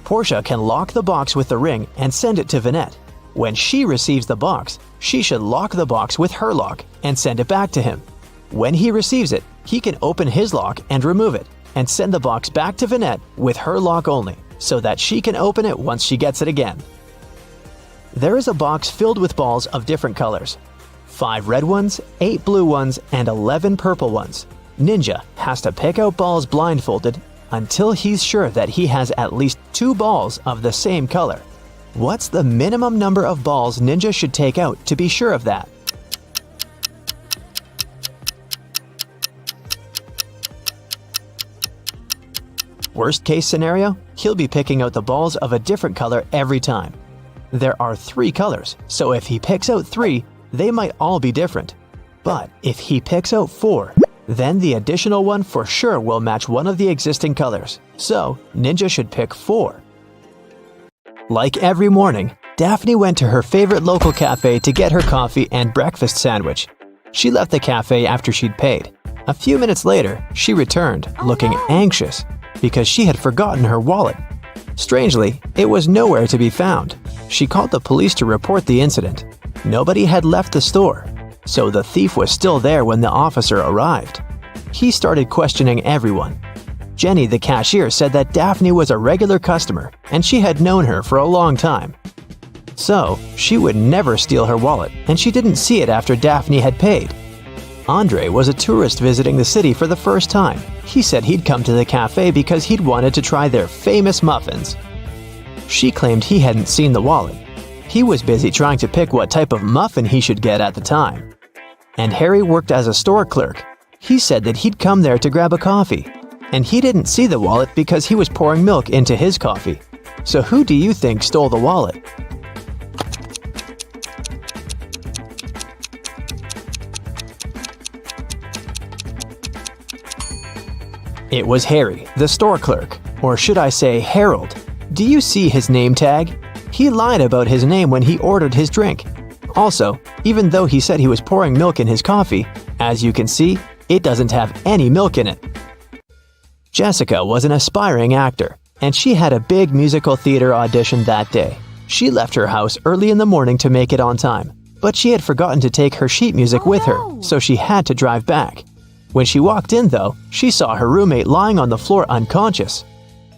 Portia can lock the box with the ring and send it to Vinette. When she receives the box, she should lock the box with her lock and send it back to him. When he receives it, he can open his lock and remove it, and send the box back to Vinette with her lock only, so that she can open it once she gets it again. There is a box filled with balls of different colors. 5 red ones, 8 blue ones, and 11 purple ones. Ninja has to pick out balls blindfolded until he's sure that he has at least 2 balls of the same color. What's the minimum number of balls Ninja should take out to be sure of that? Worst case scenario, he'll be picking out the balls of a different color every time. There are 3 colors, so if he picks out 3, they might all be different. But if he picks out 4, then the additional one for sure will match one of the existing colors. So, Ninja should pick 4. Like every morning, Daphne went to her favorite local cafe to get her coffee and breakfast sandwich. She left the cafe after she'd paid. A few minutes later, she returned, looking anxious, because she had forgotten her wallet. Strangely, it was nowhere to be found. She called the police to report the incident. Nobody had left the store, so the thief was still there when the officer arrived. He started questioning everyone. Jenny, the cashier, said that Daphne was a regular customer and she had known her for a long time. So, she would never steal her wallet, and she didn't see it after Daphne had paid. Andre was a tourist visiting the city for the first time. He said he'd come to the cafe because he'd wanted to try their famous muffins. She claimed he hadn't seen the wallet. He was busy trying to pick what type of muffin he should get at the time. And Harry worked as a store clerk. He said that he'd come there to grab a coffee, and he didn't see the wallet because he was pouring milk into his coffee. So who do you think stole the wallet? It was Harry, the store clerk, or should I say Harold. Do you see his name tag? He lied about his name when he ordered his drink. Also, even though he said he was pouring milk in his coffee, as you can see, it doesn't have any milk in it. Jessica was an aspiring actor, and she had a big musical theater audition that day. She left her house early in the morning to make it on time, but she had forgotten to take her sheet music with her, so she had to drive back. When she walked in, though, she saw her roommate lying on the floor unconscious.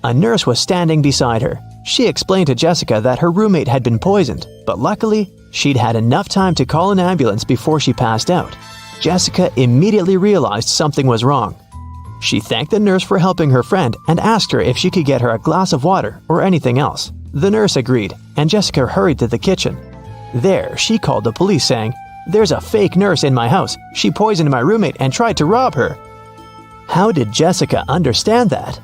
A nurse was standing beside her. She explained to Jessica that her roommate had been poisoned, but luckily, she'd had enough time to call an ambulance before she passed out. Jessica immediately realized something was wrong. She thanked the nurse for helping her friend and asked her if she could get her a glass of water or anything else. The nurse agreed, and Jessica hurried to the kitchen. There, she called the police saying, There's a fake nurse in my house. She poisoned my roommate and tried to rob her. How did Jessica understand that?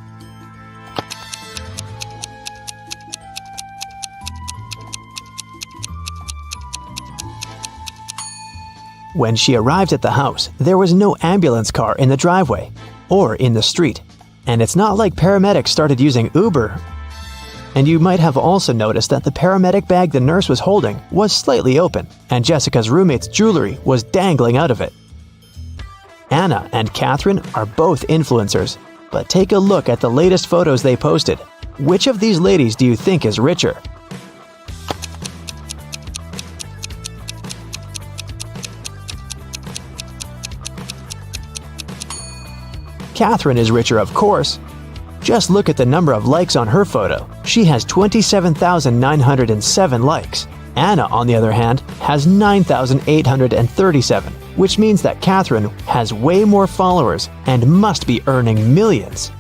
When she arrived at the house, there was no ambulance car in the driveway or in the street. And it's not like paramedics started using Uber. And you might have also noticed that the paramedic bag the nurse was holding was slightly open, and Jessica's roommate's jewelry was dangling out of it. Anna and Catherine are both influencers, but take a look at the latest photos they posted. Which of these ladies do you think is richer? Catherine is richer, of course. Just look at the number of likes on her photo. She has 27,907 likes. Anna, on the other hand, has 9,837, which means that Catherine has way more followers and must be earning millions.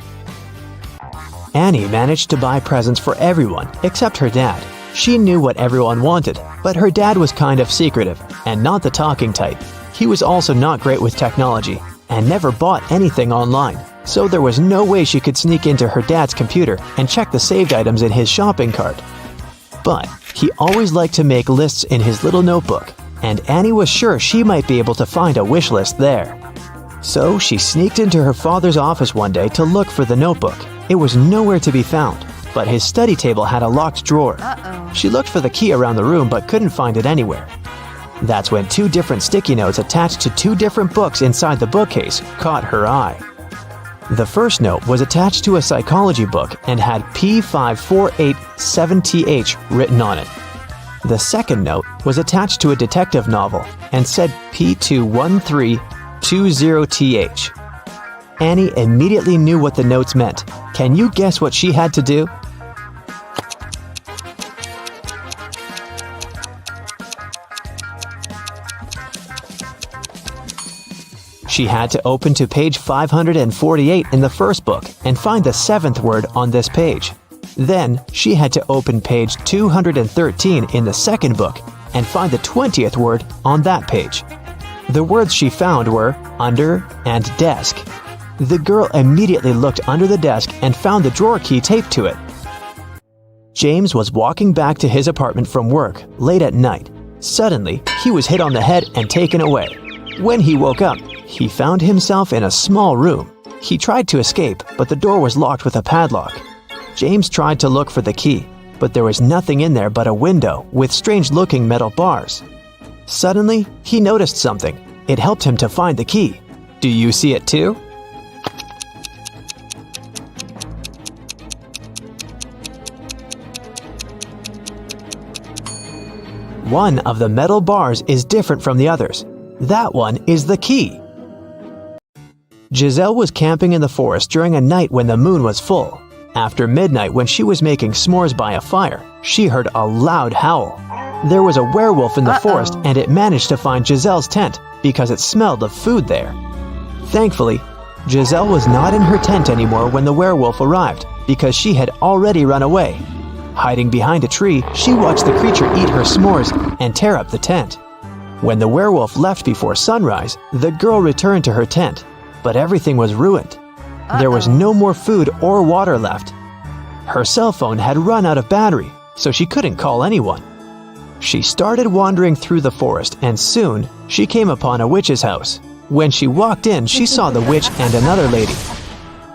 Annie managed to buy presents for everyone except her dad. She knew what everyone wanted, but her dad was kind of secretive and not the talking type. He was also not great with technology and never bought anything online, so there was no way she could sneak into her dad's computer and check the saved items in his shopping cart. But he always liked to make lists in his little notebook, and Annie was sure she might be able to find a wish list there. So she sneaked into her father's office one day to look for the notebook. It was nowhere to be found, but his study table had a locked drawer. She looked for the key around the room but couldn't find it anywhere. That's when 2 different sticky notes attached to 2 different books inside the bookcase caught her eye. The first note was attached to a psychology book and had P5487TH written on it. The second note was attached to a detective novel and said P21320TH. Annie immediately knew what the notes meant. Can you guess what she had to do? She had to open to page 548 in the first book and find the 7th word on this page. Then, she had to open page 213 in the second book and find the 20th word on that page. The words she found were under and desk. The girl immediately looked under the desk and found the drawer key taped to it. James was walking back to his apartment from work late at night. Suddenly, he was hit on the head and taken away. When he woke up, he found himself in a small room. He tried to escape, but the door was locked with a padlock. James tried to look for the key, but there was nothing in there but a window with strange-looking metal bars. Suddenly, he noticed something. It helped him to find the key. Do you see it too? One of the metal bars is different from the others. That one is the key. Giselle was camping in the forest during a night when the moon was full. After midnight, when she was making s'mores by a fire, she heard a loud howl. There was a werewolf in the forest, and it managed to find Giselle's tent because it smelled of food there. Thankfully, Giselle was not in her tent anymore when the werewolf arrived because she had already run away. Hiding behind a tree, she watched the creature eat her s'mores and tear up the tent. When the werewolf left before sunrise, the girl returned to her tent, but everything was ruined. There was no more food or water left. Her cell phone had run out of battery, so she couldn't call anyone. She started wandering through the forest, and soon she came upon a witch's house. When she walked in, she saw the witch and another lady.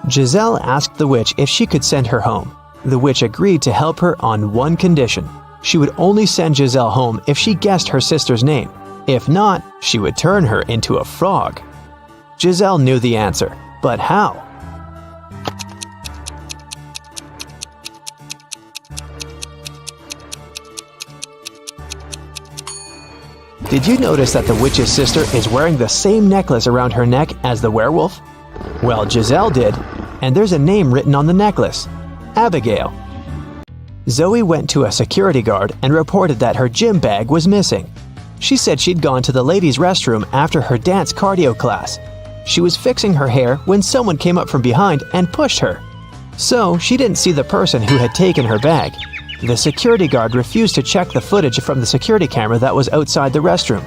Giselle asked the witch if she could send her home. The witch agreed to help her on one condition. She would only send Giselle home if she guessed her sister's name. If not, she would turn her into a frog. Giselle knew the answer, but how? Did you notice that the witch's sister is wearing the same necklace around her neck as the werewolf? Well, Giselle did, and there's a name written on the necklace: Abigail. Zoe went to a security guard and reported that her gym bag was missing. She said she'd gone to the ladies' restroom after her dance cardio class. She was fixing her hair when someone came up from behind and pushed her. So she didn't see the person who had taken her bag. The security guard refused to check the footage from the security camera that was outside the restroom.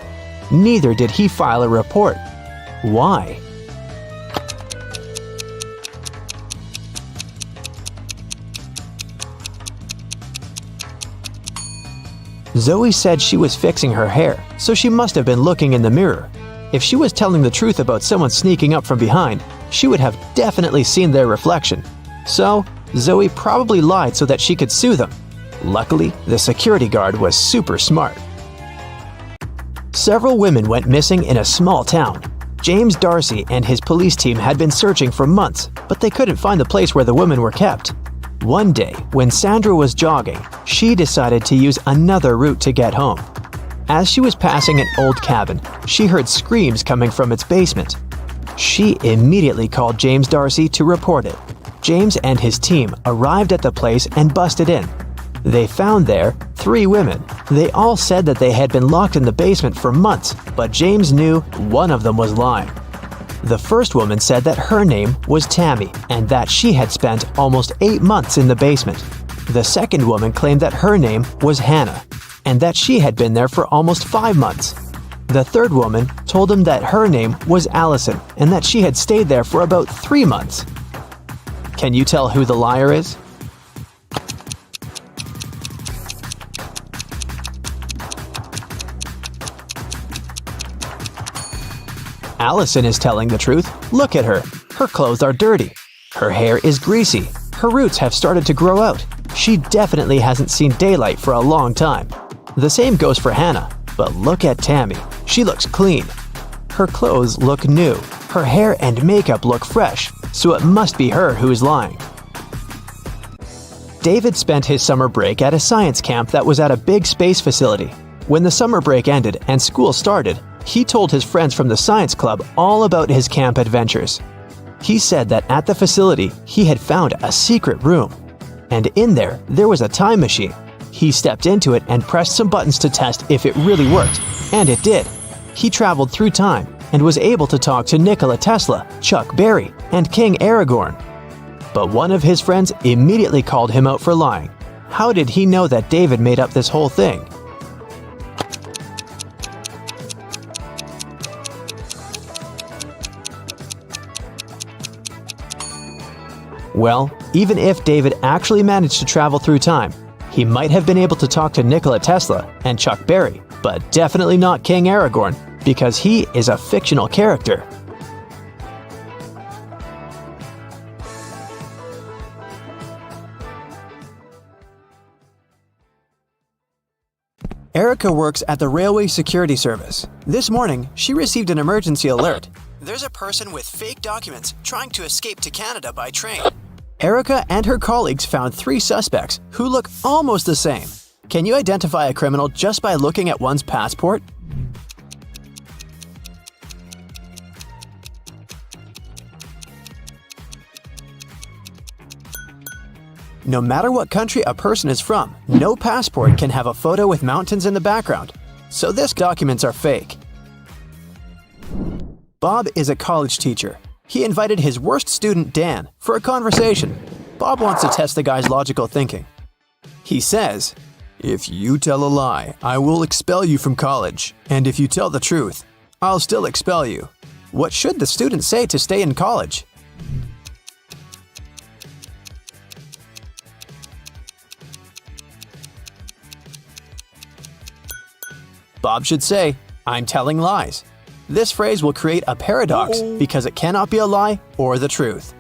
Neither did he file a report. Why? Zoe said she was fixing her hair, so she must have been looking in the mirror. If she was telling the truth about someone sneaking up from behind, she would have definitely seen their reflection. So, Zoe probably lied so that she could sue them. Luckily, the security guard was super smart. Several women went missing in a small town. James Darcy and his police team had been searching for months, but they couldn't find the place where the women were kept. One day, when Sandra was jogging, she decided to use another route to get home. As she was passing an old cabin, she heard screams coming from its basement. She immediately called James Darcy to report it. James and his team arrived at the place and busted in. They found there 3 women. They all said that they had been locked in the basement for months, but James knew one of them was lying. The first woman said that her name was Tammy and that she had spent almost 8 months in the basement. The second woman claimed that her name was Hannah and that she had been there for almost 5 months. The third woman told him that her name was Allison and that she had stayed there for about 3 months. Can you tell who the liar is? Allison is telling the truth. Look at her. Her clothes are dirty. Her hair is greasy. Her roots have started to grow out. She definitely hasn't seen daylight for a long time. The same goes for Hannah. But look at Tammy. She looks clean. Her clothes look new. Her hair and makeup look fresh. So it must be her who is lying. David spent his summer break at a science camp that was at a big space facility. When the summer break ended and school started, he told his friends from the science club all about his camp adventures. He said that at the facility, he had found a secret room. And in there was a time machine. He stepped into it and pressed some buttons to test if it really worked. And it did. He traveled through time and was able to talk to Nikola Tesla, Chuck Berry, and King Aragorn. But one of his friends immediately called him out for lying. How did he know that David made up this whole thing? Well, even if David actually managed to travel through time, he might have been able to talk to Nikola Tesla and Chuck Berry, but definitely not King Aragorn, because he is a fictional character. Erica works at the Railway Security Service. This morning, she received an emergency alert. There's a person with fake documents trying to escape to Canada by train. Erica and her colleagues found 3 suspects who look almost the same. Can you identify a criminal just by looking at one's passport? No matter what country a person is from, no passport can have a photo with mountains in the background. So these documents are fake. Bob is a college teacher. He invited his worst student, Dan, for a conversation. Bob wants to test the guy's logical thinking. He says, "If you tell a lie, I will expel you from college. And if you tell the truth, I'll still expel you." What should the student say to stay in college? Bob should say, "I'm telling lies." This phrase will create a paradox because it cannot be a lie or the truth.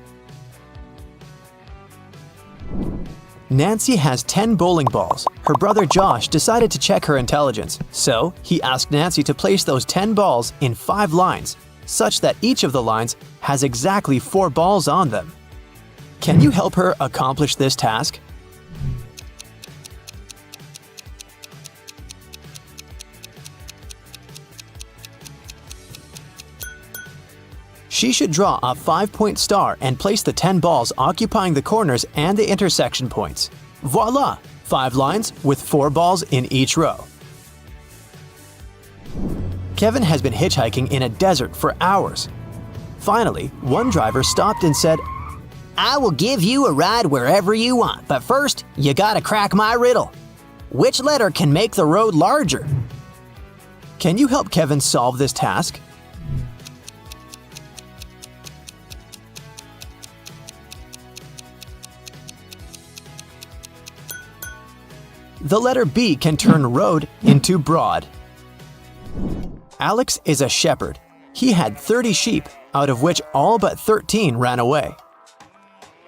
Nancy has 10 bowling balls. Her brother Josh decided to check her intelligence, so he asked Nancy to place those 10 balls in 5 lines, such that each of the lines has exactly 4 balls on them. Can you help her accomplish this task? She should draw a 5-point star and place the 10 balls occupying the corners and the intersection points. Voila! 5 lines with 4 balls in each row. Kevin has been hitchhiking in a desert for hours. Finally, one driver stopped and said, I will give you a ride wherever you want, but first, you gotta crack my riddle. Which letter can make the road larger? Can you help Kevin solve this task? The letter B can turn road into broad. Alex is a shepherd. He had 30 sheep, out of which all but 13 ran away.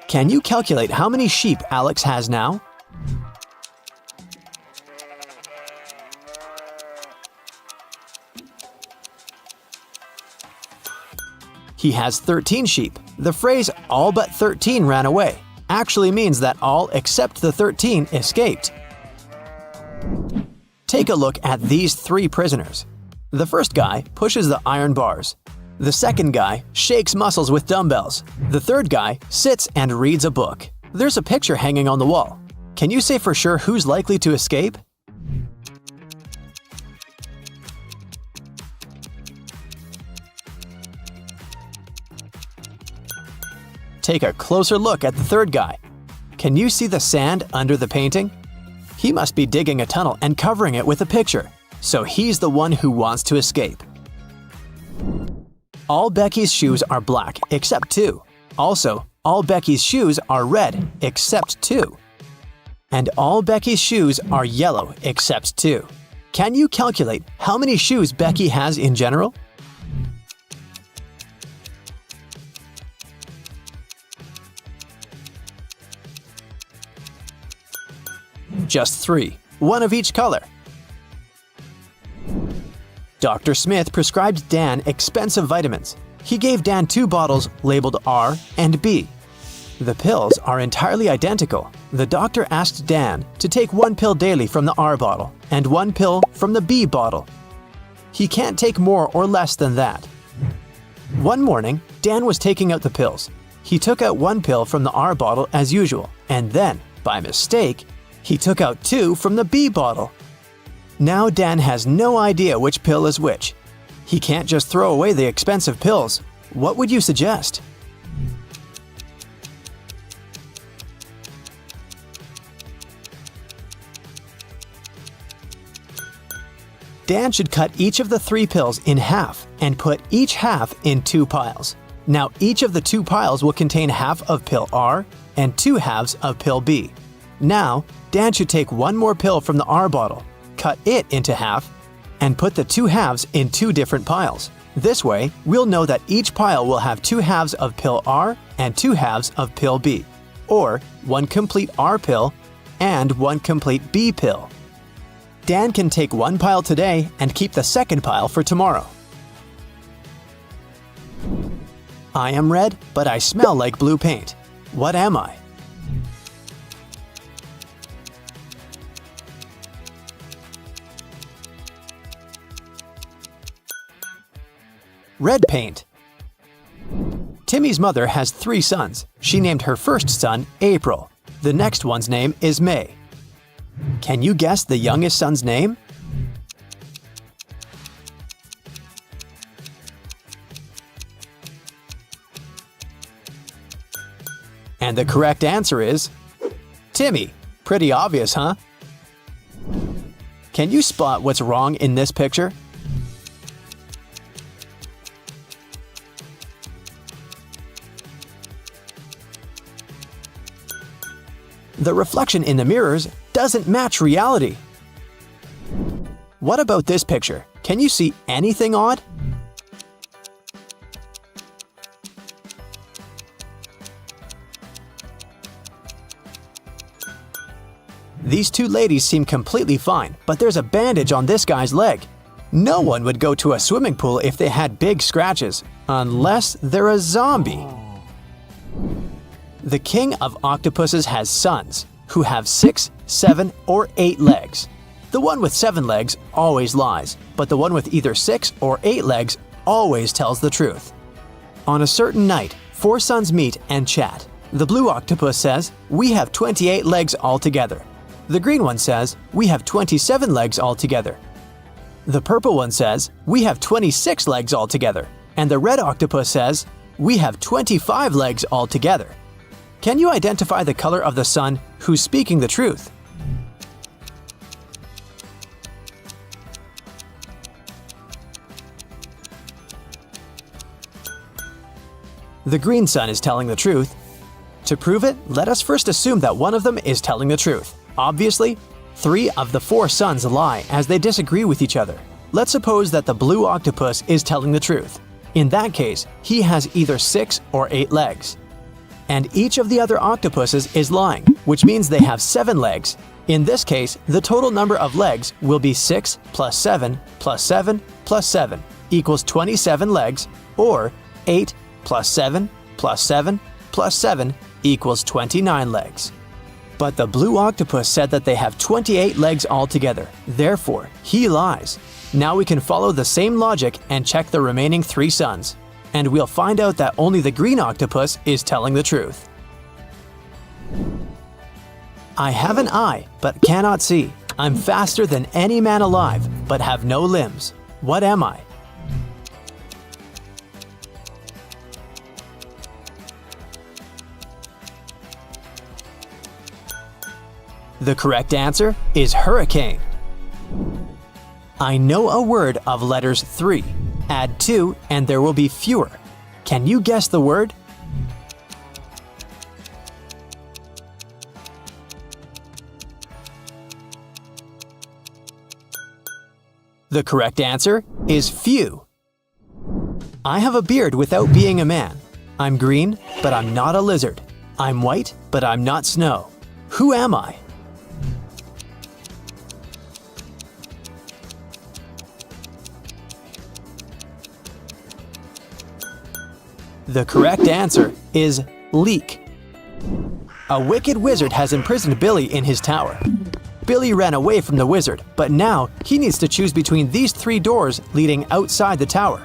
Can you calculate how many sheep Alex has now? He has 13 sheep. The phrase all but 13 ran away actually means that all except the 13 escaped. Take a look at these 3 prisoners. The first guy pushes the iron bars. The second guy shakes muscles with dumbbells. The third guy sits and reads a book. There's a picture hanging on the wall. Can you say for sure who's likely to escape? Take a closer look at the third guy. Can you see the sand under the painting? He must be digging a tunnel and covering it with a picture, so he's the one who wants to escape. All Becky's shoes are black except 2. Also, all Becky's shoes are red except 2. And all Becky's shoes are yellow except 2. Can you calculate how many shoes Becky has in general? Just 3, one of each color. Dr. Smith prescribed Dan expensive vitamins. He gave Dan 2 bottles labeled R and B. The pills are entirely identical. The doctor asked Dan to take 1 pill daily from the R bottle and 1 pill from the B bottle. He can't take more or less than that. One morning, Dan was taking out the pills. He took out 1 pill from the R bottle as usual, and then, by mistake, he took out 2 from the B bottle. Now Dan has no idea which pill is which. He can't just throw away the expensive pills. What would you suggest? Dan should cut each of the 3 pills in half and put each half in 2 piles. Now each of the 2 piles will contain half of pill R and 2 halves of pill B. Now, Dan should take 1 more pill from the R bottle, cut it into half, and put the 2 halves in 2 different piles. This way, we'll know that each pile will have 2 halves of pill R and 2 halves of pill B, or 1 complete R pill and 1 complete B pill. Dan can take 1 pile today and keep the second pile for tomorrow. I am red, but I smell like blue paint. What am I? Red paint. Timmy's mother has 3 sons. She named her first son April. The next one's name is May. Can you guess the youngest son's name? And the correct answer is Timmy. Pretty obvious, huh? Can you spot what's wrong in this picture? The reflection in the mirrors doesn't match reality. What about this picture? Can you see anything odd? These 2 ladies seem completely fine, but there's a bandage on this guy's leg. No one would go to a swimming pool if they had big scratches, unless they're a zombie. The king of octopuses has sons, who have 6, 7, or 8 legs. The one with 7 legs always lies, but the one with either 6 or 8 legs always tells the truth. On a certain night, 4 sons meet and chat. The blue octopus says, "We have 28 legs altogether." The green one says, "We have 27 legs altogether." The purple one says, "We have 26 legs altogether." And the red octopus says, "We have 25 legs altogether." Can you identify the color of the sun who's speaking the truth? The green sun is telling the truth. To prove it, let us first assume that one of them is telling the truth. Obviously, 3 of the 4 suns lie as they disagree with each other. Let's suppose that the blue octopus is telling the truth. In that case, he has either 6 or 8 legs. And each of the other octopuses is lying, which means they have 7 legs. In this case, the total number of legs will be 6 plus 7 plus 7 plus 7 equals 27 legs, or 8 plus 7 plus 7 plus 7 equals 29 legs. But the blue octopus said that they have 28 legs altogether. Therefore, he lies. Now we can follow the same logic and check the remaining 3 suns. And we'll find out that only the green octopus is telling the truth. I have an eye, but cannot see. I'm faster than any man alive, but have no limbs. What am I? The correct answer is hurricane. I know a word of letters 3. Add 2 and there will be fewer. Can you guess the word? The correct answer is few. I have a beard without being a man. I'm green, but I'm not a lizard. I'm white, but I'm not snow. Who am I? The correct answer is leek. A wicked wizard has imprisoned Billy in his tower. Billy ran away from the wizard, but now he needs to choose between these 3 doors leading outside the tower.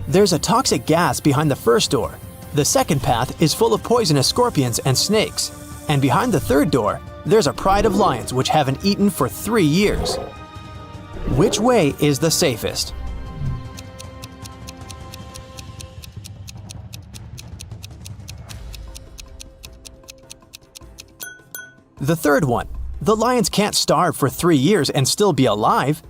There's a toxic gas behind the first door. The second path is full of poisonous scorpions and snakes. And behind the third door, there's a pride of lions which haven't eaten for 3 years. Which way is the safest? The third one. The lions can't starve for 3 years and still be alive.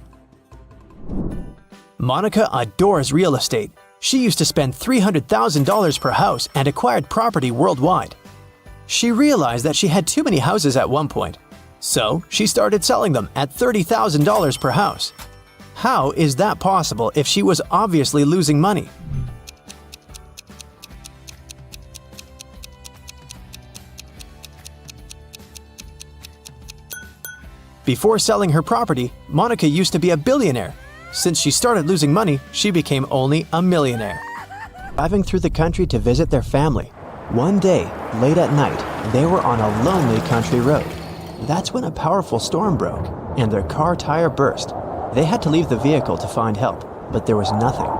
Monica adores real estate. She used to spend $300,000 per house and acquired property worldwide. She realized that she had too many houses at one point, so she started selling them at $30,000 per house. How is that possible if she was obviously losing money? Before selling her property, Monica used to be a billionaire. Since she started losing money, she became only a millionaire. Driving through the country to visit their family. One day, late at night, they were on a lonely country road. That's when a powerful storm broke, and their car tire burst. They had to leave the vehicle to find help, but there was nothing,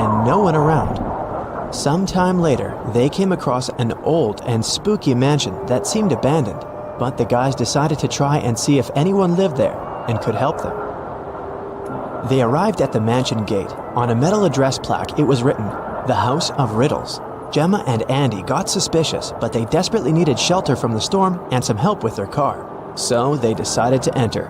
and no one around. Sometime later, they came across an old and spooky mansion that seemed abandoned. But the guys decided to try and see if anyone lived there and could help them. They arrived at the mansion gate. On a metal address plaque, it was written, "The House of Riddles." Gemma and Andy got suspicious, but they desperately needed shelter from the storm and some help with their car. So they decided to enter.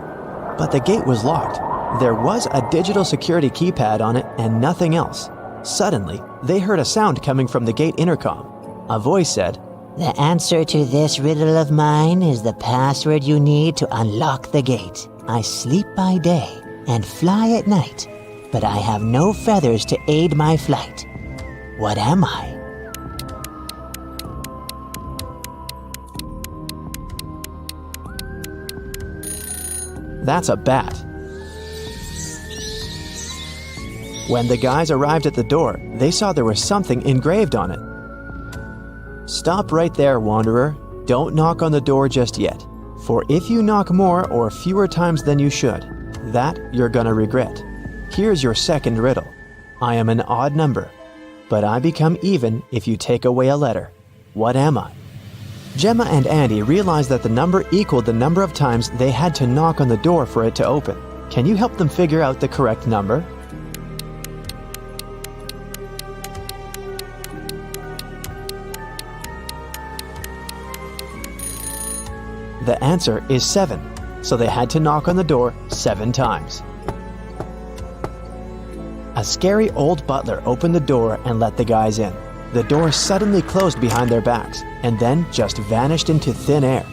But the gate was locked. There was a digital security keypad on it and nothing else. Suddenly, they heard a sound coming from the gate intercom. A voice said, The answer to this riddle of mine is the password you need to unlock the gate. I sleep by day and fly at night, but I have no feathers to aid my flight. What am I? That's a bat. When the guys arrived at the door, they saw there was something engraved on it. Stop right there, wanderer. Don't knock on the door just yet. For if you knock more or fewer times than you should, that you're gonna regret. Here's your second riddle. I am an odd number, but I become even if you take away a letter. What am I? Gemma and Andy realized that the number equaled the number of times they had to knock on the door for it to open. Can you help them figure out the correct number? The answer is 7, so they had to knock on the door 7 times. A scary old butler opened the door and let the guys in. The door suddenly closed behind their backs and then just vanished into thin air.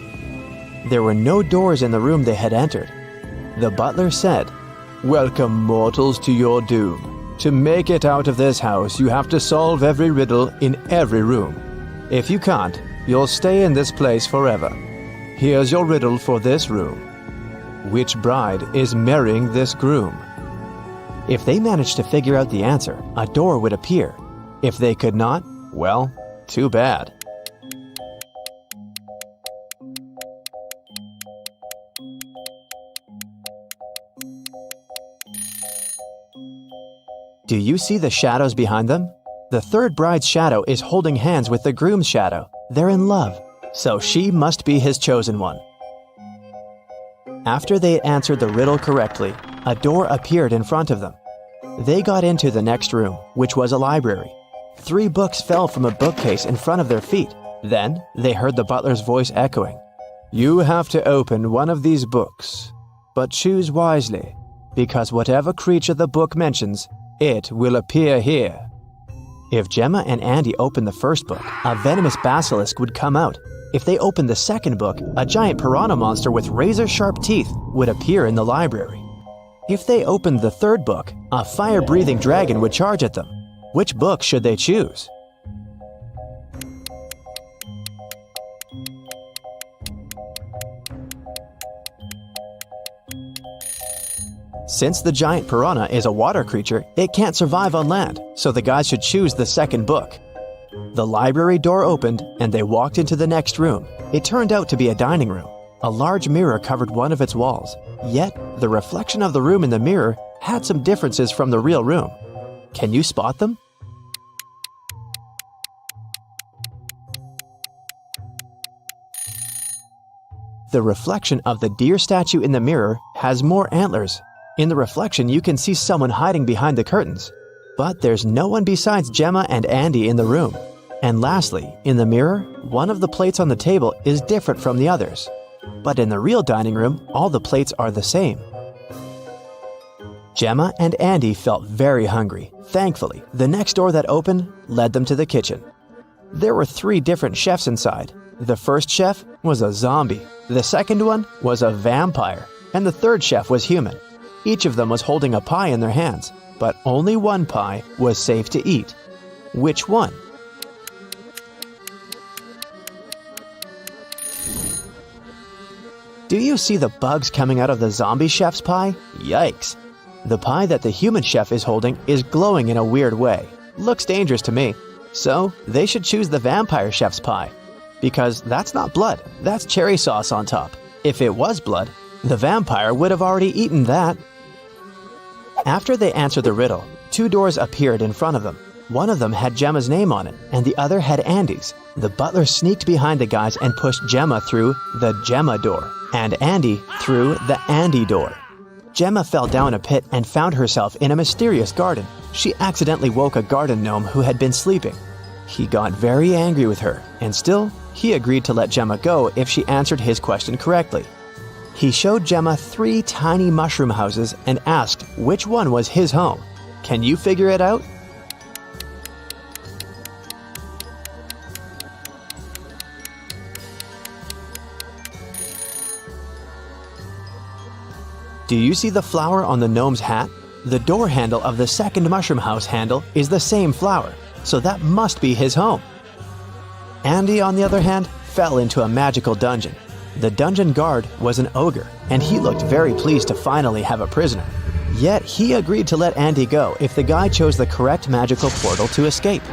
There were no doors in the room they had entered. The butler said, "Welcome, mortals, to your doom. To make it out of this house, you have to solve every riddle in every room. If you can't, you'll stay in this place forever. Here's your riddle for this room. Which bride is marrying this groom?" If they managed to figure out the answer, a door would appear. If they could not, well, too bad. Do you see the shadows behind them? The third bride's shadow is holding hands with the groom's shadow. They're in love, so she must be his chosen one. After they answered the riddle correctly, a door appeared in front of them. They got into the next room, which was a library. 3 books fell from a bookcase in front of their feet. Then they heard the butler's voice echoing, "You have to open one of these books, but choose wisely, because whatever creature the book mentions, it will appear here." If Gemma and Andy opened the first book, a venomous basilisk would come out. If they opened the second book, a giant piranha monster with razor-sharp teeth would appear in the library. If they opened the third book, a fire-breathing dragon would charge at them. Which book should they choose? Since the giant piranha is a water creature, it can't survive on land, so the guys should choose the second book. The library door opened, and they walked into the next room. It turned out to be a dining room. A large mirror covered one of its walls. Yet, the reflection of the room in the mirror had some differences from the real room. Can you spot them? The reflection of the deer statue in the mirror has more antlers. In the reflection, you can see someone hiding behind the curtains. But there's no one besides Gemma and Andy in the room. And lastly, in the mirror, one of the plates on the table is different from the others. But in the real dining room, all the plates are the same. Gemma and Andy felt very hungry. Thankfully, the next door that opened led them to the kitchen. There were 3 different chefs inside. The first chef was a zombie, the second one was a vampire, and the third chef was human. Each of them was holding a pie in their hands, but only one pie was safe to eat. Which one? Do you see the bugs coming out of the zombie chef's pie? Yikes! The pie that the human chef is holding is glowing in a weird way. Looks dangerous to me. So, they should choose the vampire chef's pie. Because that's not blood, that's cherry sauce on top. If it was blood, the vampire would have already eaten that. After they answered the riddle, 2 doors appeared in front of them. One of them had Gemma's name on it, and the other had Andy's. The butler sneaked behind the guys and pushed Gemma through the Gemma door, and Andy through the Andy door. Gemma fell down a pit and found herself in a mysterious garden. She accidentally woke a garden gnome who had been sleeping. He got very angry with her, and still, he agreed to let Gemma go if she answered his question correctly. He showed Gemma 3 tiny mushroom houses and asked which one was his home. Can you figure it out? Do you see the flower on the gnome's hat? The door handle of the second mushroom house handle is the same flower, so that must be his home. Andy, on the other hand, fell into a magical dungeon. The dungeon guard was an ogre, and he looked very pleased to finally have a prisoner. Yet he agreed to let Andy go if the guy chose the correct magical portal to escape.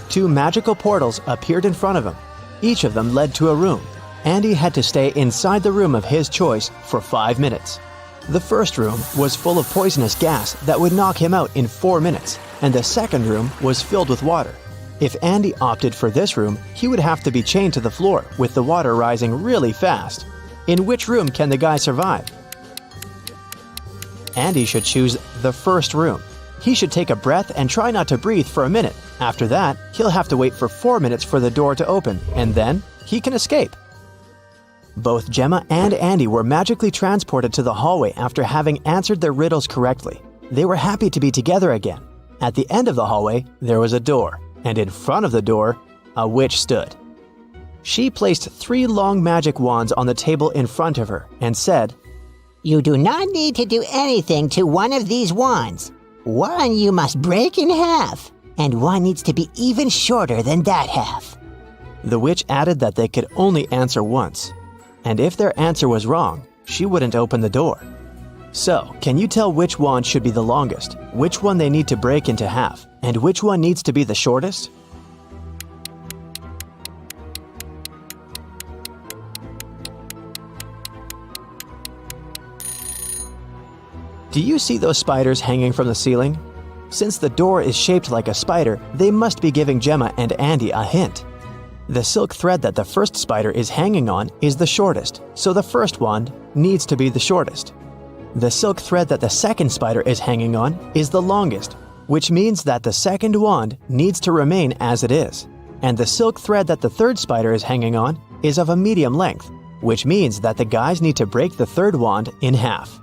2 magical portals appeared in front of him. Each of them led to a room. Andy had to stay inside the room of his choice for 5 minutes. The first room was full of poisonous gas that would knock him out in 4 minutes, and the second room was filled with water. If Andy opted for this room, he would have to be chained to the floor with the water rising really fast. In which room can the guy survive? Andy should choose the first room. He should take a breath and try not to breathe for a minute. After that, he'll have to wait for 4 minutes for the door to open, and then he can escape. Both Gemma and Andy were magically transported to the hallway after having answered their riddles correctly. They were happy to be together again. At the end of the hallway, there was a door. and in front of the door, a witch stood. She placed 3 long magic wands on the table in front of her and said, You do not need to do anything to one of these wands. One you must break in half, and one needs to be even shorter than that half. The witch added that they could only answer once, and if their answer was wrong, she wouldn't open the door. So, can you tell which wand should be the longest, which one they need to break into half, and which one needs to be the shortest? Do you see those spiders hanging from the ceiling? Since the door is shaped like a spider, they must be giving Gemma and Andy a hint. The silk thread that the first spider is hanging on is the shortest, so the first wand needs to be the shortest. The silk thread that the second spider is hanging on is the longest, which means that the second wand needs to remain as it is. And the silk thread that the third spider is hanging on is of a medium length, which means that the guys need to break the third wand in half.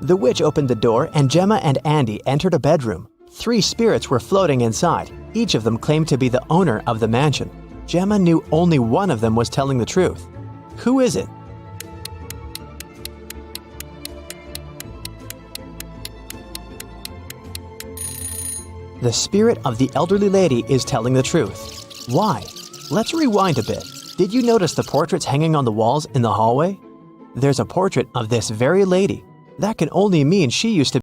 The witch opened the door and Gemma and Andy entered a bedroom. 3 spirits were floating inside. Each of them claimed to be the owner of the mansion. Gemma knew only one of them was telling the truth. Who is it? The spirit of the elderly lady is telling the truth. Why? Let's rewind a bit. Did you notice the portraits hanging on the walls in the hallway? There's a portrait of this very lady. That can only mean she used to